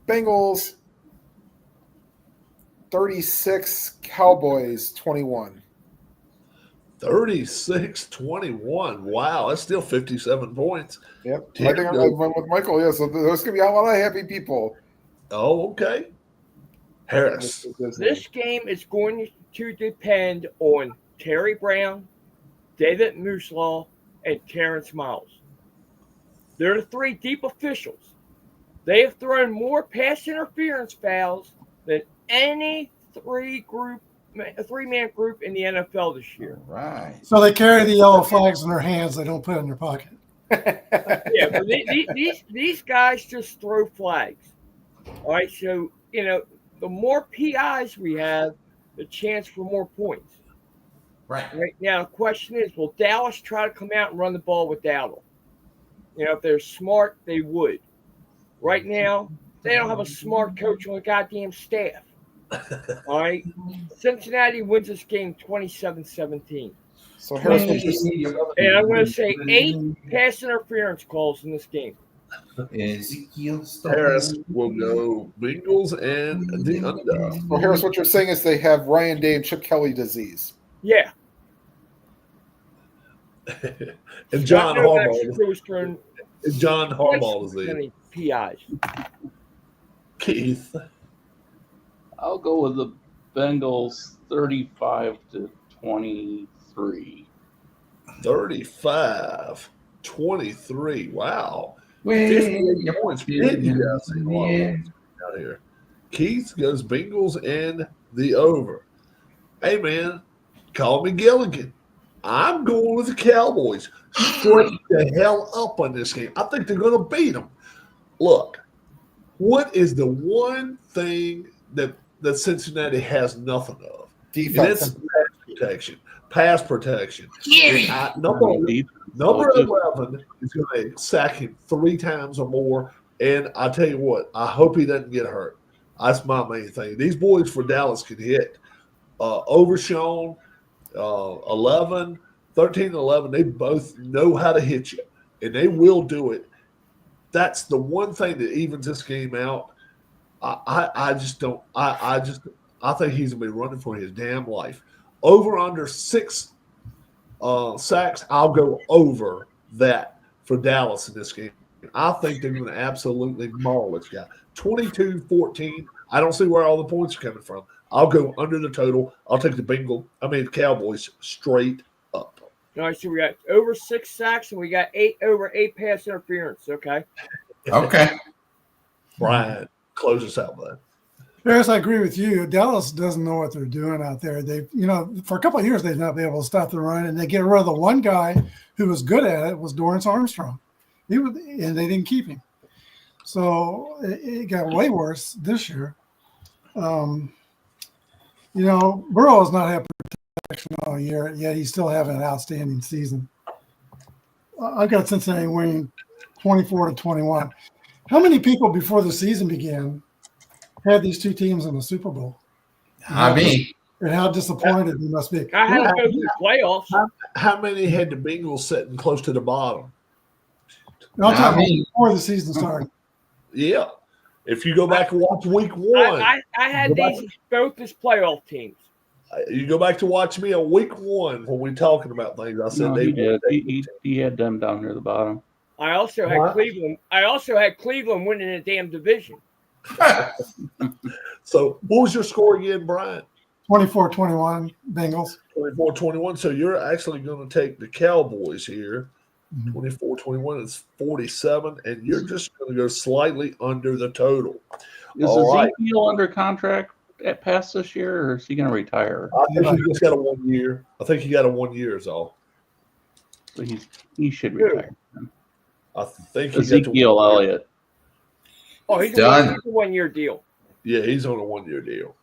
S2: Bengals 36, Cowboys 21.
S1: 36-21. Wow, that's still 57 points.
S2: Yep. I think I went with Michael. Yeah, so there's going to be a lot of happy people.
S1: Oh, okay. Harris.
S5: This game is going to depend on Terry Brown, David Mooslaw, and Terrence Miles. They're the 3 deep officials. They have thrown more pass interference fouls than any three-man group in the NFL this year.
S4: Right.
S6: So they carry the yellow flags in their hands. They don't put it in their pocket.
S5: Yeah, but these guys just throw flags. All right, so the more PIs we have, the chance for more points. Right now, the question is, will Dallas try to come out and run the ball without him? If they're smart, they would. Right now, they don't have a smart coach on the goddamn staff. All right? Cincinnati wins this game 27-17.
S2: So Harris, what you're
S5: And I'm going to say 8 pass interference calls in this game.
S4: Ezekiel
S1: Harris will go Bengals and the under.
S2: So Harris, what you're saying is they have Ryan Day and Chip Kelly disease.
S5: Yeah.
S1: And John Harbaugh.
S5: Thrown
S1: John Harbaugh is
S5: twice as
S1: there.
S5: many PIs.
S1: Keith.
S3: I'll go with the Bengals 35-23.
S1: 35-23. Wow.
S4: Wait,
S1: 58 points. Man, you guys see a lot of points out here. Keith goes Bengals and the over. Hey, man, call me Gilligan. I'm going with the Cowboys. Straight the hell up on this game. I think they're going to beat them. Look, what is the one thing that Cincinnati has nothing of?
S2: Defense.
S1: And it's pass protection. Pass protection. Number 11 is going to sack him 3 times or more. And I tell you what, I hope he doesn't get hurt. That's my main thing. These boys for Dallas can hit. Overshown, 11, 13 and 11, they both know how to hit you, and they will do it. That's the one thing that evens this game out. I just don't. I think he's gonna be running for his damn life. Over under 6 sacks. I'll go over that for Dallas in this game. I think they're going to absolutely maul this guy. 22-14. I don't see where all the points are coming from. I'll go under the total. I'll take the Cowboys straight up.
S5: All right, so we got over 6 sacks and we got over 8 pass interference. Okay.
S1: Brian, close us out, bud.
S6: Harris, I agree with you. Dallas doesn't know what they're doing out there. They, for a couple of years, they've not been able to stop the run, and they get rid of the one guy who was good at it was Dorrance Armstrong. And they didn't keep him. So it got way worse this year. Burrow has not had protection all year, yet he's still having an outstanding season. I've got Cincinnati winning 24-21. How many people before the season began had these two teams in the Super Bowl? And how disappointed you must be.
S5: I had to go to the playoffs.
S1: How many had the Bengals sitting close to the bottom?
S6: I'm talking before the season started.
S1: Yeah. If you go back and watch week 1.
S5: I had these both as playoff teams.
S1: You go back to watch me on week 1 when we're talking about things. I said
S3: he had them down near the bottom.
S5: I also had Cleveland. I also had Cleveland winning the damn division.
S1: So what was your score again, Brian?
S6: 24-21 Bengals.
S1: 24-21. So you're actually going to take the Cowboys here. 24-21 is 47, and you're just going to go slightly under the total.
S3: Is Ezekiel under contract at past this year, or is he going to retire?
S1: I think he just got a 1 year. I think he got a 1 year is all.
S3: So he should retire.
S1: I think
S3: Ezekiel Elliott.
S5: Oh, he's done. A 1 year deal.
S1: Yeah, he's on a 1 year deal.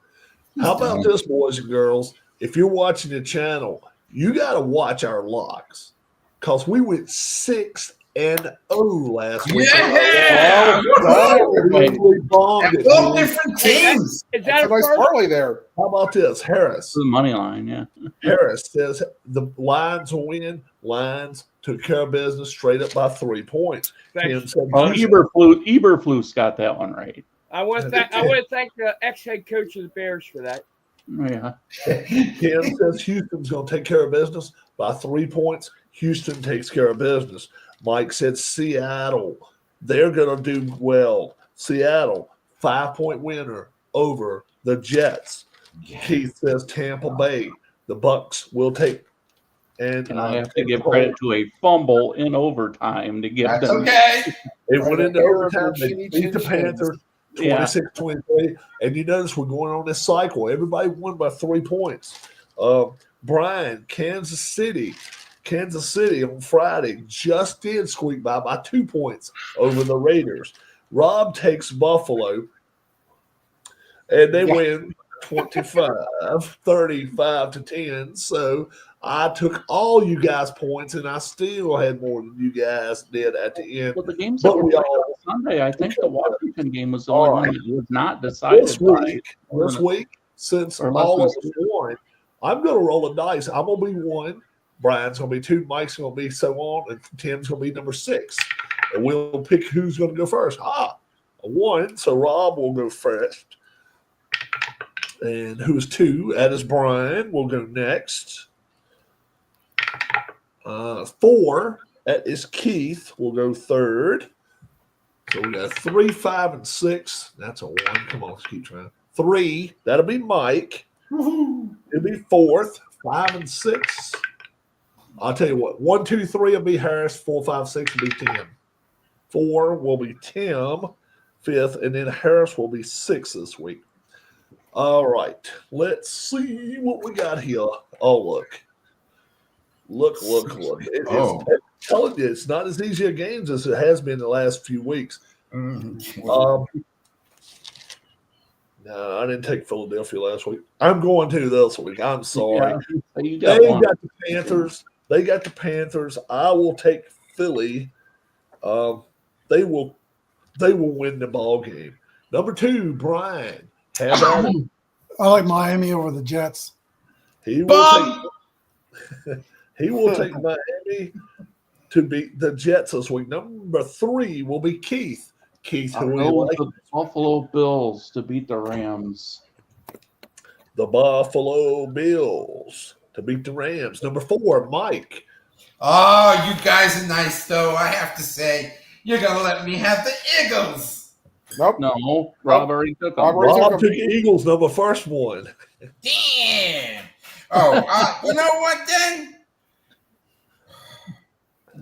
S1: How about this, boys and girls? If you're watching the channel, you got to watch our locks because we went 6-0 last week.
S4: Yeah,
S1: we bombed it.
S4: Both different teams.
S5: Is that a
S2: nice parlay there?
S1: How about this, Harris?
S3: The money line, yeah.
S1: Harris says the Lions will win. Lions took care of business straight up by 3 points. Tim said,
S3: Eberflus got that one right.
S5: I want to thank the ex-head coach of the Bears for that.
S3: Yeah.
S1: Tim says Houston's going to take care of business by 3 points. Houston takes care of business. Mike said Seattle, they're going to do well. Seattle, 5-point winner over the Jets. Keith says Tampa Bay, the Bucks will take. And
S3: I have to give credit to a fumble in overtime to give them.
S4: Okay.
S1: It went into overtime. They beat the Panthers 26-23. And you notice we're going on this cycle. Everybody won by 3 points. Brian, Kansas City on Friday just did squeak by 2 points over the Raiders. Rob takes Buffalo, and they win 35-10. So I took all you guys' points, and I still had more than you guys did at the end.
S3: Well, the games that
S1: But
S3: were
S1: we
S3: played
S1: all
S3: on Sunday, I think the Washington game was the
S1: All
S3: only
S1: right.
S3: one that was not decided
S1: this
S3: by
S1: week, since
S3: or less
S1: all
S3: than
S1: of us won, I'm going to roll a dice. I'm going to be 1. Brian's going to be 2. Mike's going to be so on, and Tim's going to be number 6. And we'll pick who's going to go first. A 1. So Rob will go first. And who is 2? That is Brian. Will go next. 4. That is Keith. Will go third. So we got 3, 5, and 6. That's a 1. Come on, let's keep trying. 3. That'll be Mike.
S4: Woohoo.
S1: It'll be 4th. 5 and 6. I'll tell you what. 1, 2, 3 will be Harris. 4, 5, 6 will be Tim. 4 will be Tim. 5th, and then Harris will be 6 this week. All right. Let's see what we got here. Oh, look. Look.
S4: Oh.
S1: I'm telling you, it's not as easy a game as it has been the last few weeks. No, I didn't take Philadelphia last week. I'm going to this week. I'm sorry.
S3: Yeah, you
S1: They
S3: got one.
S1: got the Panthers. I will take Philly. They will win the ball game. Number 2, Brian. Have at it.
S6: I like Miami over the Jets.
S1: He will
S4: Bum.
S1: take Miami to beat the Jets this week. Number 3 will be Keith. Keith,
S3: I'll
S1: who
S3: go
S1: will
S3: with
S1: like
S3: the Buffalo Bills to beat the Rams.
S1: the Buffalo Bills to beat the Rams. Number 4, Mike.
S4: Oh, you guys are nice, though. I have to say, you're going to let me have the Eagles.
S2: Nope.
S3: No, Rob already took them.
S2: Rob already
S1: Rob
S2: took
S1: took Eagles, number first one.
S4: Damn. Oh, you know what, then?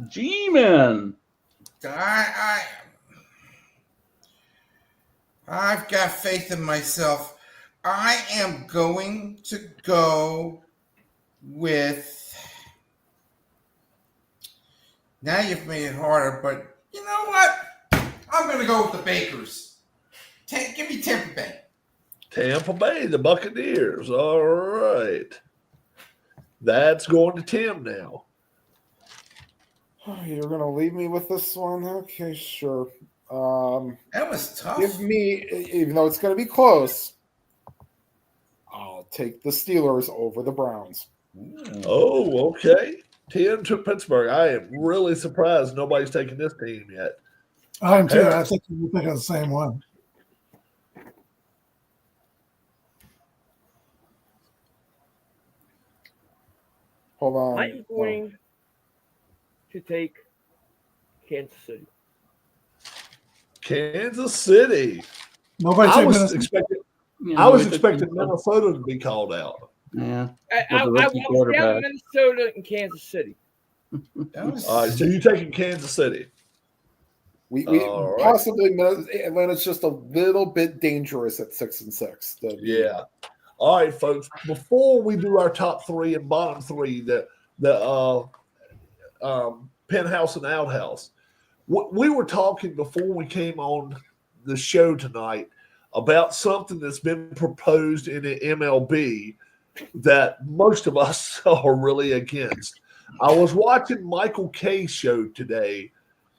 S3: G-Man.
S4: I've got faith in myself. I am going to go with. Now you've made it harder, but you know what? I'm going to go with the Bakers. Give me Tampa Bay.
S1: Tampa Bay, the Buccaneers. All right. That's going to Tim now.
S2: Oh, you're going to leave me with this one? Okay, sure.
S4: That was tough.
S2: Give me, even though it's going to be close, I'll take the Steelers over the Browns.
S1: Oh, okay. Tim took Pittsburgh. I am really surprised nobody's taken this team yet.
S6: I am too. I
S1: Harris.
S6: think you think of the same one.
S2: Hold on.
S5: I'm going to take Kansas City.
S1: Kansas City.
S6: Nobody
S1: I
S6: took
S1: was
S6: Minnesota.
S1: expecting
S3: You
S1: I
S3: know,
S1: was
S3: we took
S1: expecting
S3: Minnesota.
S1: Minnesota to be called out.
S3: Yeah.
S5: I
S3: With the
S5: was
S3: rookie
S5: down
S3: quarterback.
S5: Minnesota and Kansas City.
S4: That was,
S1: All right, so you're taking Kansas City.
S2: We
S1: All right.
S2: possibly Atlanta's just a little bit dangerous at 6 and 6.
S1: Yeah. All right, folks. Before we do our top 3 and bottom 3, the penthouse and outhouse, we were talking before we came on the show tonight about something that's been proposed in the MLB that most of us are really against. I was watching Michael Kay's show today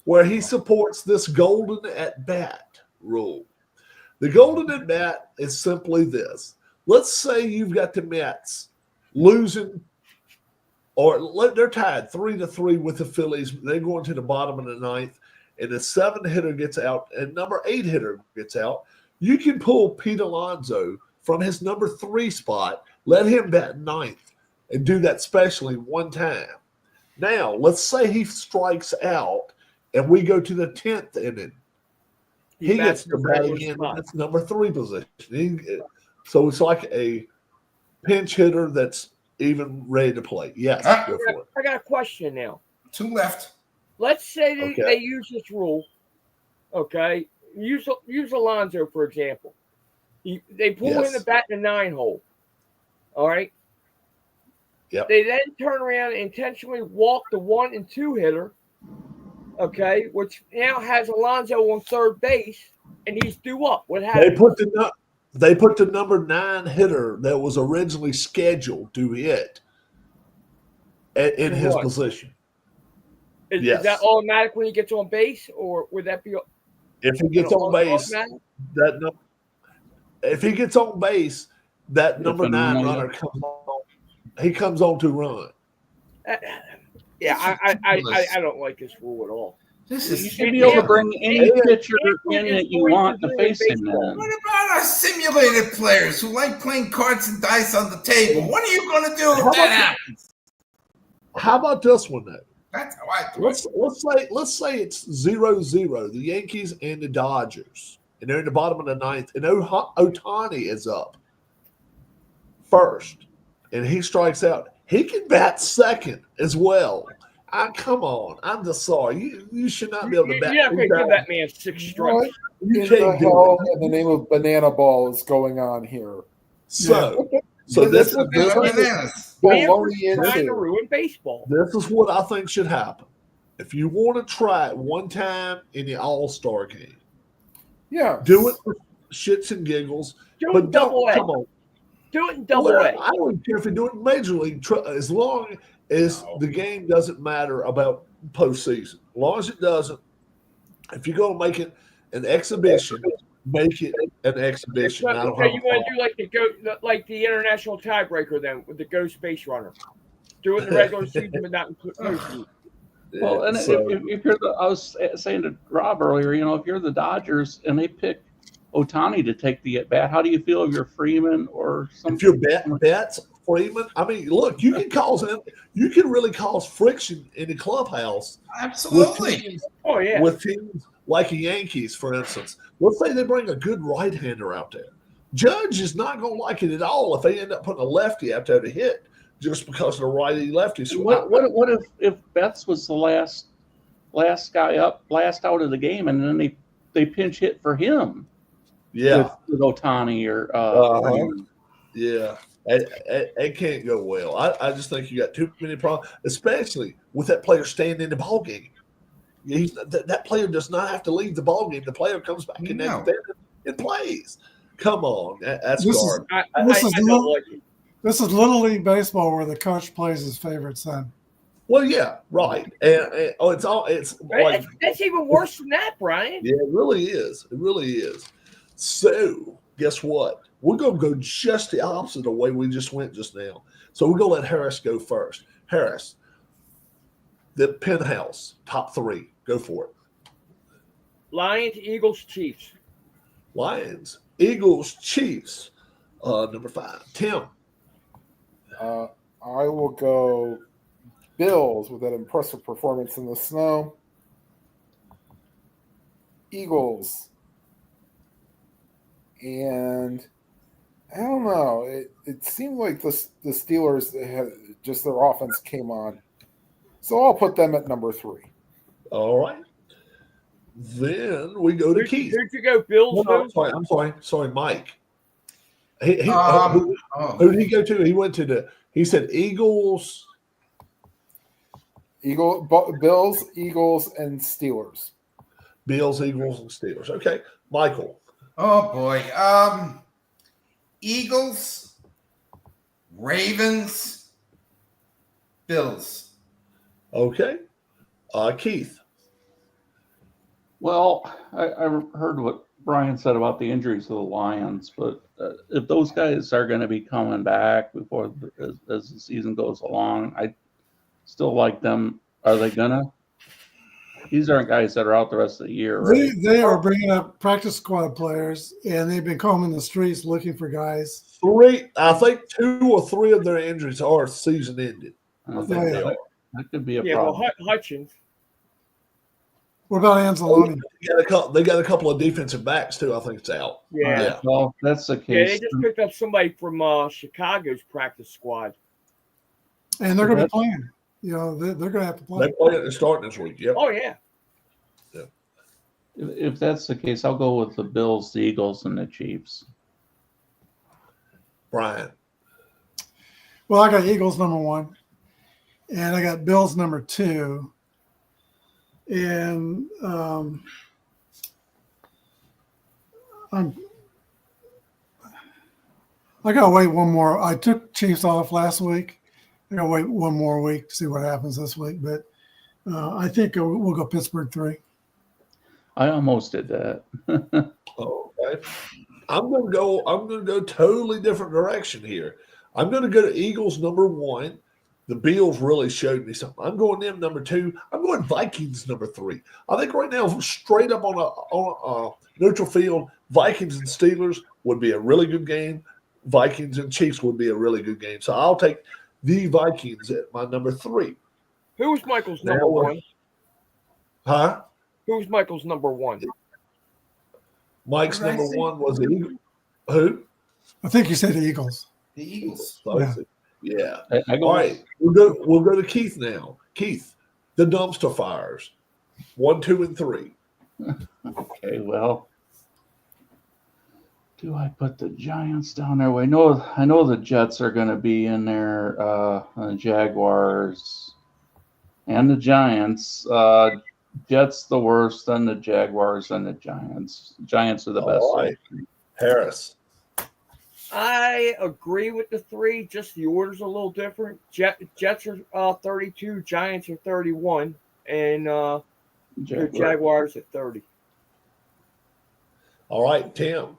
S1: where he supports this golden at bat rule. The golden at bat is simply this. Let's say you've got the Mets losing, or they're tied 3-3 with the Phillies. They're going to the bottom of the 9th, and the 7 hitter gets out, and number 8 hitter gets out. You can pull Pete Alonso from his number 3 spot, let him bat 9th, and do that specially one time. Now, let's say he strikes out, and we go to the 10th inning. He gets to bat again. That's number 3 position. So it's like a pinch hitter that's even ready to play. Yes, go for it.
S5: I got a question now.
S4: 2 left.
S5: Let's say
S1: Okay.
S5: they use this rule. Okay, use Alonso for example. They pull
S1: Yes.
S5: in the bat in the 9 hole. All right.
S1: Yep.
S5: They then turn around and intentionally walk the 1 and 2 hitter. Okay, which now has Alonso on third base, and he's due up. What happens?
S1: They put the number 9 hitter that was originally scheduled to hit in his
S5: What?
S1: position.
S5: Is
S1: Yes.
S5: that automatic when he gets on base, or would that be?
S1: If he gets on base,
S5: automatic?
S1: if he gets on base, that
S3: If
S1: number
S3: a
S1: 9
S3: no-
S1: runner comes on. He comes on to run.
S5: Yeah, I don't like this rule at all.
S4: This
S3: You
S4: is
S3: should be able to bring any pitcher in
S5: it's
S3: that you
S5: going
S3: want
S5: to
S3: to
S5: ruin
S3: face him
S5: baseball.
S3: in.
S4: What about our simulated players who like playing cards and dice on the table? What are you going to do if that happens?
S1: How about this one though?
S4: That's how I do it.
S1: Let's say it's 0-0, the Yankees and the Dodgers, and they're in the bottom of the ninth, and Ohtani is up first, and he strikes out. He can bat second as well. Come on, I'm just sorry. You should not be able to bat.
S5: You're not going to give that man 6 strikes.
S2: What
S1: You
S2: in the
S1: can't do
S2: hell
S1: it.
S2: in the name of banana ball is going on here?
S1: So
S2: This
S1: this
S2: is
S1: is
S2: what
S1: this,
S2: they're
S4: Bananas.
S2: baloney
S5: Trying to
S2: into.
S5: ruin baseball.
S1: this is what I think should happen. If you want to try it one time in the All-Star game,
S2: Yeah.
S1: do it for shits and giggles.
S5: Do it
S1: But
S5: in double
S1: don't
S5: A.
S1: come on.
S5: Do it in double
S1: Well,
S5: A.
S1: I don't care if you do it in Major League, as long as the game doesn't matter about postseason. As long as it doesn't, if you're going to make it an exhibition, make it an exhibition. I don't
S5: Okay,
S1: have
S5: you
S1: a
S5: want
S1: problem.
S5: to do like the international tiebreaker then with the ghost base runner. Do it in the regular season, but not in postseason.
S3: Well, and
S1: So,
S3: if you're I was saying to Rob earlier, if you're the Dodgers and they pick Ohtani to take the at bat, how do you feel if you're Freeman or
S1: if
S3: something?
S1: you're Betts, Freeman, I mean, look, you can really cause friction in the clubhouse with
S4: Absolutely.
S1: teams,
S5: Oh yeah.
S1: with teams like the Yankees, for instance. Let's say they bring a good right-hander out there. Judge is not going to like it at all if they end up putting a lefty out there to hit just because of the righty-lefty swap.
S3: What if Betts was the last guy up, last out of the game, and then they pinch hit for him?
S1: Yeah,
S3: with Ohtani or Freeman?
S1: Yeah. It can't go well. I just think you got too many problems, especially with that player staying in the ball game. That player does not have to leave the ball game. The player comes back in
S4: No.
S1: there and plays. Come on, that's
S6: This is-
S1: guard.
S5: I
S6: This is
S5: don't
S6: little-
S5: like it.
S6: This is Little League baseball where the coach plays his favorite son.
S1: Well, yeah, right. And it's like
S5: That's even worse than that, Brian.
S1: yeah, it really is. It really is. So guess what? We're gonna go just the opposite of the way we just went just now. So we're gonna let Harris go first. Harris, the penthouse, top 3. Go for it.
S5: Lions, Eagles, Chiefs.
S1: Lions, Eagles, Chiefs. Number 5. Tim.
S2: I will go Bills with that impressive performance in the snow. Eagles. And I don't know. It seemed like the Steelers had just their offense came on. So I'll put them at number 3.
S1: All right. Then we go to Keith.
S5: Who'd you go, Bills?
S1: I'm sorry, Mike. Who did he go to? He went to he said Eagles.
S2: Bills, Eagles, and Steelers.
S1: Bills, Eagles, and Steelers. Okay. Michael.
S4: Oh boy. Eagles, Ravens, Bills.
S1: Okay. Keith.
S3: Well, I heard what Brian said about the injuries of the Lions, but if those guys are going to be coming back before as the season goes along, I still like them. Are they gonna? These aren't guys that are out the rest of the year, right?
S6: They are bringing up practice squad players, and they've been combing the streets looking for guys.
S1: 3, I think 2 or 3 of their injuries are season ended. I think they are.
S3: That could be a
S5: Yeah,
S3: problem.
S5: well, Hutchins.
S6: What about Anzalone?
S1: They got a couple of defensive backs too. I think it's out.
S5: Yeah.
S1: Yeah.
S3: Well, that's the
S5: Yeah,
S3: case.
S5: they just picked up somebody from Chicago's practice squad.
S6: And they're going to be playing. They're going to have to play.
S1: They play it. They're starting this week. Yep.
S5: Oh, yeah.
S3: If that's the case, I'll go with the Bills, the Eagles, and the Chiefs.
S1: Brian.
S6: Well, I got Eagles number 1, and I got Bills number 2. And I got to wait one more. I took Chiefs off last week, I gotta wait one more week to see what happens this week. But I think we'll go Pittsburgh 3.
S3: I almost did that.
S1: Okay. I'm gonna go totally different direction here. I'm gonna go to Eagles number 1. The Bills really showed me something. I'm going them number 2. I'm going Vikings number 3. I think right now, straight up on a neutral field, Vikings and Steelers would be a really good game. Vikings and Chiefs would be a really good game. So I'll take the Vikings at my number 3.
S5: Who's Michael's number 1?
S1: Huh?
S5: Who's Michael's number 1?
S1: Mike's number 1 was Eagles. Who?
S6: I think you said the Eagles.
S4: The Eagles.
S1: Yeah.
S3: I go
S1: All right. We'll go to Keith now. Keith, the dumpster fires. 1, 2, and 3.
S3: Okay, well, do I put the Giants down there? Well, I know the Jets are going to be in there, the Jaguars and the Giants. Jets the worst, then the Jaguars, and the Giants. Giants are the best.
S1: All right. Harris.
S5: I agree with the 3. Just the order's a little different. Jets are 32, Giants are 31, and the Jaguars at 30.
S1: All right, Tim.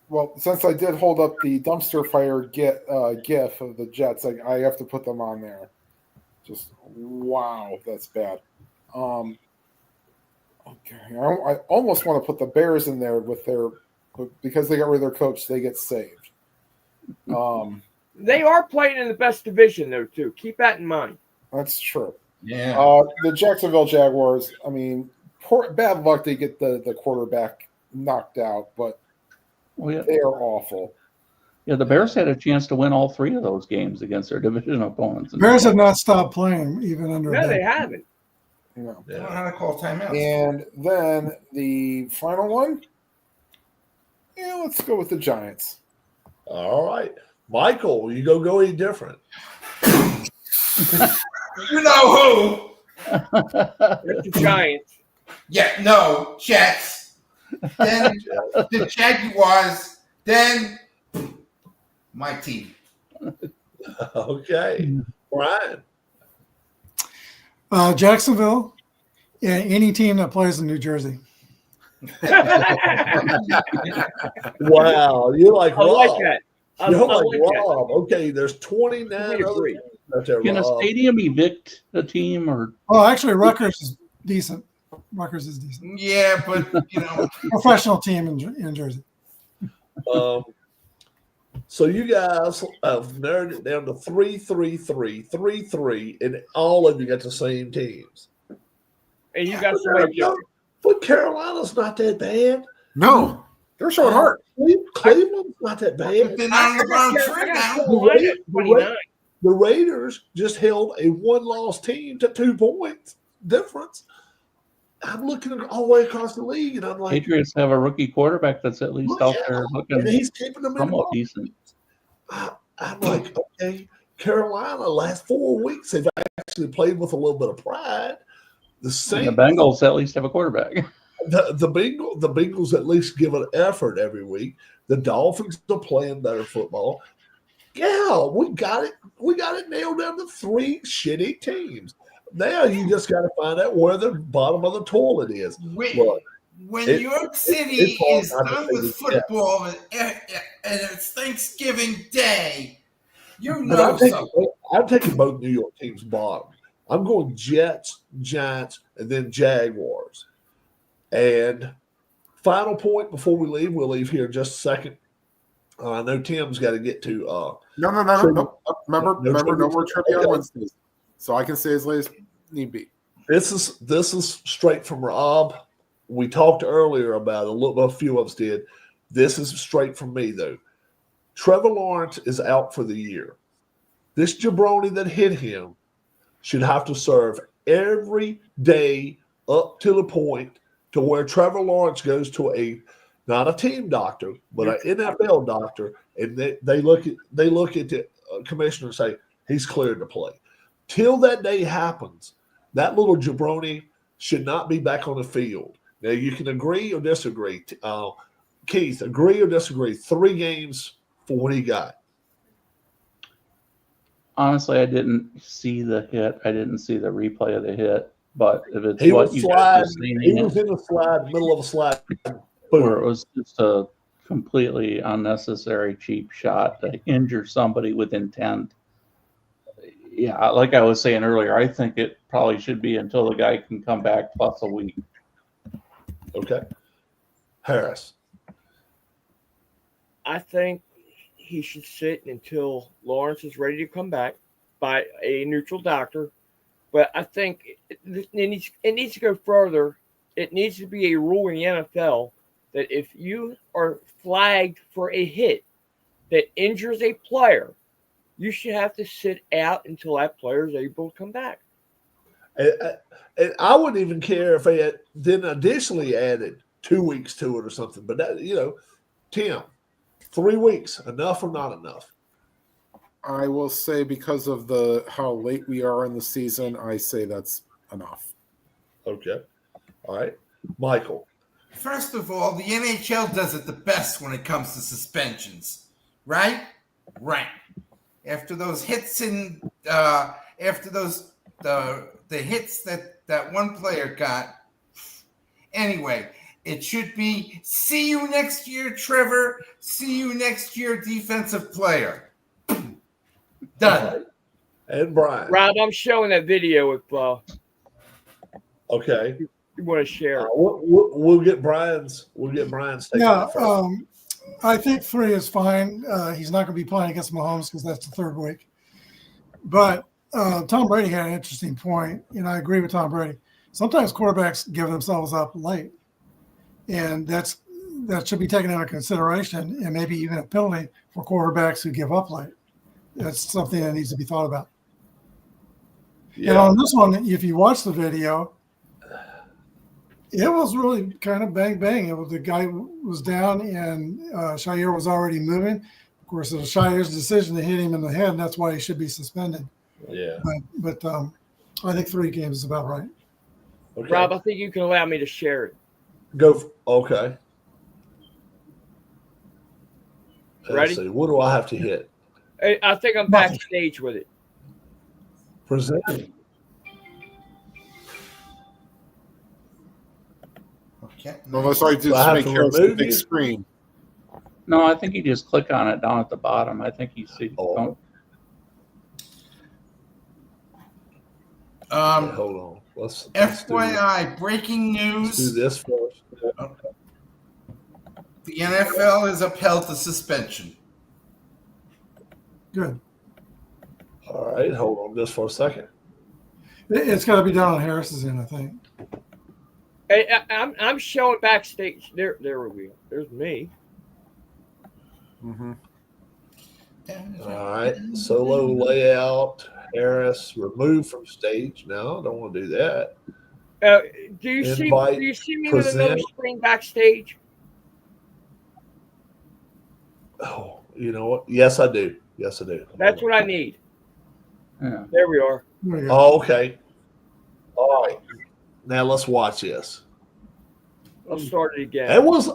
S2: Well, since I did hold up the dumpster fire gif of the Jets, I have to put them on there. Just wow, that's bad. Okay, I almost want to put the Bears in there because they got rid of their coach, they get saved.
S5: They are playing in the best division, though, too. Keep that in mind.
S2: That's true.
S4: Yeah.
S2: The Jacksonville Jaguars, I mean, bad luck they get the quarterback knocked out, but they are awful.
S3: Yeah, the Bears had a chance to win all 3 of those games against their division opponents.
S6: The Bears have not stopped playing even under.
S5: No, they haven't.
S2: No.
S4: I don't know how to call timeouts.
S2: And then the final one, let's go with the Giants.
S1: All right. Michael, you go any different.
S4: You know who?
S5: It's the Giants.
S4: Yeah, no, Jets. Then the Jaguars. Then my team.
S1: Okay. Brian.
S6: Jacksonville, any team that plays in New Jersey.
S1: Wow. You're like
S5: I
S1: Rob.
S5: like that.
S1: You're
S5: I
S1: like
S5: like
S1: Rob. Okay, there's 29 other
S5: agree.
S1: teams out there,
S3: Can a
S1: Rob.
S3: stadium evict a team or?
S6: Oh, actually, Rutgers is decent. Rutgers is decent.
S4: Yeah, but
S6: Professional team in Jersey.
S1: So you guys have narrowed it down to 3-3-3, 3-3, and all of you got the same teams.
S5: And you got somebody different.
S1: But Carolina's not that bad.
S2: No, they're showing heart.
S1: Cleveland's not that bad.
S4: they're not on the wrong trip now.
S5: Carolina at 29.
S1: The Raiders just held a one-loss team to 2 points difference. I'm looking all the way across the league, and I'm like,
S3: Patriots have a rookie quarterback that's at least out there looking
S1: and he's keeping them in
S3: somewhat
S1: the
S3: decent.
S1: I'm like, okay, Carolina, last 4 weeks, they've actually played with a little bit of pride. The Saints,
S3: And the Bengals at least have a quarterback.
S1: the Bengals at least give an effort every week. The Dolphins are playing better football. Yeah, we got it. We got it nailed down to 3 shitty teams. Now you just got to find out where the bottom of the toilet is. Look,
S4: When York City is done with football and it's Thanksgiving Day, you know something.
S1: I'm taking both New York teams bottom. I'm going Jets, Giants, and then Jaguars. And final point before we leave, we'll leave here in just a second. I know Tim's got to get to.
S2: No. Remember, no more trivia on Wednesdays. So I can say as late as need be.
S1: This is straight from Rob. We talked earlier about it. A few of us did. This is straight from me though. Trevor Lawrence is out for the year. This jabroni that hit him should have to serve every day up to the point to where Trevor Lawrence goes to not a team doctor, but an NFL doctor, and they look at the commissioner and say he's cleared to play. Till that day happens, that little jabroni should not be back on the field. Now, you can agree or disagree. Keith, agree or disagree? 3 games for what he got.
S3: Honestly, I didn't see the hit. I didn't see the replay of the hit. But if it's
S1: He
S3: what
S1: was
S3: you guys are
S1: sliding. He
S3: saying,
S1: was in the slide, middle of a slide.
S3: where it
S1: Boom.
S3: was just a completely unnecessary cheap shot to injure somebody with intent. Yeah, like I was saying earlier, I think it probably should be until the guy can come back plus a week.
S1: Okay. Harris.
S5: I think he should sit until Lawrence is ready to come back by a neutral doctor. But I think it needs to go further. It needs to be a rule in the NFL that if you are flagged for a hit that injures a player, you should have to sit out until that player is able to come back.
S1: And I wouldn't even care if they had then additionally added 2 weeks to it or something. But that, Tim, 3 weeks, enough or not enough?
S2: I will say because of how late we are in the season, I say that's enough.
S1: Okay. All right. Michael.
S4: First of all, the NHL does it the best when it comes to suspensions, right? Right. After those hits after those the hits that one player got. Anyway, it should be see you next year, Trevor. See you next year, defensive player. Done.
S1: Right. And Brian.
S5: Rob, I'm showing that video if
S1: Okay.
S5: you want to share it.
S1: We'll get Brian's. Take
S6: Yeah,
S1: it first.
S6: I think 3 is fine. He's not going to be playing against Mahomes because that's the 3rd week. But Tom Brady had an interesting point, and I agree with Tom Brady. Sometimes quarterbacks give themselves up late, and that should be taken into consideration, and maybe even a penalty for quarterbacks who give up late. That's something that needs to be thought about.
S1: Yeah.
S6: And on this one, if you watch the video, it was really kind of bang bang. The guy was down, and Shire was already moving. Of course, it was Shire's decision to hit him in the head, and that's why he should be suspended.
S1: Yeah.
S6: But I think 3 games is about right.
S1: Okay.
S5: Rob, I think you can allow me to share it.
S1: Okay.
S5: Ready?
S1: Let's see. What do I have to hit?
S5: I think I'm backstage with it.
S1: Present.
S4: Okay.
S2: Unless I just
S1: Do I have
S2: make
S1: to
S2: Harris a
S1: remove
S2: big
S1: you?
S2: screen.
S3: No, I think you just click on it down at the bottom. I think you see.
S1: Oh. Okay, hold on. Let's
S4: FYI, breaking
S1: let's do
S4: news:
S1: this first.
S4: the NFL has upheld the suspension.
S6: Good.
S1: All right, hold on just for a second.
S6: It's got to be done on Harris's end, I think.
S5: Hey, I'm showing backstage. There we go. There's me.
S2: Mm-hmm.
S1: All right, solo layout. Harris removed from stage. No, I don't want to do that.
S5: Do you
S1: Invite,
S5: see me with another
S1: present.
S5: screen backstage?
S1: Oh, you know what? Yes, I do. Yes, I do.
S5: That's what I need.
S3: Yeah.
S5: There we are.
S6: There you go.
S1: Oh, okay. All right. Now let's watch this.
S5: I'll start it again.
S1: It was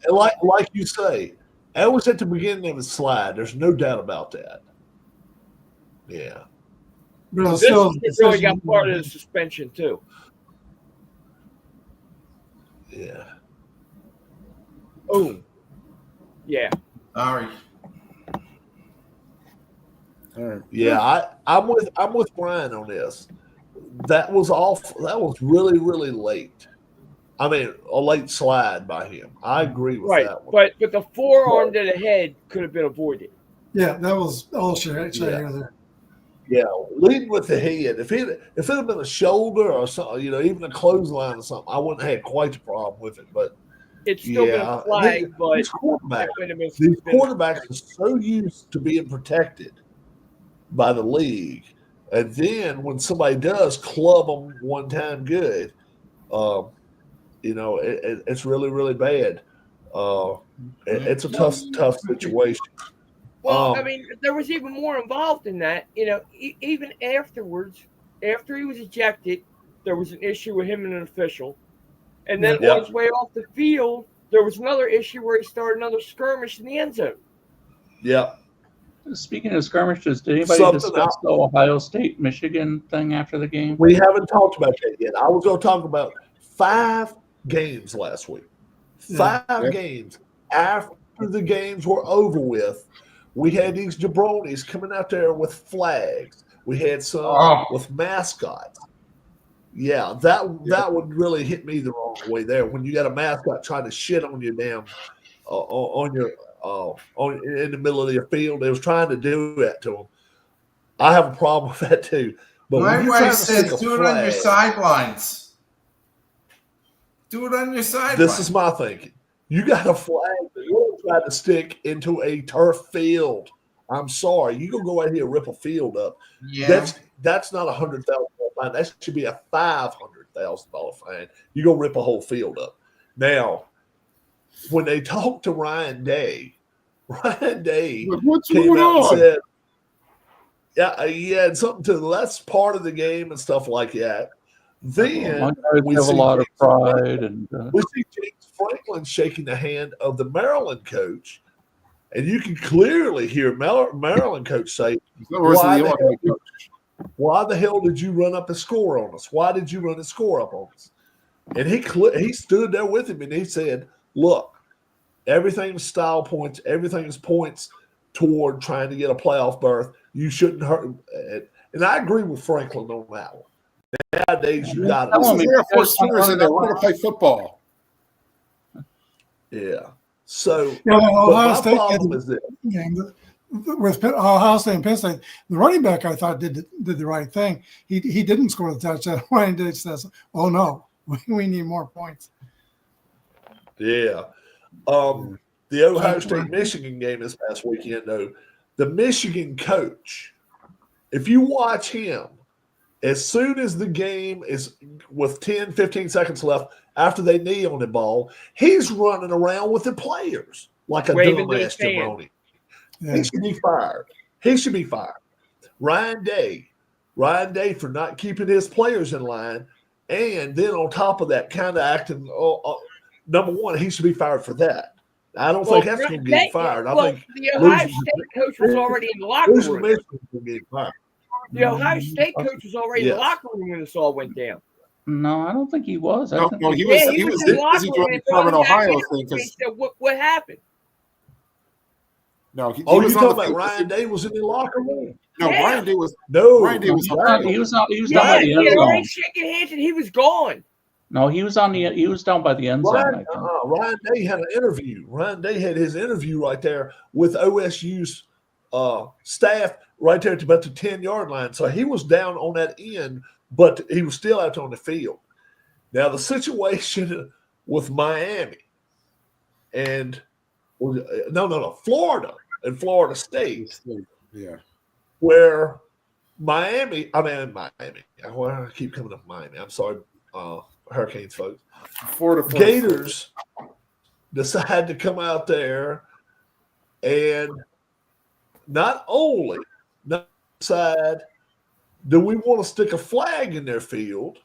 S1: like you say. It was at the beginning of the slide. There's no doubt about that. Yeah.
S6: But it's
S5: This
S6: still
S5: really got part of the suspension too.
S1: Yeah.
S5: Oh, yeah.
S4: All right.
S2: All right.
S1: Yeah, I'm with Brian on this. That was really, really late. I mean, a late slide by him. I agree with
S5: Right,
S1: that one.
S5: but the forearm to the head could have been avoided.
S6: Yeah, that was all Shire there.
S1: Yeah, leading with the head. If it had been a shoulder or something, even a clothesline or something, I wouldn't have had quite the problem with it. But
S5: It's still been a flag, but
S1: these quarterbacks,
S5: it would have been
S1: these quarterbacks are so used to being protected by the league, and then when somebody does club them one time good, it's really, really bad. It's a tough situation.
S5: Well, I mean, there was even more involved in that. Even afterwards, after he was ejected, there was an issue with him and an official. And then
S1: Yeah.
S5: on his way off the field, there was another issue where he started another skirmish in the end zone.
S1: Yeah.
S3: Speaking of skirmishes, did anybody
S1: Something
S3: discuss the Ohio State Michigan thing after the game?
S1: We haven't talked about that yet. I was going to talk about 5 games last week.
S6: Yeah.
S1: 5 games after the games were over with. We had these jabronis coming out there with flags. We had some with mascots. Yeah, that would really hit me the wrong way there. When you got a mascot trying to shit on your damn in the middle of your field, they was trying to do that to them. I have a problem with that too. But
S4: My
S1: when you're
S4: wife
S1: trying to stick
S4: says
S1: a
S4: do it on your
S1: flag,
S4: sidelines. Do it on your sidelines.
S1: this is my thinking. You got a flag that you're trying to stick into a turf field. I'm sorry, you gonna go out here and rip a field up.
S4: Yeah.
S1: That's not $100,000 fine. That should be a $500,000 fine. You go rip a whole field up. Now, when they talked to Ryan Day
S2: What's
S1: came
S2: going
S1: out and
S2: on?
S1: said, yeah, he had something to that's part of the game and stuff like that. Then
S3: My guys
S1: we
S3: have a
S1: see
S3: lot of
S1: James
S3: pride, and
S1: we see James Franklin shaking the hand of the Maryland coach, and you can clearly hear Maryland coach say, why the hell did you run up a score on us? Why did you run a score up on us? And he stood there with him and he said, look, everything is style points. Everything is points toward trying to get a playoff berth. You shouldn't hurt. And I agree with Franklin on that one. Nowadays, you got
S2: This is
S1: to.
S2: Air Force swimmers in there. We're going to play football.
S1: Yeah. So,
S6: Yeah,
S1: but
S6: Ohio
S1: my
S6: State
S1: problem is this.
S6: game with Ohio State and Penn State. The running back I thought did the right thing. He didn't score the touchdown. Ryan Day says, "Oh no, we need more points."
S1: Yeah. The Ohio State-Michigan game this past weekend, though, the Michigan coach, if you watch him, as soon as the game is with 10, 15 seconds left after they knee on the ball, he's running around with the players like a dumbass jabroni. Yeah. He should be fired. He should be fired. Ryan Day for not keeping his players in line, and then on top of that, kind of acting number one, he should be fired for that. I don't think that's going to get fired. I think
S5: the Ohio State coach was already in the locker room. The Ohio State coach was already in the locker room when this all went down.
S3: No, I don't think he was.
S2: No, he was in the locker room. He was doing Ohio thing because
S5: what happened?
S2: No,
S1: you talking about Ryan Day was in the locker room?
S2: No,
S5: yeah.
S2: Ryan Day was.
S1: No,
S3: he was down by the end zone.
S5: Already shaking hands and he was gone.
S3: No, he was down by the end zone.
S1: Ryan Day had an interview. Ryan Day had his interview right there with OSU's staff right there at about the 10-yard line. So he was down on that end, but he was still out on the field. Now the situation with Miami and Florida and Florida State.
S2: Yeah.
S1: Where Miami. Well, I keep coming up Miami. I'm sorry, Hurricanes folks.
S2: Florida
S1: Gators decide to come out there and not only decide, do we want to stick a flag in their field?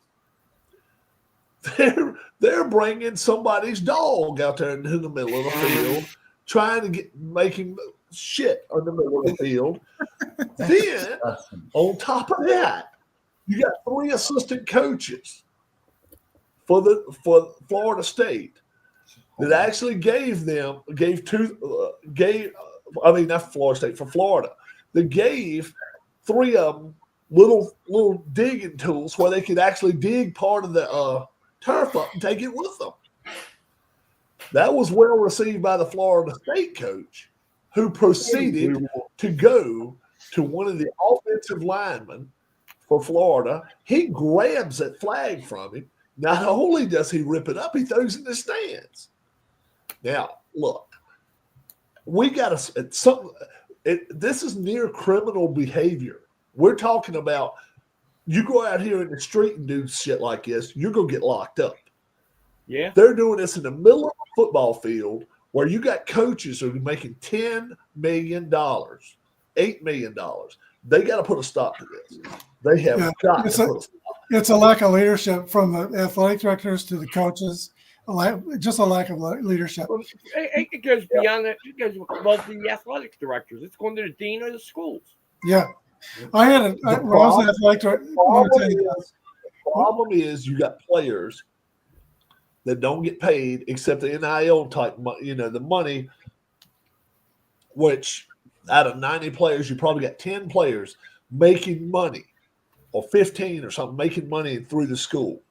S1: They're bringing somebody's dog out there into the middle of the field, trying to make him shit on the middle of the field. Then, on top of that, you got 3 assistant coaches for Florida State that actually not Florida State, for Florida. They gave 3 of them little digging tools where they could actually dig part of the turf up and take it with them. That was well received by the Florida State coach, who proceeded to go to one of the offensive linemen for Florida. He grabs that flag from him. Not only does he rip it up, he throws it in the stands. Now, look, we got to this is near criminal behavior. We're talking about you go out here in the street and do shit like this, you're going to get locked up.
S5: Yeah.
S1: They're doing this in the middle of a football field where you got coaches who are making $10 million, $8 million. They got to put a stop to this. They have got to put a stop.
S6: It's a lack of leadership from the athletic directors to the coaches. just a lack of leadership.
S5: Well, it goes beyond that. It goes above the athletics directors. It's going to the dean of the schools.
S6: Yeah, I had a when I was an athletic director.
S1: The problem is you got players that don't get paid except the NIL type, the money, which out of 90 players, you probably got 10 players making money or 15 or something making money through the school.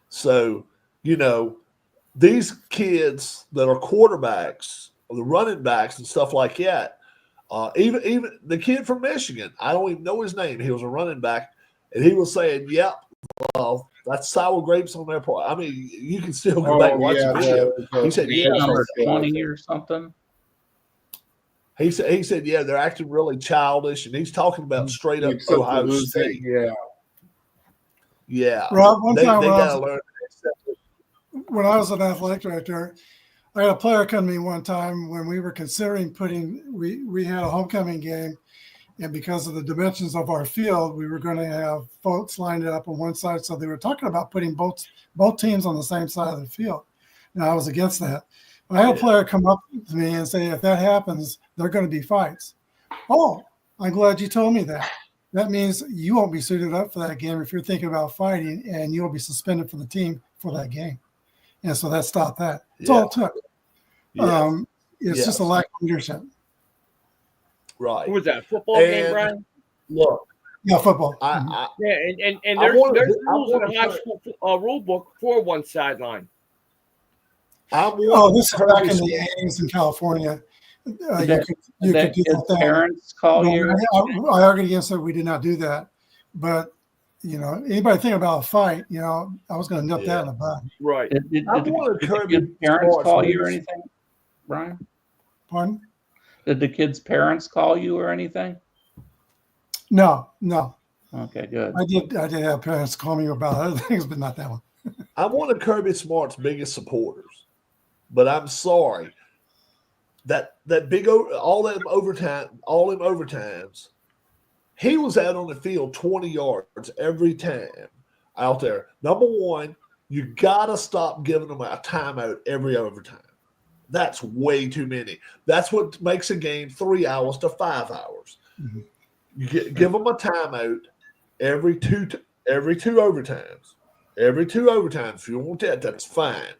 S1: So, these kids that are quarterbacks, or the running backs and stuff like that, even the kid from Michigan, I don't even know his name. He was a running back, and he was saying, "Yep, that's sour grapes on their part." I mean, you can still go back and watch the video. He said,
S3: "Yeah, number 20 or something."
S1: He said, "Yeah, they're acting really childish," and he's talking about straight up Ohio State. Yeah.
S6: Rob, one
S1: they
S6: time
S1: got to learn to accept it.
S6: When I was an athletic director, I had a player come to me one time when we were considering we had a homecoming game, and because of the dimensions of our field, we were going to have folks lined up on one side. So they were talking about putting both teams on the same side of the field. And I was against that. But I had a player come up to me and say, if that happens, there are going to be fights. Oh, I'm glad you told me that. That means you won't be suited up for that game if you're thinking about fighting, and you'll be suspended from the team for that game. And so that stopped that. That's all it took.
S1: Yes.
S6: It's just a lack of leadership.
S1: Right.
S5: Who was that? Football game, Brian?
S1: Look.
S6: Yeah, football.
S5: And there's rules in the high school rule book for one sideline.
S6: This is back in the 80s in California. You could do that.
S3: Parents call you?
S6: I argued against it. We did not do that. But, anybody think about a fight, I was going to nip that in the bud.
S5: Right.
S3: Did the parents call you or anything, Brian?
S6: Pardon?
S3: Did the kids' parents call you or anything?
S6: No.
S3: Okay, good.
S6: I did have parents call me about other things, but not that one.
S1: I'm one of Kirby Smart's biggest supporters, but I'm sorry that big all them overtimes. He was out on the field 20 yards every time out there. Number one, you gotta stop giving them a timeout every overtime. That's way too many. That's what makes a game 3 hours to 5 hours. Mm-hmm. You give them a timeout every two overtimes. Every 2 overtimes. If you want that, that's fine.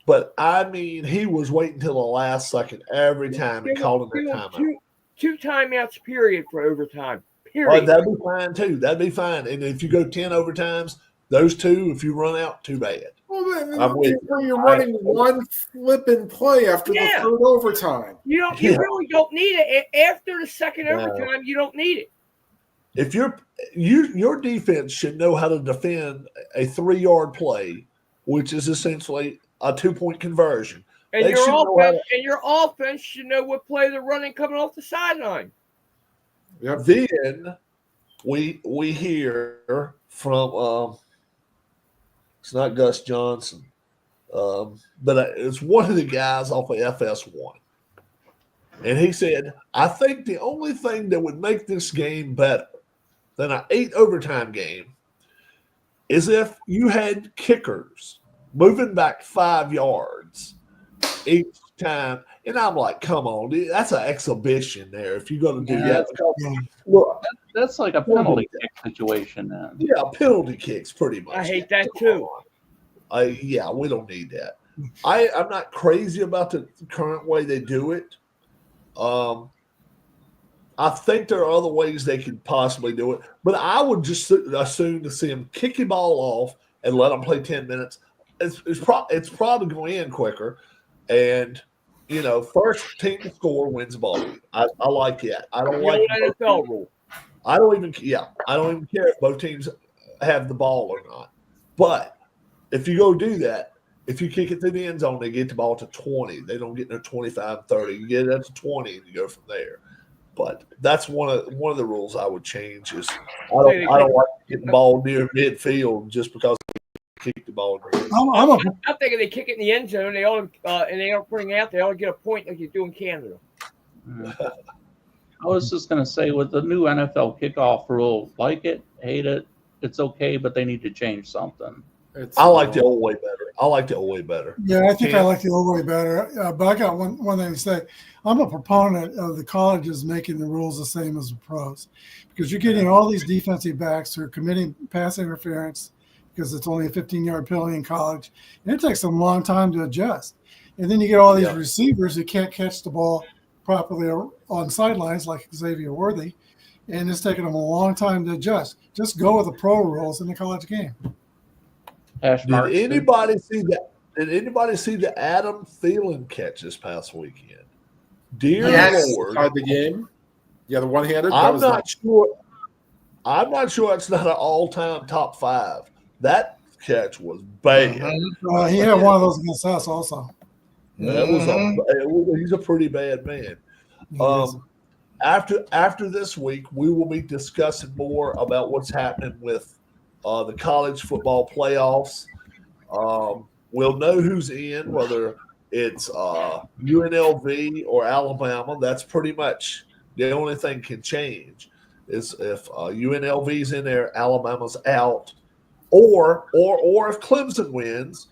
S1: But I mean, he was waiting till the last second every time and called him that timeout.
S5: Two timeouts, period, for overtime. Period.
S1: That'd be fine too. That'd be fine. And if you go 10 overtimes, those two, if you run out, too bad.
S2: Well, then you're running one flipping play after the third overtime.
S5: You really don't need it. After the second overtime, you don't need it.
S1: If your defense should know how to defend a 3-yard play, which is essentially a 2-point conversion.
S5: And your offense should know what play they're running coming off the sideline.
S1: Yep. Then we hear from it's not Gus Johnson, but it's one of the guys off of FS1. And he said, I think the only thing that would make this game better than an 8 overtime game is if you had kickers moving back 5 yards each time. And I'm like, come on, dude, that's an exhibition there. If you're going to do that.
S3: Look, that's like a penalty kick situation then.
S1: Yeah, penalty kicks pretty much.
S5: I hate that too.
S1: Yeah, we don't need that. I'm not crazy about the current way they do it. I think there are other ways they could possibly do it. But I would just assume to see them kick the ball off and let them play 10 minutes. It's probably going to end quicker. And first team to score wins the ball. I like that. I don't like
S5: NFL rule.
S1: I don't even care if both teams have the ball or not. But if you go do that, if you kick it through the end zone, they get the ball to 20. They don't get to 25, 30. You get it to 20 and you go from there. But that's one of the rules I would change is I don't like getting the ball near midfield just because they kick the ball.
S5: I'm thinking they kick it in the end zone. They ought and they don't bring it out. They ought to get a point like you do in Canada.
S3: I was just going to say with the new NFL kickoff rule, like it, hate it, it's okay, but they need to change something.
S1: I like the old way better. I like the old way better.
S6: Yeah, I think I like the old way better. But I got one thing to say. I'm a proponent of the colleges making the rules the same as the pros, because you're getting all these defensive backs who are committing pass interference because it's only a 15-yard penalty in college, and it takes them a long time to adjust. And then you get all these receivers who can't catch the ball properly on sidelines like Xavier Worthy, and it's taking them a long time to adjust. Just go with the pro rules in the college game.
S1: Did anybody see that? Did anybody see the Adam Thielen catch this past weekend? Dear Lord,
S2: the game. Yeah, the one-handed.
S1: I'm not sure. I'm not sure it's not an all-time top 5. That catch was bad.
S6: He had one of those against us also.
S1: He's a pretty bad man. After this week, we will be discussing more about what's happening with the college football playoffs. We'll know who's in, whether it's UNLV or Alabama. That's pretty much the only thing can change is if UNLV's in there, Alabama's out, or if Clemson wins,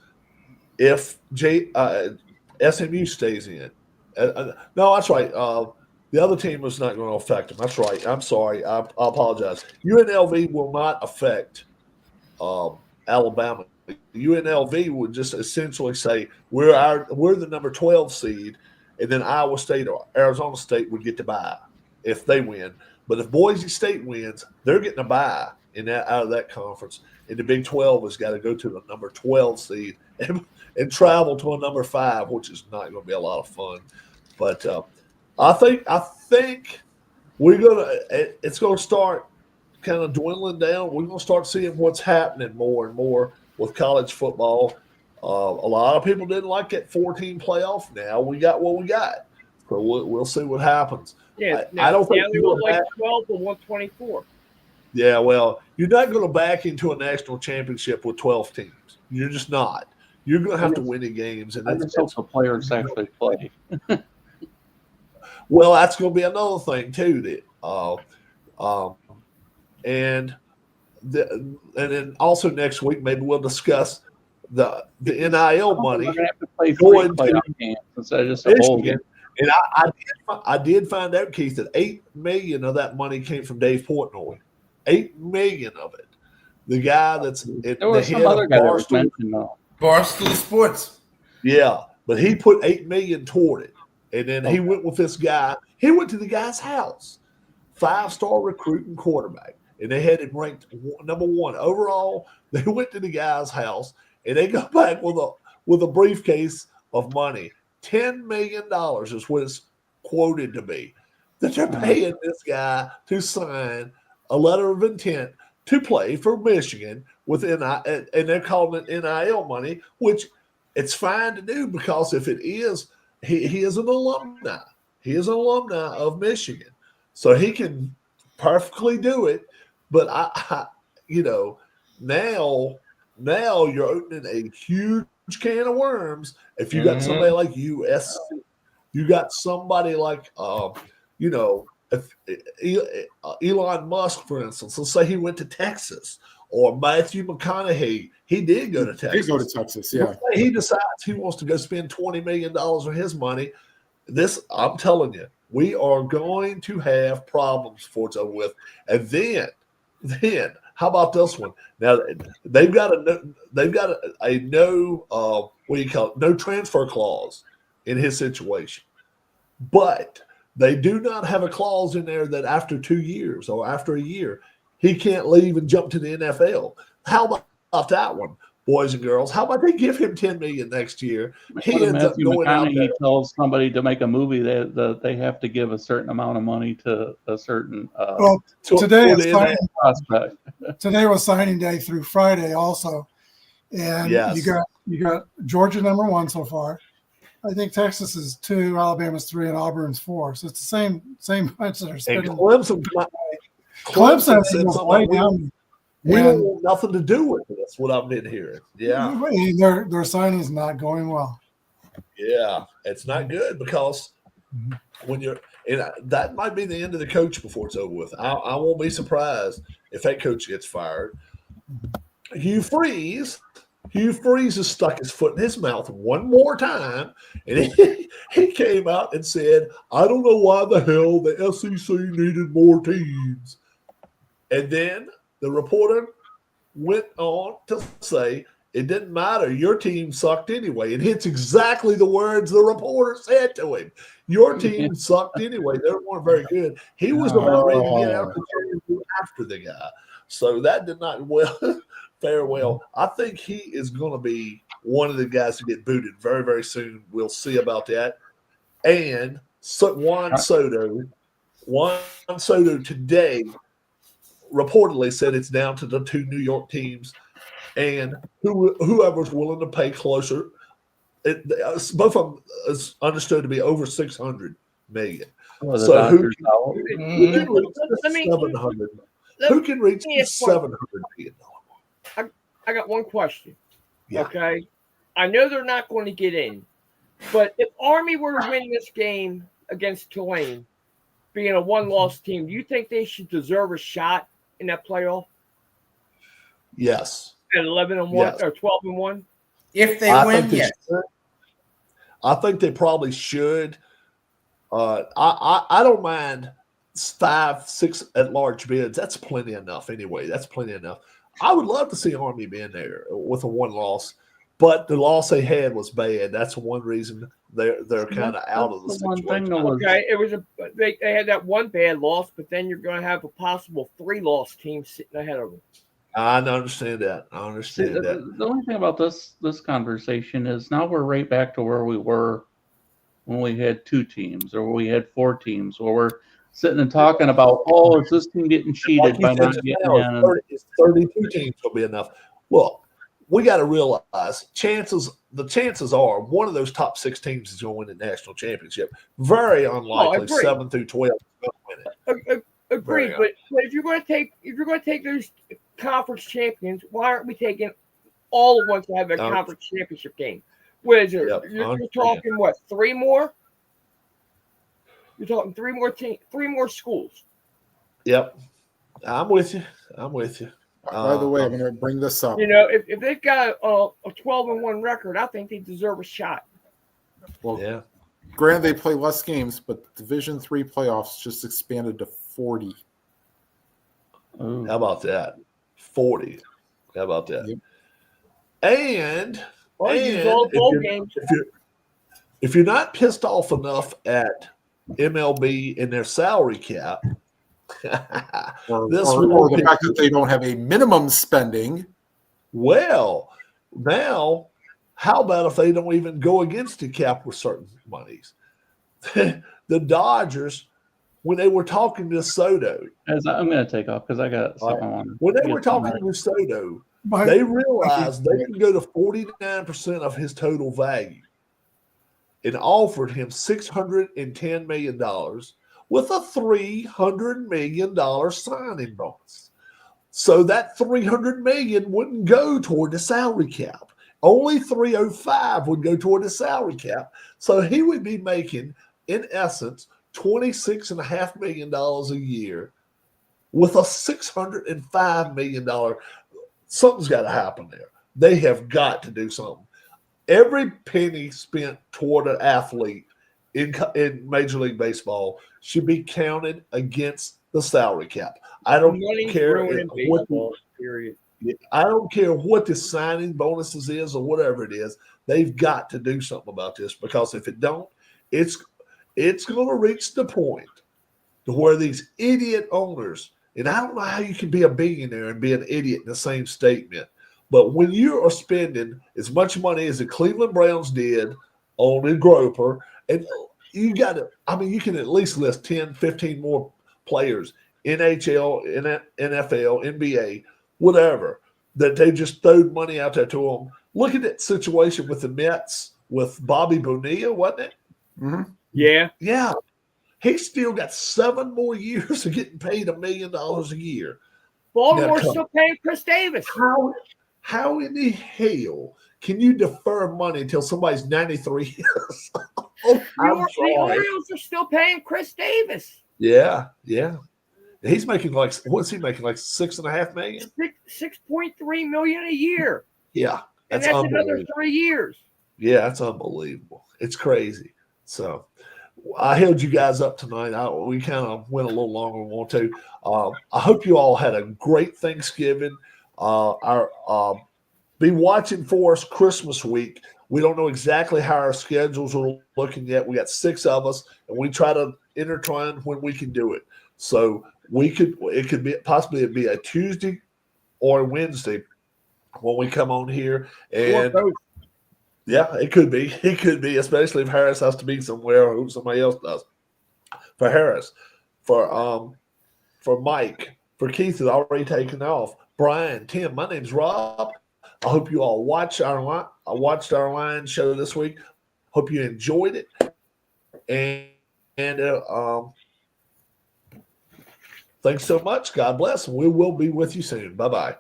S1: if SMU stays in. No, that's right. The other team was not going to affect them. That's right. I'm sorry. I apologize. UNLV will not affect Alabama. UNLV would just essentially say we're the number 12 seed, and then Iowa State or Arizona State would get to bye if they win. But if Boise State wins, they're getting a bye out of that conference. And the Big 12 has got to go to the number 12 seed and travel to a number 5, which is not going to be a lot of fun. But I think it's going to start kind of dwindling down. We're going to start seeing what's happening more and more with college football. A lot of people didn't like that 4-team playoff. Now we got what we got. So we'll see what happens.
S5: Yeah,
S1: I don't think
S5: we look like 12 or 124.
S1: Yeah, well, you're not going to back into a national championship with 12 teams. You're just not. You're going to have to win the games. And
S3: I just hope the players actually play.
S1: Well, that's going to be another thing too. And then also next week maybe we'll discuss the NIL money.
S3: We're going to have to play 3 playoff games instead of just a whole game.
S1: And I did find out, Keith, that $8 million of that money came from Dave Portnoy. $8 million of it. The guy that's
S3: there was some other guy that was mentioned though.
S4: Barstool Sports.
S1: Yeah, but he put $8 million toward it, and then he went with this guy. He went to the guy's house, 5-star recruiting quarterback, and they had him ranked number 1 overall. They went to the guy's house, and they got back with a briefcase of money. $10 million is what it's quoted to be. That they're paying this guy to sign a letter of intent to play for Michigan with NIL, and they're calling it NIL money, which it's fine to do because if it is, he is an alumni. He is an alumni of Michigan, so he can perfectly do it. But I now you're opening a huge can of worms. If you got somebody like USC, you got somebody like if Elon Musk, for instance, let's say he went to Texas, or Matthew McConaughey, he did go to Texas.
S2: He did go to Texas, yeah.
S1: He decides he wants to go spend $20 million of his money. I'm telling you, we are going to have problems before it's over with. And then how about this one? Now they've got a no no transfer clause in his situation, but they do not have a clause in there that after 2 years or after a year, he can't leave and jump to the NFL. How about that one, boys and girls? How about they give him $10 million next year? He ends up going out there.
S3: He tells somebody to make a movie that they have to give a certain amount of money to a certain.
S6: Today was signing day through Friday also, and you got Georgia number 1 so far. I think Texas is 2, Alabama's 3, and Auburn's 4. So it's the same bunch that are spending.
S1: And Clemson
S6: said way down.
S1: We don't want nothing to do with this. What I've been hearing, yeah,
S6: their signing's not going well.
S1: Yeah, it's not good because when you're, and that might be the end of the coach before it's over with. I won't be surprised if that coach gets fired. Hugh Freeze Hugh Freeze has stuck his foot in his mouth one more time, and he came out and said, I don't know why the hell the SEC needed more teams. And then the reporter went on to say, it didn't matter. Your team sucked anyway. And it's exactly the words the reporter said to him. Your team sucked anyway. They weren't very good. He was about ready to get out the team after the guy. So that did not fare well. I think he is going to be one of the guys to get booted very, very soon. We'll see about that. And Juan Soto today reportedly said it's down to the two New York teams and whoever's willing to pay closer. Both of them is understood to be over $600 million.
S3: Well,
S1: So who
S3: can
S1: reach the $700? Who can reach the $700 million?
S5: I got one question.
S1: Yeah.
S5: Okay, I know they're not going to get in, but if Army were to win this game against Tulane, being a one-loss team, do you think they should deserve a shot in that playoff?
S1: Yes.
S5: At 11-1 or 12-1?
S4: If they win, yes.
S1: I think they probably should. I don't mind 5-6 at-large bids. That's plenty enough anyway. That's plenty enough. I would love to see Army be in there with a one loss, but the loss they had was bad. That's one reason they're kind of out of the situation.
S5: Okay, it was they had that one bad loss, but then you're going to have a possible 3-loss team sitting ahead of them.
S1: I understand that.
S3: The only thing about this conversation is now we're right back to where we were when we had 2 teams or we had 4 teams, where we're sitting and talking about, oh, is this team getting cheated by not getting in?
S1: 32 teams will be enough. Look, we got to realize the chances are one of those top 6 teams is going to win the national championship. Very unlikely 7 through 12 is going to win it.
S5: Agreed, but if you're going to take those conference champions, why aren't we taking all the ones that have a conference championship game? What is it? You're talking what? 3 more? You're talking 3 more teams, 3 more schools.
S1: Yep, I'm with you.
S2: By the way, I'm going to bring this up.
S5: If they've got a 12-1 record, I think they deserve a shot.
S2: Well, yeah. Granted, they play less games, but Division III playoffs just expanded to 40.
S1: How about that? 40. How about that?
S2: Yep.
S1: And if you're not pissed off enough at MLB and their salary cap,
S2: or the fact that they don't have a minimum spending.
S1: Well, now, how about if they don't even go against the cap with certain monies? The Dodgers, when they were talking to Soto,
S3: I'm going to take off because I got something on.
S1: When they were talking to Soto, they realized they could go to 49% of his total value and offered him $610 million with a $300 million signing bonus. So that $300 million wouldn't go toward the salary cap. Only $305 would go toward the salary cap. So he would be making, in essence, $26.5 million a year with a $605 million. Something's got to happen there. They have got to do something. Every penny spent toward an athlete in Major League Baseball should be counted against the salary cap. I don't care I don't care what the signing bonuses is or whatever it is. They've got to do something about this, because if it don't, it's going to reach the point to where these idiot owners, and I don't know how you can be a billionaire and be an idiot in the same statement, but when you are spending as much money as the Cleveland Browns did on a Groper, and you got to, you can at least list 10, 15 more players, NHL, NFL, NBA, whatever, that they just throwed money out there to them. Look at that situation with the Mets with Bobby Bonilla, wasn't it?
S2: Mm-hmm.
S5: Yeah.
S1: Yeah. He still got 7 more years of getting paid $1 million a year.
S5: Baltimore's still paying Chris Davis.
S1: How in the hell can you defer money until somebody's 93 years old?
S5: The Orioles are still paying Chris Davis.
S1: Yeah. He's making what's he making? Like $6.5 million?
S5: $6.3 million a year.
S1: Yeah.
S5: And
S1: That's
S5: that's another
S1: unbelievable.
S5: 3 years.
S1: Yeah, that's unbelievable. It's crazy. So I held you guys up tonight. We kind of went a little longer than we want to. I hope you all had a great Thanksgiving. Be watching for us Christmas week. We don't know exactly how our schedules are looking yet. We got 6 of us, and we try to intertwine when we can do it. So it could be possibly it'd be a Tuesday or a Wednesday when we come on here. And yeah, it could be. It could be, especially if Harris has to be somewhere or somebody else does. For Harris, for Mike, for Keith is already taken off. Brian, Tim, my name's Rob. I hope you all watched our line show this week. Hope you enjoyed it, and thanks so much. God bless. We will be with you soon. Bye bye.